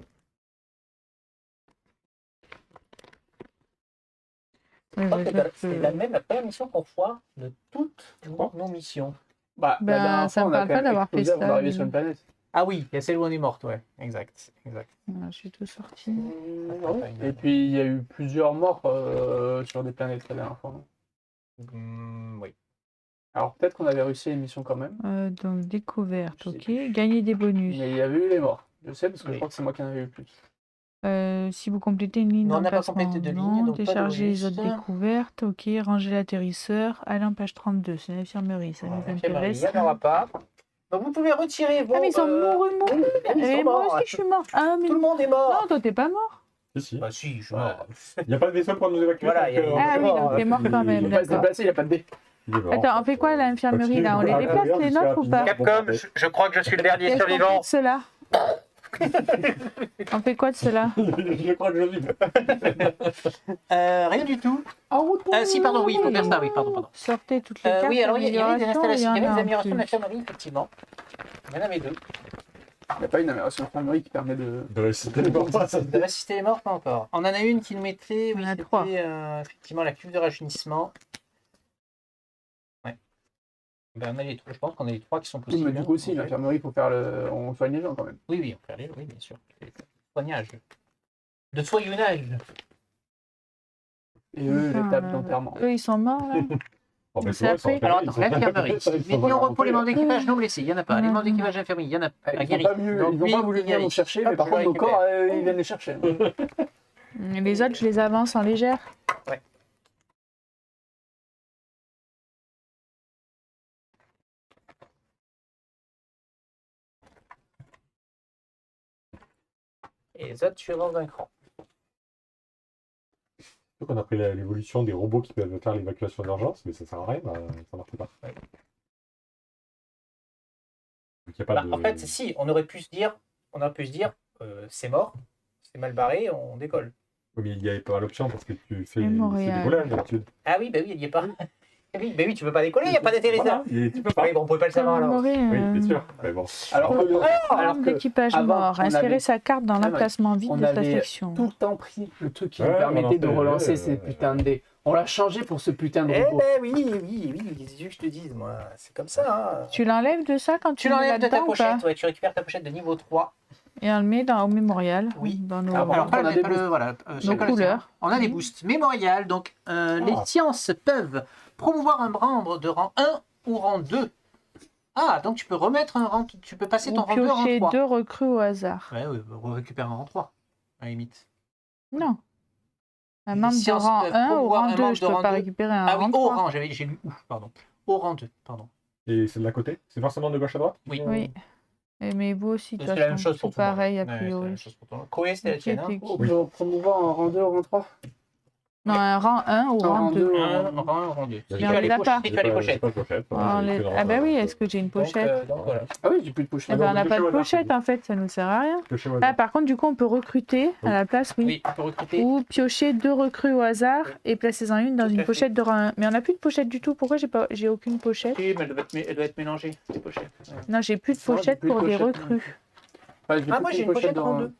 Oui,
Je crois
bah,
que c'est la première mission qu'on foire de toutes nos missions.
Bah,
Ben,
la dernière
ça
fois,
me
on a
parle
quand
pas
même
d'avoir fait
explosé avant
ça,
d'arriver
mais-
sur une planète.
Ah oui, il y a celle où on est morte, ouais. Exact.
Voilà, je suis tout sorti.
Et puis, il y a eu plusieurs morts sur des planètes la dernière fois.
Oui.
Alors, peut-être qu'on avait réussi l'émission quand même.
Donc découverte,
Je sais
ok.
plus.
Gagner des bonus.
Mais il y avait eu les morts. Je sais parce que
Oui.
je crois que c'est moi qui en avais eu le plus.
Si vous complétez une ligne
Non, on n'a pas
d'emplacement,
complété de ligne,
non.
donc pas de
Décharger les
bonus.
autres découvertes, ok. Ranger l'atterrisseur. Allez en page 32, c'est l'infirmerie, ça nous
Il
intéresse.
n'y en aura pas. Donc vous pouvez retirer vos...
Ah mais ils sont mourus.
oui, ils
Et
sont
moi
morts.
aussi je suis mort. Ah mais
Tout le monde est mort.
non, toi t'es pas mort.
Si, si.
Bah si, je suis
Ouais.
mort.
Il n'y a pas de vaisseau pour nous évacuer.
Voilà,
donc,
il y a-
Ah oui,
mort,
donc t'es mort quand
Il
même,
ne peut pas se
d'accord.
déplacer, il n'y a pas de dé.
il est mort,
Attends,
en
on fait
fait.
quoi à l'infirmerie là? On les
Ah,
déplace
regarde,
les
je suis
nôtres ou
rapidement.
pas?
Capcom, je crois que je suis le dernier
Qu'est-ce qu'on fait
survivant.
de cela? On fait quoi de cela?
Je crois que je vis.
Rien du tout.
En route pour
Si, pardon, oui, il faut faire ça, oui, pardon.
Sortez toutes les cartes
Oui, alors il y avait des
d'amélioration,
installations, il y avait des
en a en
améliorations
plus.
d'infirmerie, effectivement. Il y en avait 2.
Il n'y a pas une amélioration infirmerie qui permet de.
De réussir les morts, ça.
De résister les morts, pas encore. On en a une qui nous mettrait, oui,
On en a
c'était
3.
Effectivement la cuve de rajeunissement. Ouais. Ben, on a les 3, je pense qu'on a les 3 qui sont
Oui,
possibles.
mais du coup, aussi,
en fait.
l'infirmerie, il faut faire le. On soigne les gens quand même.
Oui, on peut aller, oui, bien sûr. Soignage. De soignage.
Et eux,
Enfin,
l'étape d'enterrement.
Eux ils sont morts là.
Oh, mais
C'est
souvent, ils sont
après.
Alors
enterrés,
attends,
ils sont-
l'infirmerie.
ils sont
Les
vraiment
lions repos, les
enterrés.
membres d'équipage non blessés, il n'y en a pas. Les membres d'équipage d'infirmerie, il y en a pas.
Ils n'ont pas, ils ont pas voulu venir nous chercher, mais par contre, nos corps, ils viennent les chercher.
Les autres je les avance en légère.
Et les autres, tu avances d'un cran.
Donc on a pris l'évolution des robots qui peuvent faire l'évacuation d'urgence, mais ça sert à rien, ça marche pas.
Ouais.
Donc, y a pas de...
En fait, si, on aurait pu se dire, c'est mort, c'est mal barré, on décolle.
Oui, mais il n'y avait pas l'option parce que tu fais
Et
c'est
Montréal.
décollage d'habitude.
Ah oui, bah oui, il n'y est pas. Oui, tu peux pas décoller, il n'y a pas d'atterrissage.
Voilà, et tu peux pas.
Oui, bon, on pouvait pas le savoir alors.
Oui, bien sûr. Mais bon.
Programme d'équipage
avant,
mort.
on
Insérer
avait-
sa carte dans l'emplacement vide
on
de sa
avait
section.
tout le temps pris le truc qui
Ouais,
nous permettait de
on en fait,
relancer ces putains de dés. On l'a changé pour ce putain de
Eh
robot.
ben oui, qu'est-ce que je te dise, moi. C'est comme ça. Hein.
Tu l'enlèves de ça quand
Tu
tu le mets
l'enlèves de ta
là-dedans ou pas?
pochette, ouais, tu récupères ta pochette de niveau 3.
Et on le met au mémorial.
Oui.
Dans nos,
Alors,
Alors,
on a des boosts.
voilà,
nos
chacun le
couleurs.
sien. On a des boosts. Mémorial, donc les sciences peuvent promouvoir un membre de rang 1 ou rang 2. Ah, donc tu peux remettre un rang, tu peux passer ton
Ou
rang 2 en rang
piocher
3.
2 recrues au hasard.
Ouais, récupère un rang 3, à la limite.
Non. Un
Les
membre de
sciences
rang
peuvent
1 ou
promouvoir
rang
un
2.
membre
Je
de
peux
rang
pas
2.
récupérer un
Ah oui,
rang
au
3.
rang, j'ai lu où, pardon. Au rang 2, pardon.
Et c'est de la côté? C'est forcément de gauche à droite?
Oui.
Oui. Et mais vous aussi, de toute
C'est la même
façon.
chose pour
C'est
tout le monde.
pareil, a
Ouais, c'est la
priori.
même chose pour tout le monde. Koé, c'était la
Ok,
tienne. Hein.
t'es
On
qui?
peut promouvoir en rang 2 ou rang 3.
Non, un rang 1 ou
Un
rang
rang
2.
deux.
Rang 2.
Mais
Si
on
tu as
les
les
a pas.
pochettes. Si tu as les pochettes.
Pas de pochette.
Ah bah oui, est-ce que j'ai une pochette?
Donc voilà.
Ah oui, j'ai plus de pochette.
Eh ben, on n'a
que
pas
chez
de
Walmart,
pochette
c'est
en fait, ça nous sert à rien.
Que chez
Ah,
Walmart.
par contre, du coup, on peut recruter à la place, oui.
Oui, tu peux recruter.
Ou piocher 2 recrues au hasard
Oui.
et placez-en une dans
Tout à
une
fait.
pochette de rang 1. Mais on n'a plus de pochette du tout. Pourquoi j'ai aucune pochette?
Oui, mais elle doit être mélangée, les pochettes. Ouais.
Non, j'ai plus de
Non, j'ai
pochette
plus de
pour des
pochette.
recrues.
Ouais,
Ah, moi j'ai une pochette rang 2.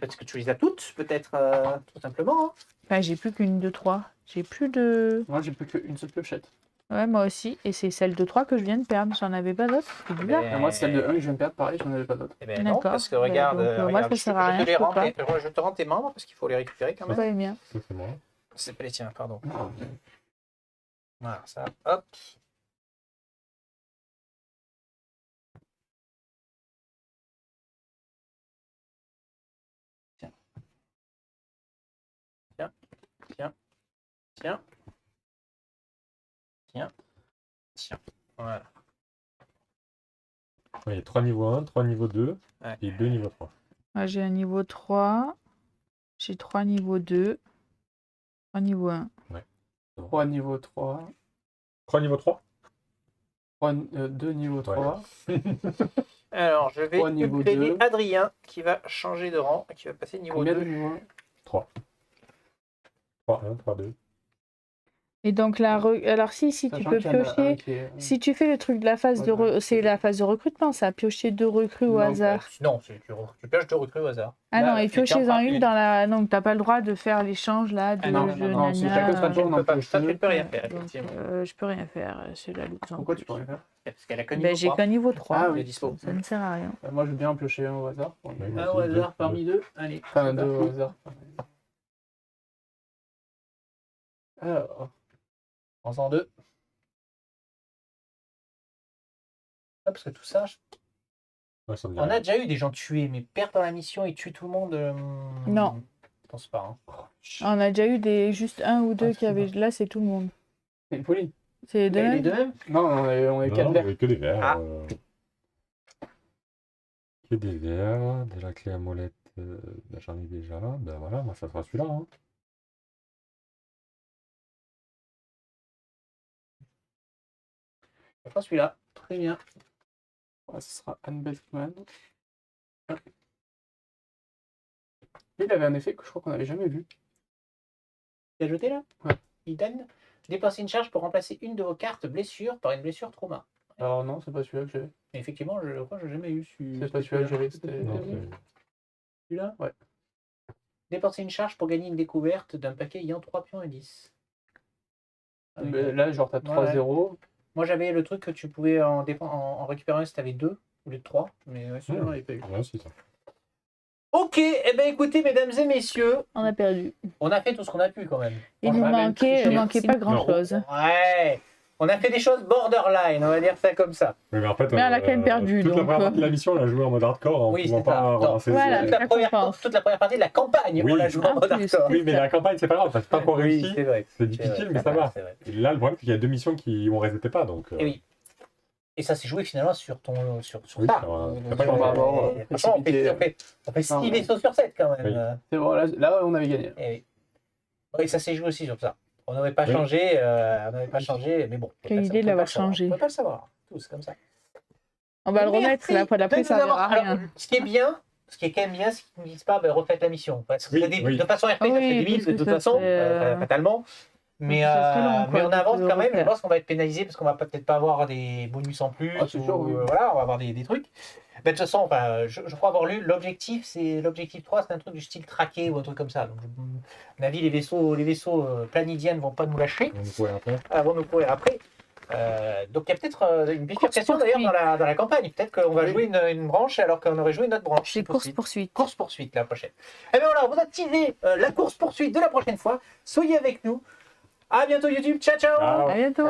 Parce que tu les as toutes, peut-être, tout simplement. Hein.
Enfin, j'ai plus qu'une de 3. J'ai plus de.
Moi, j'ai plus qu'une seule piochette.
Ouais, moi aussi. Et c'est celle de 3 que je viens de perdre. J'en avais pas d'autres. C'est bizarre.
Ben,
Et moi, celle de 1 que je viens de perdre, pareil, j'en avais pas d'autre.
Eh ben non,
D'accord.
parce que
Ben,
regarde,
donc, moi,
regarde,
ça sert à rien,
je te les
je peux
rends,
pas.
je te rends tes membres parce qu'il faut les récupérer quand même.
Pas les miens.
Ça, c'est moi.
C'est pas les tiens, pardon. Voilà, ça, hop. Tiens. Tiens, tiens, tiens. Tiens, tiens. Voilà.
Il y a 3 niveaux 1, 3 niveaux 2
Ouais.
et 2 niveaux 3.
Moi, j'ai un niveau 3. J'ai 3 niveaux 2. 3 niveau 1.
3 niveau 3.
3 niveaux 3?
2 niveau 3.
Alors, je vais
Trois, niveau
upgrader
2.
Adrien qui va changer de rang et qui va passer niveau
Combien
2.
de niveaux
3. 3, 1, 3, 2.
Et donc, alors si tu peux piocher. Si tu fais le truc de la phase c'est la phase de recrutement, ça, piocher 2 recrues au
Non,
hasard.
Non, tu pioches 2 recrues au hasard.
Ah
Là,
non, et
tu tiens
piochez-en
pas
une dans la. Donc, t'as pas le droit de faire l'échange là de
Ah non,
jeu,
non, c'est
nana.
chacun son tour, on en
peux pas.
pioche
Ça, tu
deux.
ne peux rien faire,
Donc,
effectivement.
je peux rien faire, c'est la lutte.
Pourquoi tu peux rien faire?
Parce qu'elle a que niveau
Ben, j'ai
3.
qu'un niveau 3.
Ah
Il
oui.
est dispo.
Ça ne sert à rien.
Moi, je veux bien en piocher un au hasard.
Un au hasard parmi 2. Allez.
Enfin, 2 au hasard. Alors,
Prends-en 2. Parce que tout ça,
Ouais, ça me dit
on
rien.
a déjà eu des gens tués, mais perdre dans la mission et tuer tout le monde.
Non.
Je pense pas. Hein.
On a déjà eu juste un ou deux
Ah,
qui avaient. Là, c'est tout le monde.
c'est Pauline.
C'est les deux
Les
mêmes.
deux mêmes.
Non, on est
Non,
4
il y
verts.
avait que des verres.
Ah.
Que des verres. De la clé à molette, ben, j'en ai déjà. Ben voilà, moi ça sera celui-là. Hein.
Je prends celui-là. Très bien.
Ouais, ce sera Anne Beltman. Ah. Lui, il avait un effet que je crois qu'on n'avait jamais vu.
Tu as jeté là?
Ouais.
Il donne. Dépensez une charge pour remplacer une de vos cartes blessure par une blessure trauma.
Alors non, c'est pas celui-là que j'avais.
Et effectivement, je crois que j'ai jamais eu
C'est pas celui-là que j'avais. C'était
Non, c'est-
Celui-là.
Ouais.
Dépensez une charge pour gagner une découverte d'un paquet ayant 3 pions et 10. Ah,
Mais là, genre, t'as 3-0.
Moi, j'avais le truc que tu pouvais en récupérer un si t'avais 2 au lieu de 3. Mais celui-là, on l'avait pas eu.
Ouais, c'est ça.
Ok, eh ben écoutez, mesdames et messieurs,
On a perdu.
on a fait tout ce qu'on a pu quand même.
Il nous
Franchement,
manquait pas grand chose.
Ouais, on a fait des choses borderline, on va dire ça comme ça.
Oui, mais en fait,
Mais on a quand même perdu,
toute la
donc,
première partie de la mission, on l'a joué en mode hardcore en
Oui,
pouvant
c'est
pas
ça. Non,
relancer.
voilà.
Toute la, première,
récompense.
toute la première partie de la campagne,
Oui.
on l'a joué en
En
mode
plus.
hardcore.
Oui, mais la campagne, c'est pas grave, c'est pas encore réussi.
Oui, c'est vrai.
C'est difficile, mais ça va.
C'est vrai.
Et là, le problème, c'est qu'il y a 2 missions qui on resetait pas, donc.
Et oui. Et ça s'est joué finalement sur ton sur
Oui,
ça.
on va
avoir
Franchement, on fait 6 vaisseaux sur 7 quand même.
Oui.
C'est bon, là, on avait gagné.
Et, oui, ça s'est joué aussi sur ça. On n'avait pas changé, mais bon.
Quelle idée de l'avoir changé.
On ne peut pas le savoir, tous comme ça.
On va le remettre la fois d'après, ça verra rien.
Ce qui est bien, ce qui est quand même bien, c'est qu'ils ne disent pas refaites la mission. Parce que de façon RP, ça fait des
parce
de
que
toute
ça
façon,
serait,
fatalement. Mais
ça serait long, quoi,
on avance
de
quand même. Je
refaire.
pense qu'on va être pénalisé parce qu'on va peut-être pas avoir des bonus en plus.
Ah, c'est sûr, oui.
Voilà, on va avoir des trucs. Mais de toute façon, enfin, je crois avoir lu l'objectif 3, c'est un truc du style traqué ou un truc comme ça. Donc, à mon avis, les vaisseaux planidiens ne vont pas nous lâcher. Vont nous courir après. Donc il y a peut-être une bifurcation d'ailleurs dans la campagne. Peut-être qu'on va jouer une branche alors qu'on aurait joué une autre branche.
C'est course-poursuite.
Course-poursuite la prochaine. Et bien voilà, on vous a teasé la course-poursuite de la prochaine fois. Soyez avec nous. À bientôt YouTube. Ciao, ciao.
À bientôt.